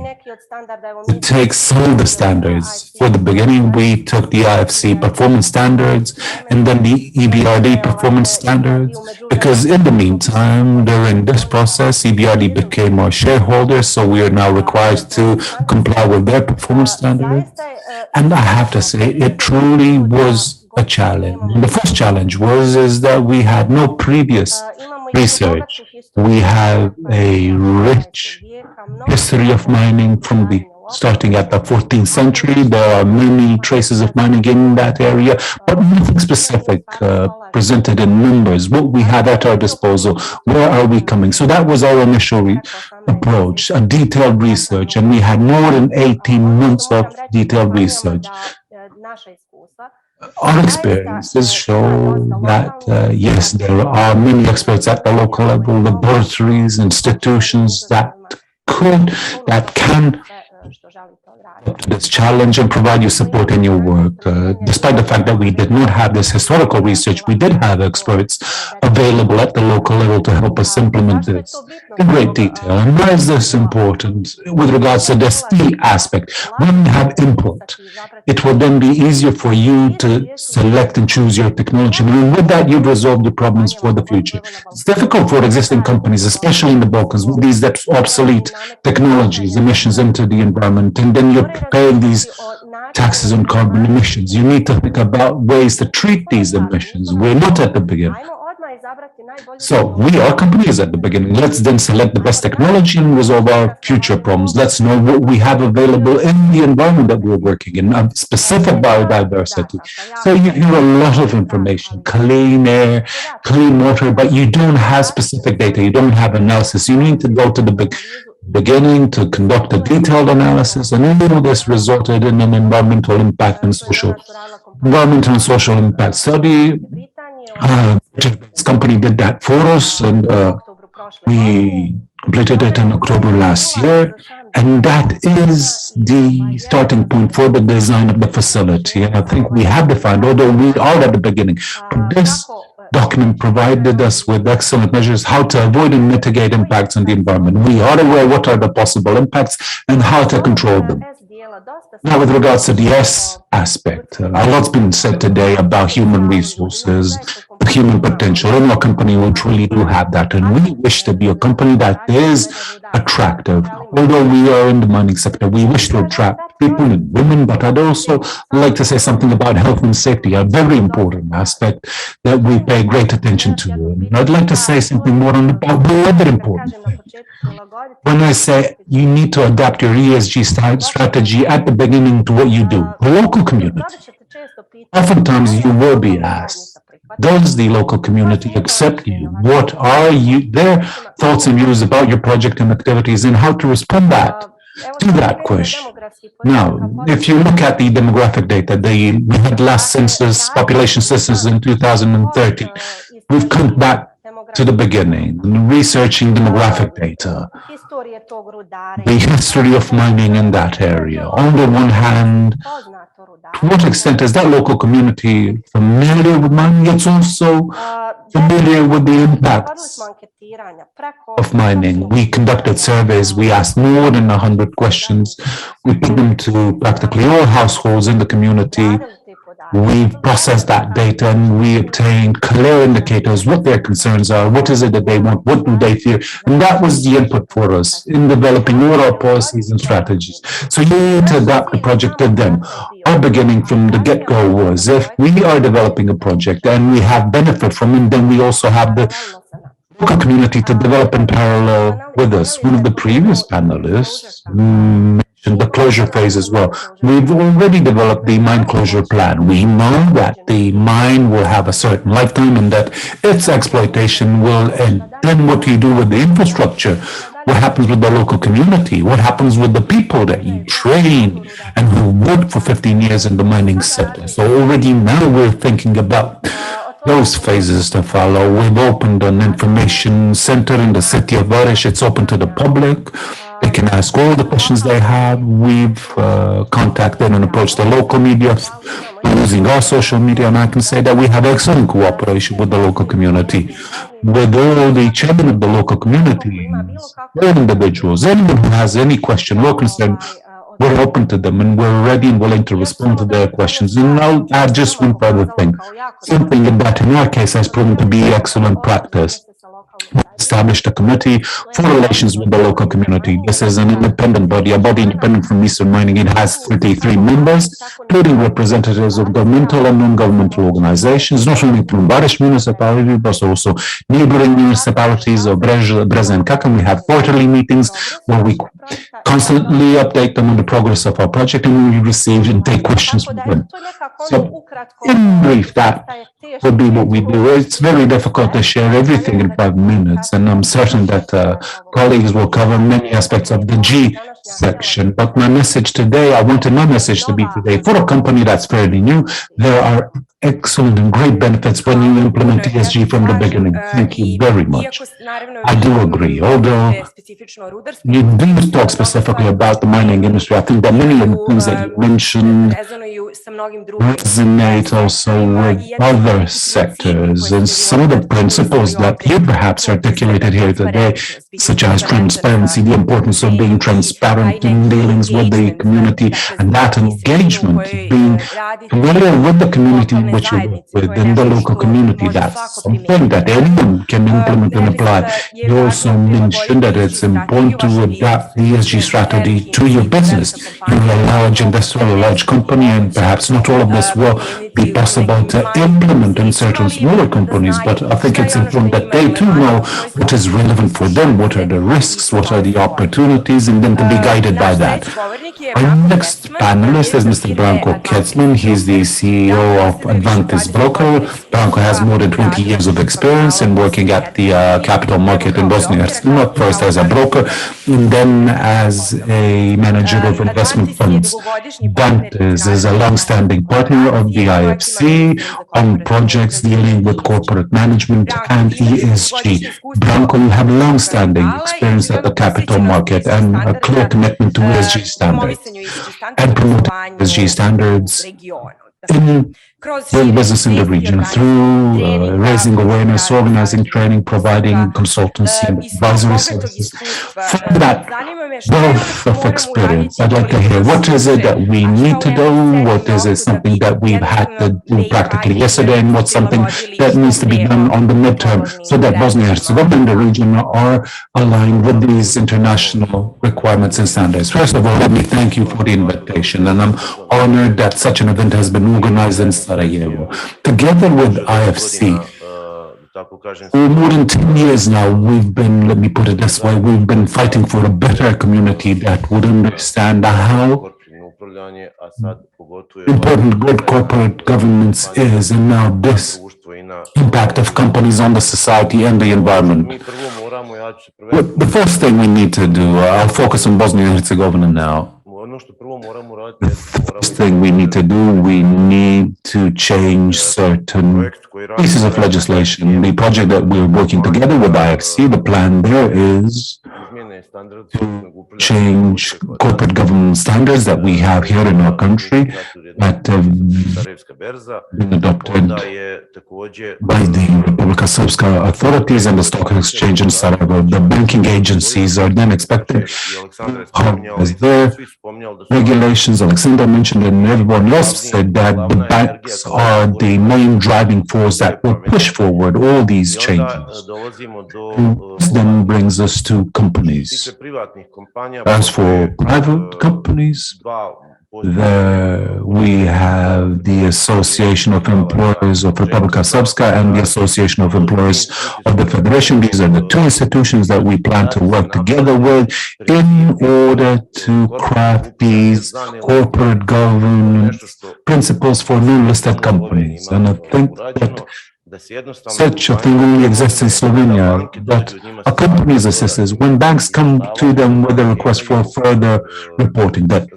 Speaker 5: It takes all the standards. For the beginning, we took the IFC performance standards and then the EBRD performance standards, because in the meantime, during this process, EBRD became our shareholder, so we are now required to comply with their performance standards. And I have to say, it truly was a challenge. And the first challenge is that we had no previous research. We have a rich history of mining from starting at the 14th century. There are many traces of mining in that area, but nothing specific presented in numbers. What we had at our disposal, where are we coming? So that was our initial approach, a detailed research, and we had more than 18 months of detailed research. Our experiences show that, yes, there are many experts at the local level, laboratories, institutions that can to this challenge and provide you support in your work. Despite the fact that we did not have this historical research, we did have experts available at the local level to help us implement this in great detail. And why is this important with regards to this E aspect? When you have input, it will then be easier for you to select and choose your technology. And with that, you've resolved your problems for the future. It's difficult for existing companies, especially in the Balkans, with these that obsolete technologies, emissions into the environment, and then you're paying these taxes on carbon emissions. You need to think about ways to treat these emissions. We're not at the beginning. So we are companies at the beginning. Let's then select the best technology and resolve our future problems. Let's know what we have available in the environment that we're working in, specific biodiversity. So you hear a lot of information, clean air, clean water, but you don't have specific data. You don't have analysis. You need to go to the beginning to conduct a detailed analysis, and all this resulted in an environmental and social impact study. This company did that for us, and we completed it in October last year, and that is the starting point for the design of the facility. And I think we have defined, although we are at the beginning, but this document provided us with excellent measures how to avoid and mitigate impacts on the environment. We are aware what are the possible impacts and how to control them. Now, with regards to the S aspect, a lot's been said today about human resources, human potential. In our company, we truly do have that, and we wish to be a company that is attractive. Although we are in the mining sector, we wish to attract people and women, but I'd also like to say something about health and safety, a very important aspect that we pay great attention to. And I'd like to say something more about the other important thing. When I say you need to adapt your ESG strategy at the beginning to what you do, the local community, oftentimes you will be asked, does the local community accept you? What are their thoughts and views about your project and activities, and how to respond to that question? Now, if you look at the demographic data, we had last census, population census in 2013. We've come back to the beginning, researching demographic data, the history of mining in that area. On the one hand, to what extent is that local community familiar with mining? It's also familiar with the impacts of mining. We conducted surveys. We asked more than 100 questions. We put them to practically all households in the community. We've processed that data and we obtained clear indicators, what their concerns are, what is it that they want, what do they fear. And that was the input for us in developing all our policies and strategies. So you need to adapt the project to them. Our beginning from the get-go was, if we are developing a project and we have benefit from it, then we also have the local community to develop in parallel with us. One of the previous panelists mentioned the closure phase as well. We've already developed the mine closure plan. We know that the mine will have a certain lifetime and that its exploitation will end. Then what do you do with the infrastructure? What happens with the local community? What happens with the people that you train and who worked for 15 years in the mining sector? So already now we're thinking about those phases to follow. We've opened an information center in the city of Vareš. It's open to the public. They can ask all the questions they have. We've contacted and approached the local media using our social media, and I can say that we have excellent cooperation with the local community, with all the chairmen of the local community, all individuals, anyone who has any question or concern. We're open to them and we're ready and willing to respond to their questions. And I'll add just one further thing, something that in our case has proven to be excellent practice. We established a committee for relations with the local community. This is an independent body, a body independent from Eastern Mining. It has 33 members, including representatives of governmental and non-governmental organizations, not only from Vareš municipality, but also neighboring municipalities of Breza and Kakan. We have quarterly meetings where we constantly update them on the progress of our project, and we receive and take questions from them. So, in brief, that would be what we do. It's very difficult to share everything in 5 minutes, and I'm certain that colleagues will cover many aspects of the G section. But my message today, I wanted my message to be today, for a company that's fairly new, there are excellent and great benefits when you implement ESG from the beginning. Thank you very much. I do agree, although you do talk specifically about the mining industry. I think that many of the things that you mentioned resonate also with other sectors, and some of the principles that you perhaps articulated here today, such as transparency, the importance of being transparent in dealings with the community, and that engagement, being familiar with the community which you work with in the local community. That's something that anyone can implement and apply. You also mentioned that it's important to adapt the ESG strategy to your business. You're a large industrial, a large company, and perhaps not all of this will be possible to implement government and certain smaller companies, but I think it's important that they too know what is relevant for them, what are the risks, what are the opportunities, and then to be guided by that. Our next panelist is Mr. Branko Kecman. He's the CEO of Advantis Broker. Branko has more than 20 years of experience in working at the capital market in Bosnia and Herzegovina, first as a broker and then as a manager of investment funds. Advantis is a long-standing partner of the IFC on projects dealing with corporate management and ESG. Branko, you have long-standing experience at the capital market and a clear commitment to ESG standards and promoting ESG standards in doing business in the region through raising awareness, organizing training, providing consultancy and advisory services. From that wealth of experience, I'd like to hear, what is it that we need to do? What is it something that we've had to do practically yesterday, and what's something that needs to be done on the midterm so that Bosnia and Herzegovina and the region are aligned with these international requirements and standards? First of all, let me thank you for the invitation, and I'm honored that such an event has been organized in Sarajevo. Together with IFC, for more than 10 years now, we've been, let me put it this way, we've been fighting for a better community that would understand how important good corporate governance is, and now this impact of companies on the society and the environment. The first thing we need to do, I'll focus on Bosnia and Herzegovina now. The first thing we need to do, we need to change certain pieces of legislation. The project that we're working together with IFC, the plan there is to change corporate governance standards that we have here in our country that have been adopted by the Republika Srpska authorities and the stock exchange in Sarajevo. The banking agencies are then expected as their regulations. Alexander mentioned and everyone else said that the banks are the main driving force that will push forward all these changes. This then brings us to companies. As for private companies, there we have the Association of Employers of Republika Srpska and the Association of Employers of the Federation. These are the two institutions that we plan to work together with in order to craft these corporate governance principles for non-listed companies. And I think that such a thing only exists in Slovenia, that a company's assistance, when banks come to them with a request for further reporting, that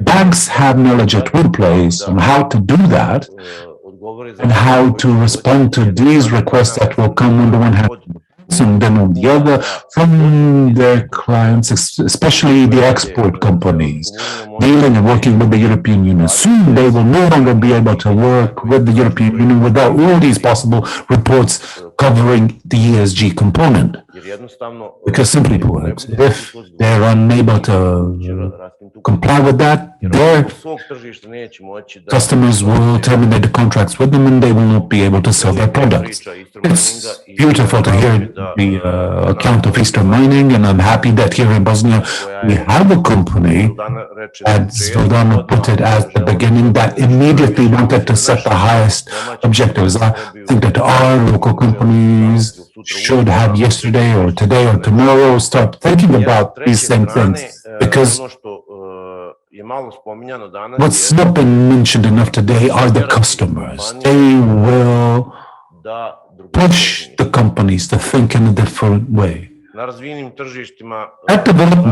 Speaker 5: banks have knowledge at one place on how to do that and how to respond to these requests that will come on the one hand and then on the other from their clients, especially the export companies dealing and working with the European Union. Soon they will no longer be able to work with the European Union without all these possible reports covering the ESG component. Because simply put, if they're unable to comply with that, their customers will terminate the contracts with them and they will not be able to sell their products. It's beautiful to hear the account of Eastern Mining, and I'm happy that here in Bosnia we have a company, as Vildana put it at the beginning, that immediately wanted to set the highest objectives. I think that our local companies should have yesterday or today or tomorrow start thinking about these same things, because what's not been mentioned enough today are the customers. They will push the companies to think in a different way. At developed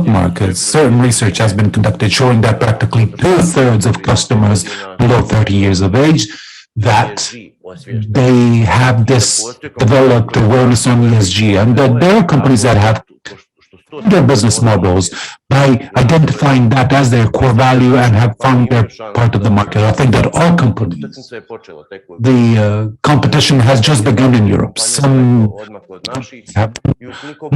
Speaker 5: markets, certain research has been conducted showing that practically 2/3 of customers below 30 years of age, that they have this developed awareness on ESG, and that there are companies that have their business models by identifying that as their core value and have found their part of the market. I think that all companies, the competition has just begun in Europe. Some have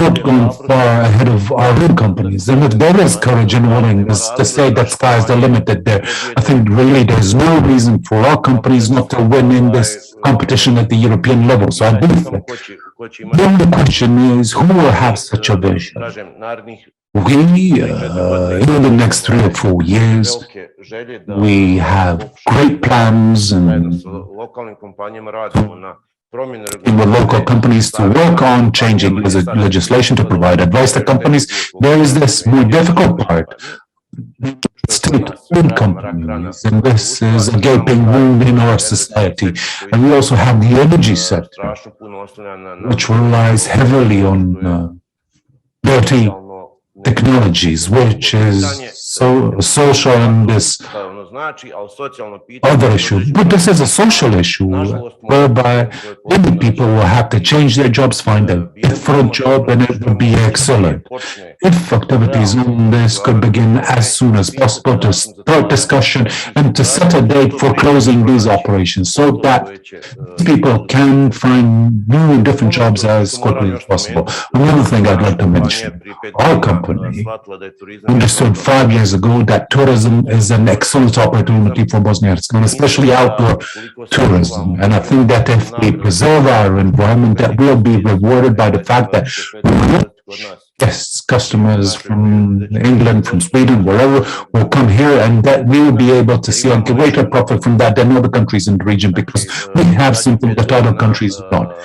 Speaker 5: not gone far ahead of our own companies. And if there is courage and willingness to say that sky's the limit there, I think really there's no reason for our companies not to win in this competition at the European level. So I do think the only question is, who will have such a vision? We, in the next 3 or 4 years, We have great plans and with local companies to work on changing legislation to provide advice to companies. There is this more difficult part, state-owned companies, and this is a gaping wound in our society. And we also have the energy sector, which relies heavily on dirty technologies, which is so social and this other issue. But this is a social issue whereby many people will have to change their jobs, find a different job, and it would be excellent if activities on this could begin as soon as possible to start discussion and to set a date for closing these operations so that people can find new and different jobs as quickly as possible. Another thing I'd like to mention, our company understood 5 years ago that tourism is an excellent opportunity for Bosnia and Herzegovina, especially outdoor tourism. And I think that if we preserve our environment, that will be rewarded by the fact that guests, customers from England, from Sweden, wherever, will come here, and that we will be able to see a greater profit from that than other countries in the region, because we have something that other countries do not.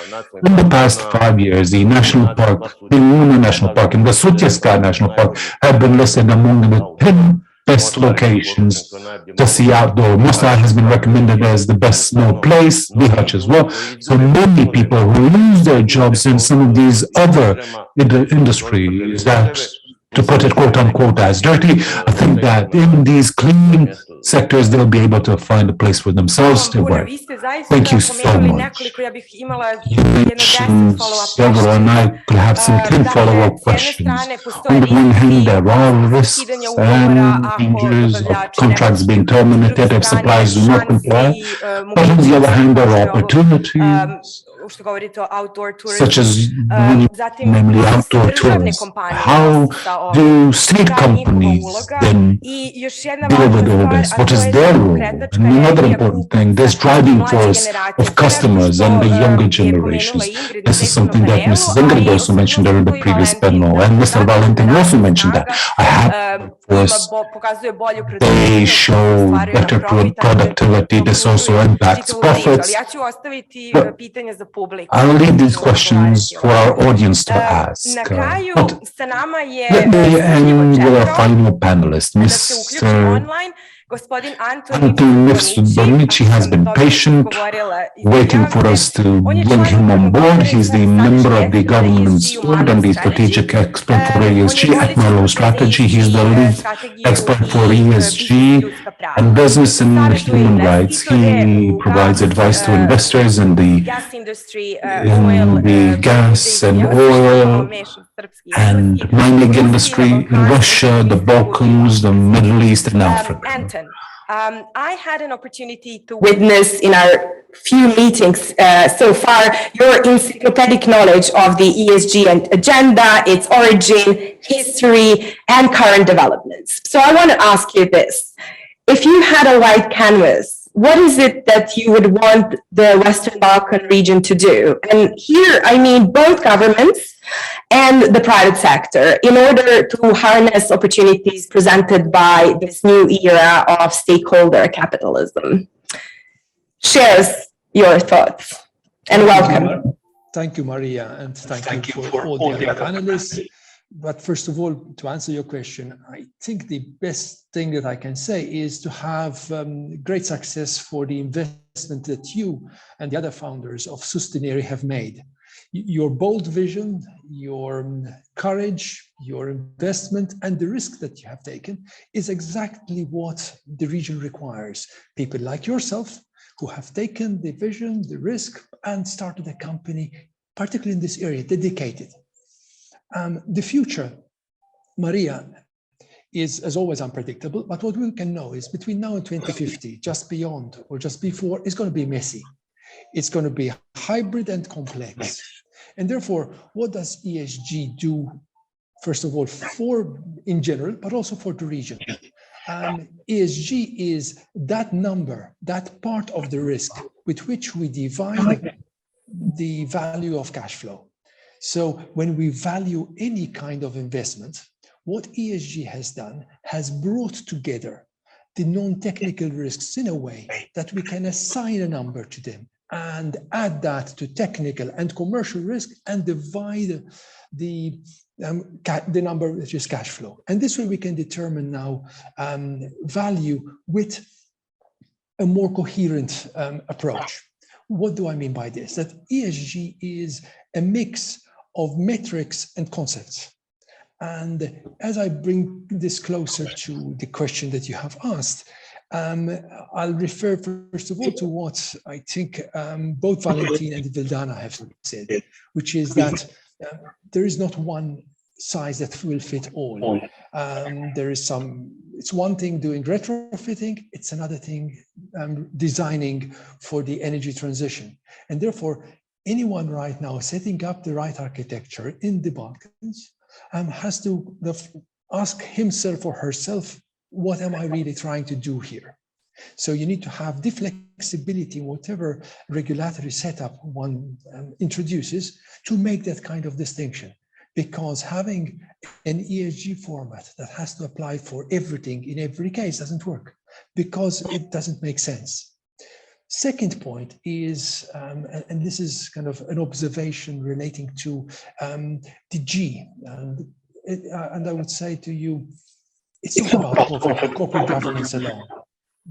Speaker 5: In the past 5 years, the national park, the Una National Park and the Sustineri National Park have been listed among the 10 best locations to see outdoor. Mostar has been recommended as the best snow place, Bihać as well. So many people who lose their jobs in some of these other industries that, to put it quote unquote as dirty, I think that in these clean sectors they'll be able to find a place for themselves to work. Thank you so much. You mentioned several, and I could have some 10 follow-up questions. On the one hand, there are risks and dangers of contracts being terminated if suppliers do not comply, but on the other hand, there are opportunities such as namely outdoor tourism. How do state companies then deal with all this? What is their role? And another important thing, this driving force of customers and the younger generations. This is something that Mrs. Ingrid also mentioned during the previous panel, and Mr. Valentin also mentioned that. I have, of course, they show better productivity. This also impacts profits. I'll leave these questions for our audience to ask. Let me end with our final panelist, Mr. Anton Mifsud-Bonici has been patient, waiting for us to bring him on board. He's the member of the government's board and the strategic expert for ESG at AIRE Strategy. He's the lead expert for ESG and business and human rights. He provides advice to investors in the gas and oil and mining industry in Russia, the Balkans, the Middle East, and Africa.
Speaker 13: I had an opportunity to witness in our few meetings so far your encyclopedic knowledge of the ESG agenda, its origin, history, and current developments. So I want to ask you this. If you had a white canvas, what is it that you would want the Western Balkan region to do? And here, I mean both governments and the private sector in order to harness opportunities presented by this new era of stakeholder capitalism. Shares your thoughts and welcome.
Speaker 14: Thank you, Maria, and thank you for all the other panelists. But first of all, to answer your question, I think the best thing that I can say is to have great success for the investment that you and the other founders of Sustineri have made. Your bold vision, your courage, your investment, and the risk that you have taken is exactly what the region requires. People like yourself who have taken the vision, the risk, and started a company, particularly in this area, dedicated. The future, Maria, is as always unpredictable, but what we can know is between now and 2050, just beyond or just before, it's going to be messy. It's going to be hybrid and complex. And therefore, what does ESG do, first of all, for in general, but also for the region? ESG is that number, that part of the risk with which we divide the value of cash flow. So when we value any kind of investment, what ESG has done has brought together the non-technical risks in a way that we can assign a number to them and add that to technical and commercial risk and divide the number which is cash flow. And this way we can determine now value with a more coherent approach. What do I mean by this? That ESG is a mix of metrics and concepts. And as I bring this closer to the question that you have asked, I'll refer first of all to what I think both Valentin and Vildana have said, which is that there is not one size that will fit all. There is it's one thing doing retrofitting, it's another thing designing for the energy transition. And therefore, anyone right now setting up the right architecture in the Balkans has to ask himself or herself, what am I really trying to do here? So you need to have the flexibility, whatever regulatory setup one introduces, to make that kind of distinction. Because having an ESG format that has to apply for everything in every case doesn't work, because it doesn't make sense. Second point is, and this is kind of an observation relating to the G, and I would say to you, it's not about corporate governance alone.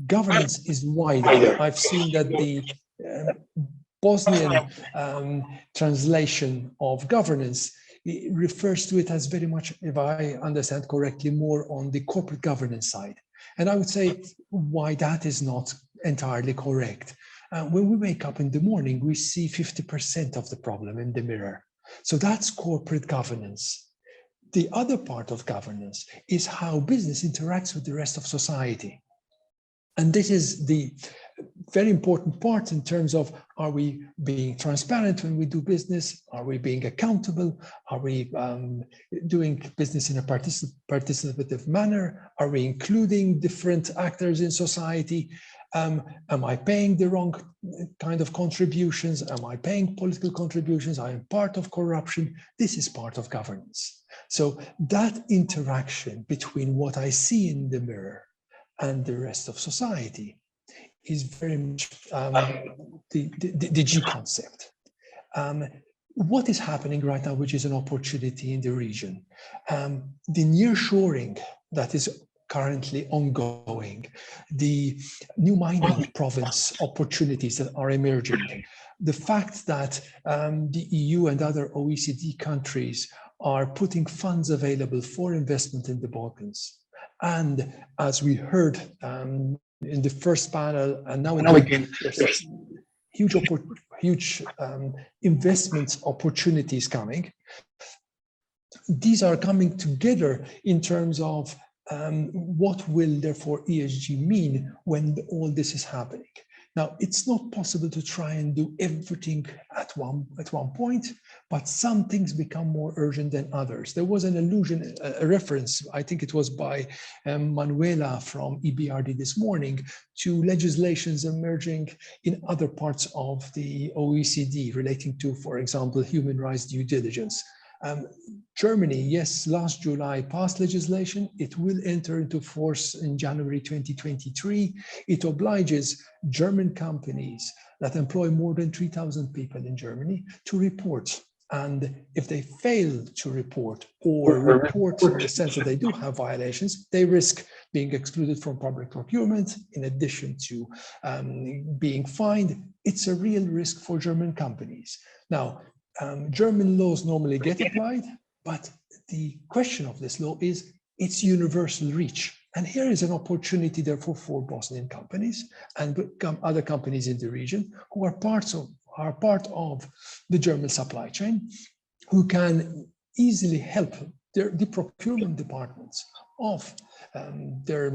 Speaker 14: Governance is wider. I've seen that the Bosnian translation of governance, it refers to it as very much, if I understand correctly, more on the corporate governance side. And I would say why that is not entirely correct. When we wake up in the morning, we see 50% of the problem in the mirror. So that's corporate governance. The other part of governance is how business interacts with the rest of society. And this is the very important part in terms of, are we being transparent when we do business? Are we being accountable? Are we doing business in a participative manner? Are we including different actors in society? Am I paying the wrong kind of contributions? Am I paying political contributions? I am part of corruption. This is part of governance. So that interaction between what I see in the mirror and the rest of society is very much the G concept. What is happening right now, which is an opportunity in the region? The nearshoring that is currently ongoing, the new mining province opportunities that are emerging, the fact that the EU and other OECD countries are putting funds available for investment in the Balkans. And as we heard in the first panel, and now again, there's huge investment opportunities coming. These are coming together in terms of what will therefore ESG mean when all this is happening. Now, it's not possible to try and do everything at one point, but some things become more urgent than others. There was an allusion, a reference, I think it was by Manuela from EBRD this morning, to legislations emerging in other parts of the OECD relating to, for example, human rights due diligence. Germany, yes, last July passed legislation. It will enter into force in January 2023. It obliges German companies that employ more than 3,000 people in Germany to report. And if they fail to report or report in the sense that they do have violations, they risk being excluded from public procurement in addition to being fined. It's a real risk for German companies. Now, German laws normally get applied, but the question of this law is its universal reach. And here is an opportunity, therefore, for Bosnian companies and other companies in the region who are part of the German supply chain, who can easily help the procurement departments of their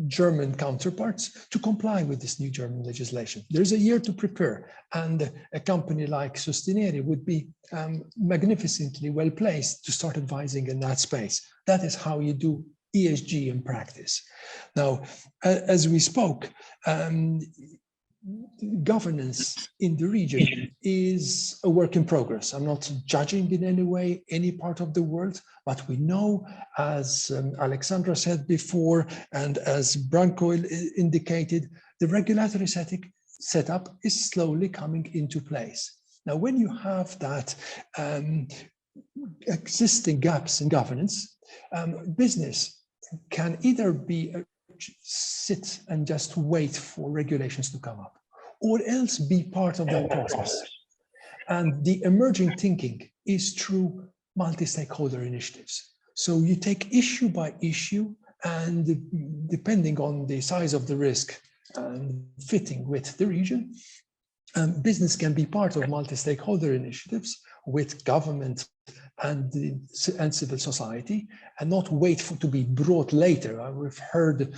Speaker 14: German counterparts to comply with this new German legislation. There's a year to prepare, and a company like Sustineri would be magnificently well placed to start advising in that space. That is how you do ESG in practice. Now, as we spoke, governance in the region is a work in progress. I'm not judging in any way any part of the world, but we know, as Alexandra said before, and as Branko indicated, the regulatory setup is slowly coming into place. Now, when you have that existing gaps in governance, business can either be sit and just wait for regulations to come up, or else be part of that process. And the emerging thinking is through multi-stakeholder initiatives. So you take issue by issue, and depending on the size of the risk and fitting with the region, business can be part of multi-stakeholder initiatives with government and civil society, and not wait to be brought later. We've heard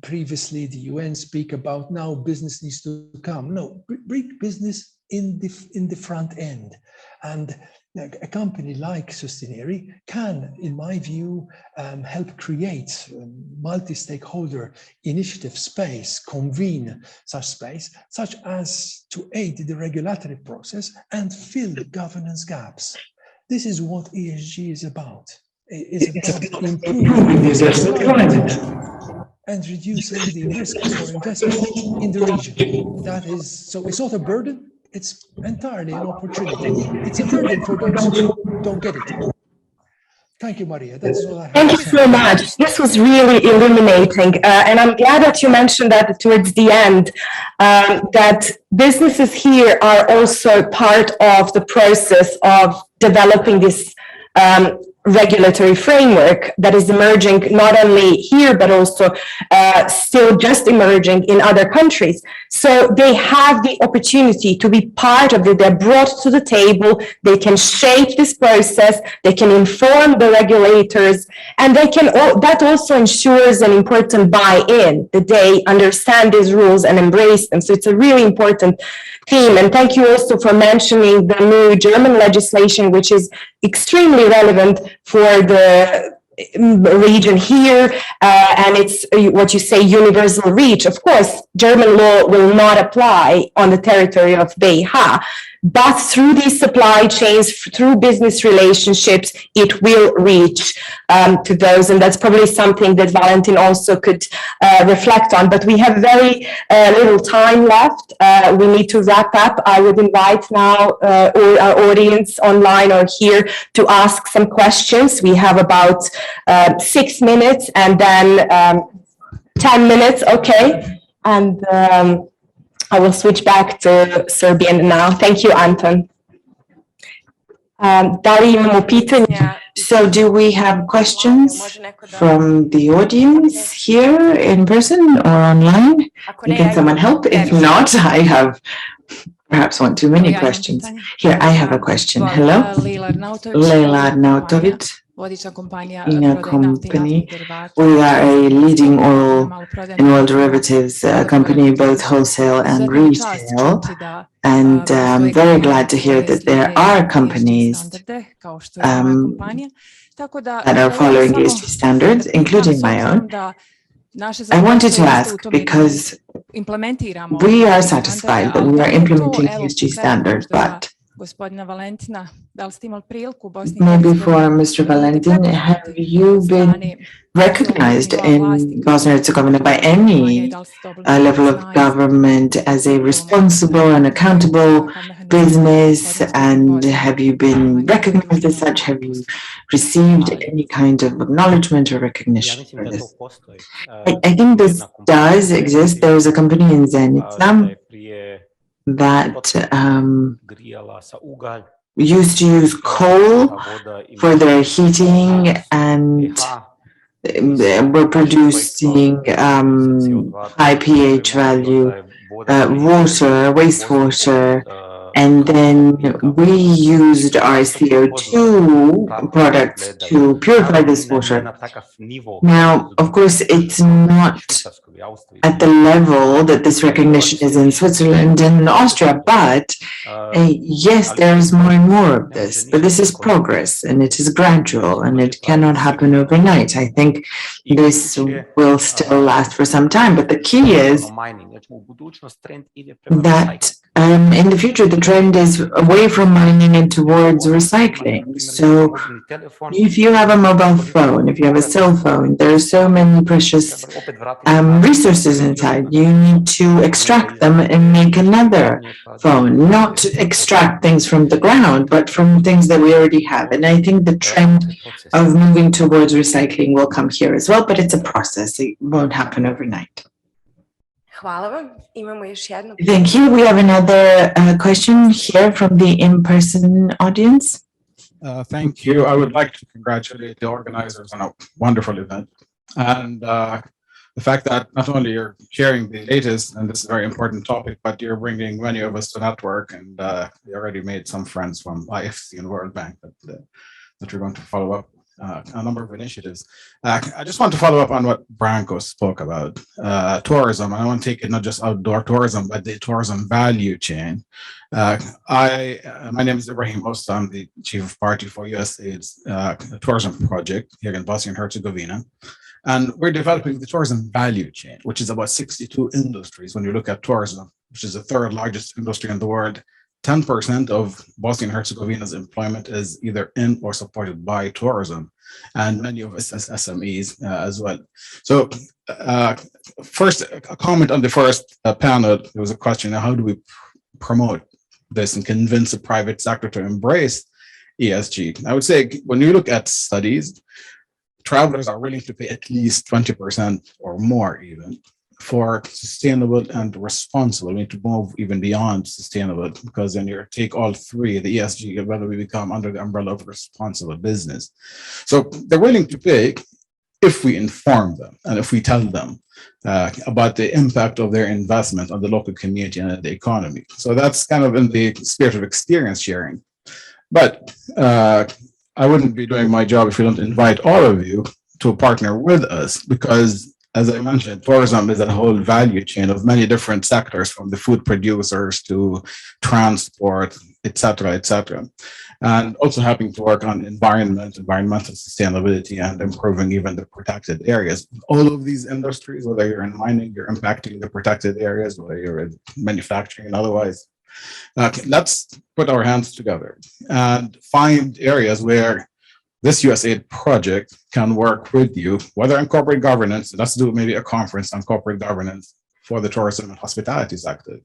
Speaker 14: previously the UN speak about now business needs to come. No, bring business in the front end. And a company like Sustineri can, in my view, help create multi-stakeholder initiative space, convene such space, such as to aid the regulatory process and fill the governance gaps. This is what ESG is about. It's about improving the and reducing the risk for investment in the region. That is, so it's not a burden, it's entirely an opportunity. It's a burden for those who don't get it. Thank you, Maria. That's all I have.
Speaker 13: Thank you so much. This was really illuminating. And I'm glad that you mentioned that towards the end, that businesses here are also part of the process of developing this regulatory framework that is emerging not only here, but also still just emerging in other countries. So they have the opportunity to be part of it. They're brought to the table. They can shape this process. They can inform the regulators, and they can. That also ensures an important buy-in, that they understand these rules and embrace them. So it's a really important theme. And thank you also for mentioning the new German legislation, which is extremely relevant for the region here, and it's what you say, universal reach. Of course, German law will not apply on the territory of BiH, but through these supply chains, through business relationships, it will reach to those, and that's probably something that Valentin also could reflect on. But we have very little time left. We need to wrap up. I would invite now all our audience online or here to ask some questions. We have about 6 minutes and then 10 minutes, okay? And I will switch back to Serbian now. Thank you, Anton. Da li imamo pitanja?
Speaker 2: So do we have questions from the audience here in person or online? Can someone help? If not, I have perhaps one too many questions. Here, I have a question. Hello? Leila Arnautovic. In a company, we are a leading oil and oil derivatives company, both wholesale and retail. And I'm very glad to hear that there are companies that are following ESG standards, including my own. I wanted to ask, because we are satisfied that we are implementing ESG standards, but maybe for Mr. Valentin, have you been recognized in Bosnia and Herzegovina by any level of government as a responsible and accountable business? And have you been recognized as such? Have you received any kind of acknowledgement or recognition for this? I think this does exist. There was a company in Zenica that used to use coal for their heating, and were producing high pH value wastewater, and then we used our CO2 products to purify this water. Now, of course, it's not at the level that this recognition is in Switzerland and Austria, but yes, there is more and more of this, but this is progress and it is gradual and it cannot happen overnight. I think this will still last for some time, but the key is that in the future, the trend is away from mining and towards recycling. So if you have a mobile phone, if you have a cell phone, there are so many precious resources inside. You need to extract them and make another phone, not extract things from the ground, but from things that we already have. And I think the trend of moving towards recycling will come here as well, but it's a process. It won't happen overnight. Thank you. We have another question here from the in-person audience.
Speaker 15: Thank you. I would like to congratulate the organizers on a wonderful event. And the fact that not only you're sharing the latest, and this is a very important topic, but you're bringing many of us to network, and you already made some friends from IFC and World Bank that you're going to follow up a number of initiatives. I just want to follow up on what Branko spoke about, tourism. And I want to take it not just outdoor tourism, but the tourism value chain. My name is Ibrahim Osta. I'm the Chief of Party for USAID's tourism project here in Bosnia and Herzegovina. And we're developing the tourism value chain, which is about 62 industries. When you look at tourism, which is the third largest industry in the world, 10% of Bosnia and Herzegovina's employment is either in or supported by tourism, and many of us as SMEs as well. So first, a comment on the first panel. There was a question, how do we promote this and convince the private sector to embrace ESG? I would say when you look at studies, travelers are willing to pay at least 20% or more even for sustainable and responsible. We need to move even beyond sustainable, because then you take all three, the ESG, whether we become under the umbrella of responsible business. So they're willing to pay if we inform them and if we tell them about the impact of their investment on the local community and the economy. So that's kind of in the spirit of experience sharing. But I wouldn't be doing my job if we don't invite all of you to partner with us, because as I mentioned, tourism is a whole value chain of many different sectors, from the food producers to transport, et cetera, and also having to work on environmental sustainability and improving even the protected areas. All of these industries, whether you're in mining, you're impacting the protected areas, whether you're in manufacturing and otherwise. Let's put our hands together and find areas where this USAID project can work with you, whether in corporate governance. Let's do maybe a conference on corporate governance for the tourism and hospitality sector,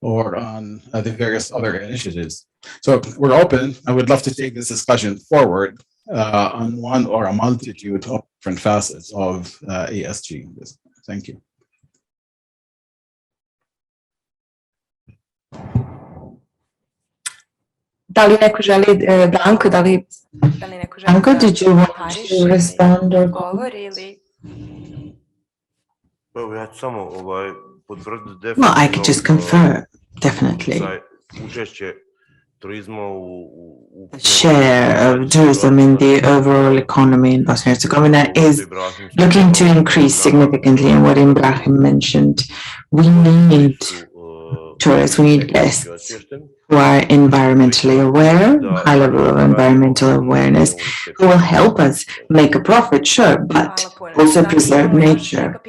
Speaker 15: or on the various other initiatives. So we're open. I would love to take this discussion forward on one or a multitude of different facets of ESG. Thank you.
Speaker 13: Da li neko želi, Branko, da li neko želi?
Speaker 2: Branko, did you want to respond or
Speaker 13: govori ili?
Speaker 2: Well, I could just confirm, definitely. The share of tourism in the overall economy in Bosnia and Herzegovina is looking to increase significantly. And what Ibrahim mentioned, we need tourists, we need guests who are environmentally aware, high level of environmental awareness, who will help us make a profit, sure, but also preserve nature.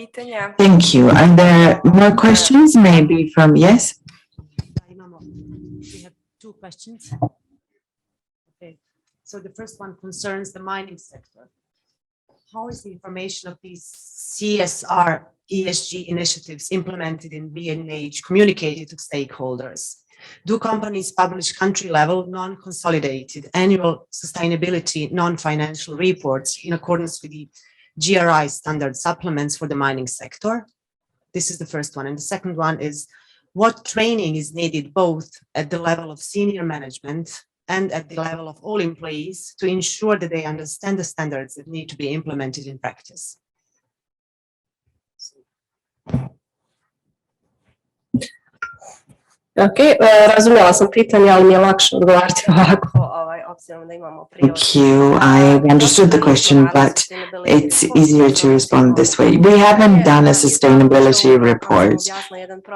Speaker 2: Thank you. Are there more questions? Maybe from, yes?
Speaker 11: We have two questions. Okay. So the first one concerns the mining sector. How is the information of these CSR ESG initiatives implemented in B&H communicated to stakeholders? Do companies publish country-level, non-consolidated annual sustainability non-financial reports in accordance with the GRI standard supplements for the mining sector? This is the first one. And the second one is, what training is needed both at the level of senior management and at the level of all employees to ensure that they understand the standards that need to be implemented in practice?
Speaker 3: Ok, razumjela sam pitanje, ali mi je lakše odgovarati ovako.
Speaker 2: Thank you. I understood the question, but it's easier to respond this way. We haven't done a sustainability report.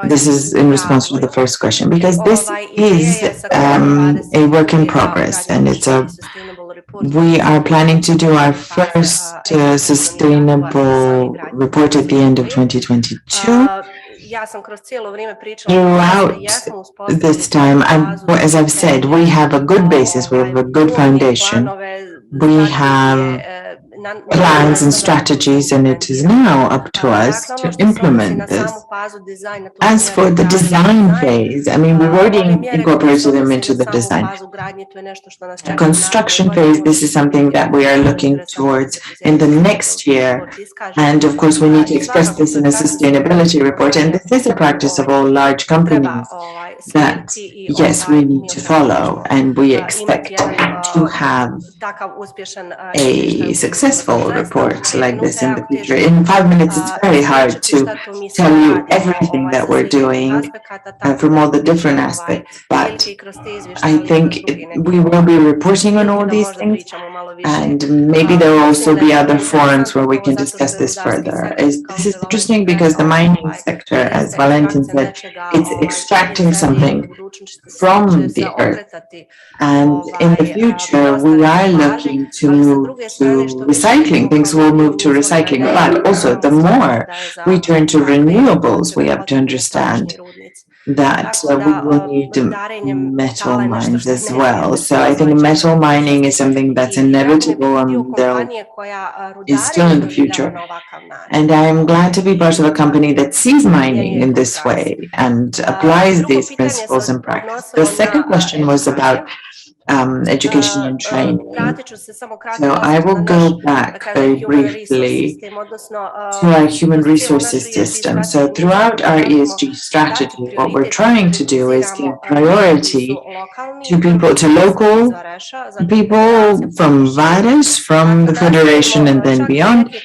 Speaker 2: This is in response to the first question, because this is a work in progress, and we are planning to do our first sustainable report at the end of 2022. Throughout this time, as I've said, we have a good basis, we have a good foundation. We have plans and strategies, and it is now up to us to implement this. As for the design phase, I mean, we've already incorporated them into the design. The construction phase, this is something that we are looking towards in the next year. And of course, we need to express this in a sustainability report. And this is a practice of all large companies that, yes, we need to follow. And we expect to have a successful report like this in the future. In 5 minutes, it's very hard to tell you everything that we're doing from all the different aspects, but I think we will be reporting on all these things, and maybe there will also be other forums where we can discuss this further. This is interesting because the mining sector, as Valentin said, it's extracting something from the earth, and in the future we are looking to move to recycling. Things will move to recycling, but also the more we turn to renewables, we have to understand that we will need metal mines as well. So I think metal mining is something that's inevitable and there is still in the future. And I'm glad to be part of a company that sees mining in this way and applies these principles in practice. The second question was about education and training. So I will go back very briefly to our human resources system. So throughout our ESG strategy, what we're trying to do is give priority to people, to local people from Vares, from the Federation and then beyond.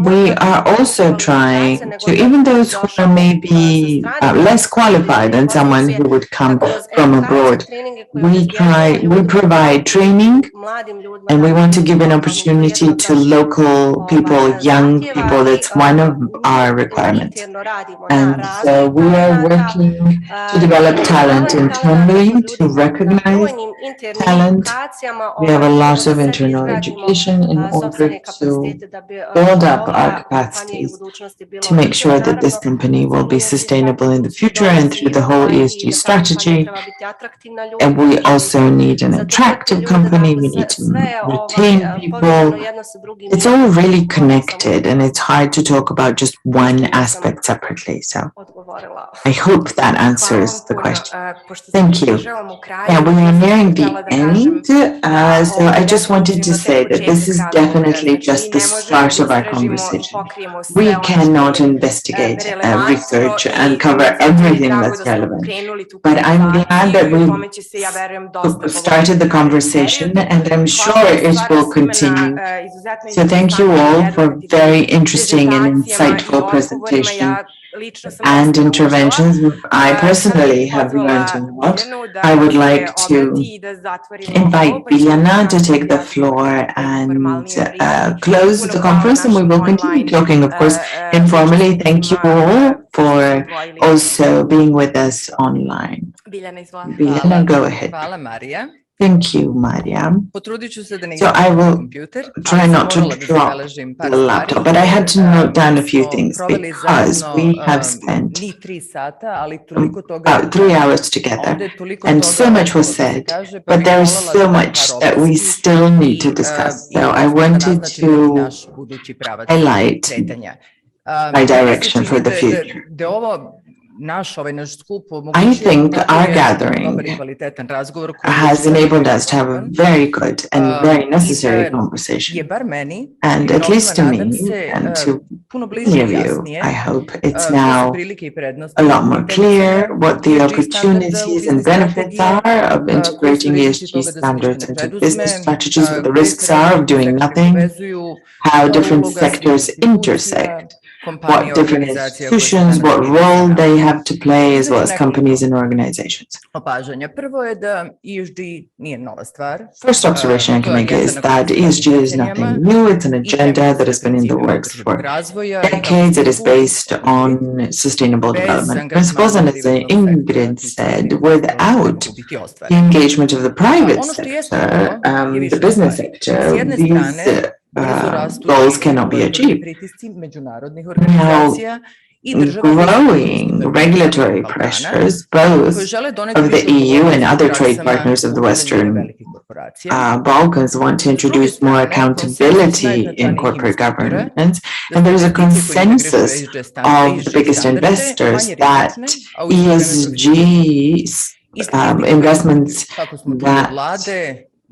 Speaker 2: We are also trying to, even those who are maybe less qualified than someone who would come from abroad, we provide training, and we want to give an opportunity to local people, young people. That's one of our requirements. And so we are working to develop talent internally, to recognize talent. We have a lot of internal education in order to build up our capacities to make sure that this company will be sustainable in the future and through the whole ESG strategy. And we also need an attractive company. We need to retain people. It's all really connected, and it's hard to talk about just one aspect separately. So I hope that answers the question. Thank you. Yeah, we are nearing the end. So I just wanted to say that this is definitely just the start of our conversation. We cannot investigate research and cover everything that's relevant. But I'm glad that we started the conversation, and I'm sure it will continue. So thank you all for very interesting and insightful presentation and interventions. I personally have learned a lot. I would like to invite Biljana to take the floor and close the conference, and we will continue talking, of course, informally. Thank you all for also being with us online. Biljana, go ahead. Thank you, Maria. So I will try not to drop the laptop, but I had to note down a few things because we have spent about 3 hours together and so much was said, but there is so much that we still need to discuss. So I wanted to highlight my direction for the future. I think our gathering has enabled us to have a very good and very necessary conversation. And at least to me and to many of you, I hope it's now a lot more clear what the opportunities and benefits are of integrating ESG standards into business strategies, what the risks are of doing nothing, how different sectors intersect. what different institutions, what role they have to play, as well as companies and organizations. First observation I can make is that ESG is nothing new. It's an agenda that has been in the works for decades. It is based on sustainable development principles. And as Ingrid said, without the engagement of the private sector, the business sector, these goals cannot be achieved. Now, growing regulatory pressures, both of the EU and other trade partners of the Western Balkans, want to introduce more accountability in corporate governance. And there's a consensus of the biggest investors that ESG investments that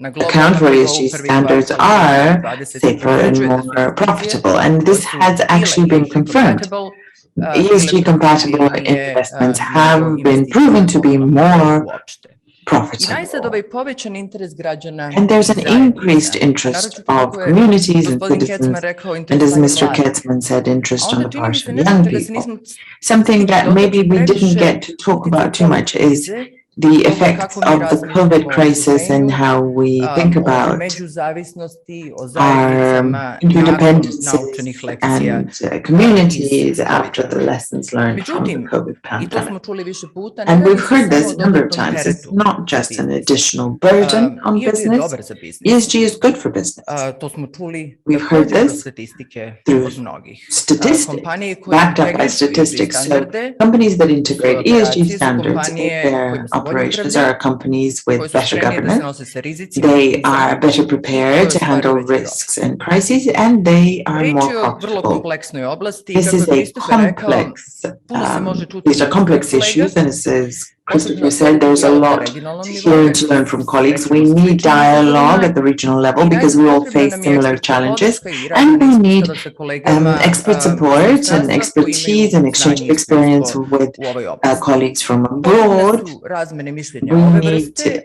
Speaker 2: account for ESG standards are safer and more profitable. And this has actually been confirmed. ESG compatible investments have been proven to be more profitable. And there's an increased interest of communities and citizens, and as Mr. Ketzman said, interest on the part of young people. Something that maybe we didn't get to talk about too much is the effects of the COVID crisis and how we think about our interdependencies and communities after the lessons learned from the COVID pandemic. And we've heard this a number of times. It's not just an additional burden on business. ESG is good for business. We've heard this through statistics, backed up by statistics. So companies that integrate ESG standards in their operations are companies with better governance. They are better prepared to handle risks and crises, and they are more profitable. This is a complex, these are complex issues, and as Christopher said, there's a lot here to learn from colleagues. We need dialogue at the regional level because we all face similar challenges, and we need expert support and expertise and exchange of experience with colleagues from abroad. We need to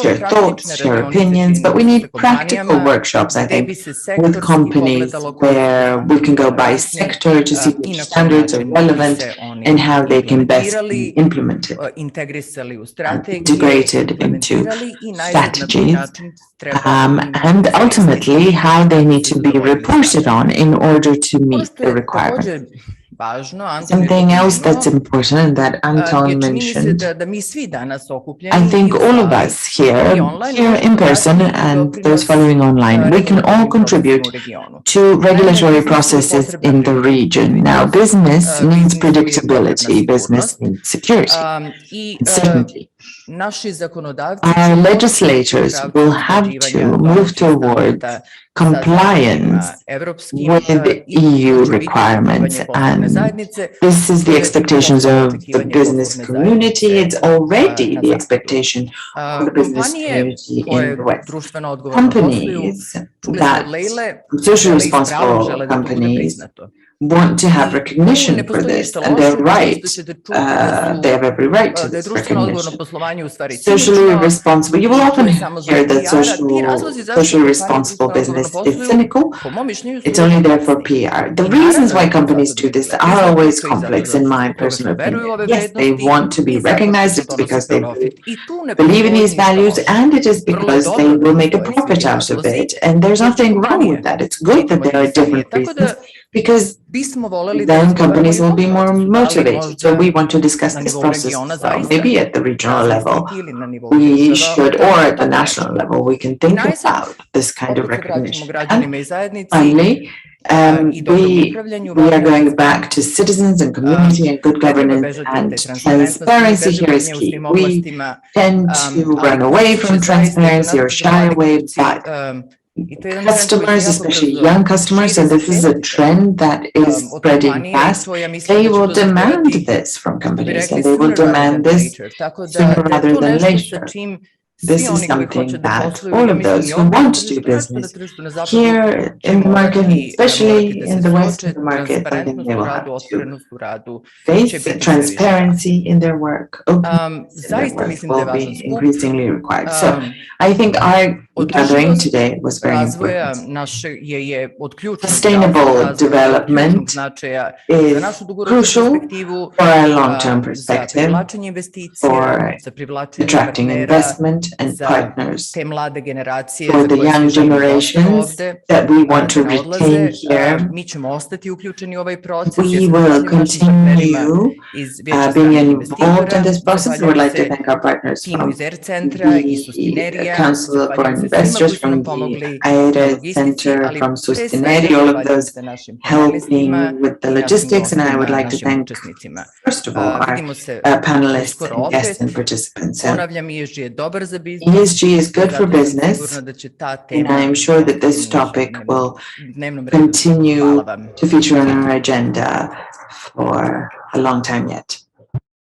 Speaker 2: share thoughts, share opinions, but we need practical workshops, I think, with companies where we can go by sector to see which standards are relevant and how they can best be implemented. Integrated into strategies, and ultimately how they need to be reported on in order to meet the requirements. Something else that's important and that Anton mentioned, I think all of us here in person and those following online, we can all contribute to regulatory processes in the region. Now, business needs predictability, business needs security, certainty. Our legislators will have to move toward compliance with EU requirements, and this is the expectations of the business community. It's already the expectation of the business community in the West. Companies that, socially responsible companies, want to have recognition for this, and they're right. They have every right to this recognition. Socially responsible. You will often hear that socially responsible business is cynical. It's only there for PR. The reasons why companies do this are always complex, in my personal opinion. Yes, they want to be recognized. It's because they believe in these values, and it is because they will make a profit out of it. And there's nothing wrong with that. It's good that there are different reasons, because then companies will be more motivated. So we want to discuss this process as well. Maybe at the regional level, we should, or at the national level, we can think about this kind of recognition. And finally, we are going back to citizens and community and good governance, and transparency here is key. We tend to run away from transparency or shy away, but customers, especially young customers, and this is a trend that is spreading fast, they will demand this from companies, and they will demand this sooner rather than later. This is something that all of those who want to do business here in the market, especially in the Western market, I think they will have to face transparency in their work, openness in their work will be increasingly required. So I think our gathering today was very important. Sustainable development is crucial for our long-term perspective, for attracting investment and partners, for the young generations that we want to retain here. We will continue being involved in this process. I would like to thank our partners from the Council for Investors, from the AIRE Centre, from Sustineri, all of those helping with the logistics. And I would like to thank, first of all, our panelists and guests and participants. So, ESG is good for business, and I am sure that this topic will continue to feature on our agenda for a long time yet.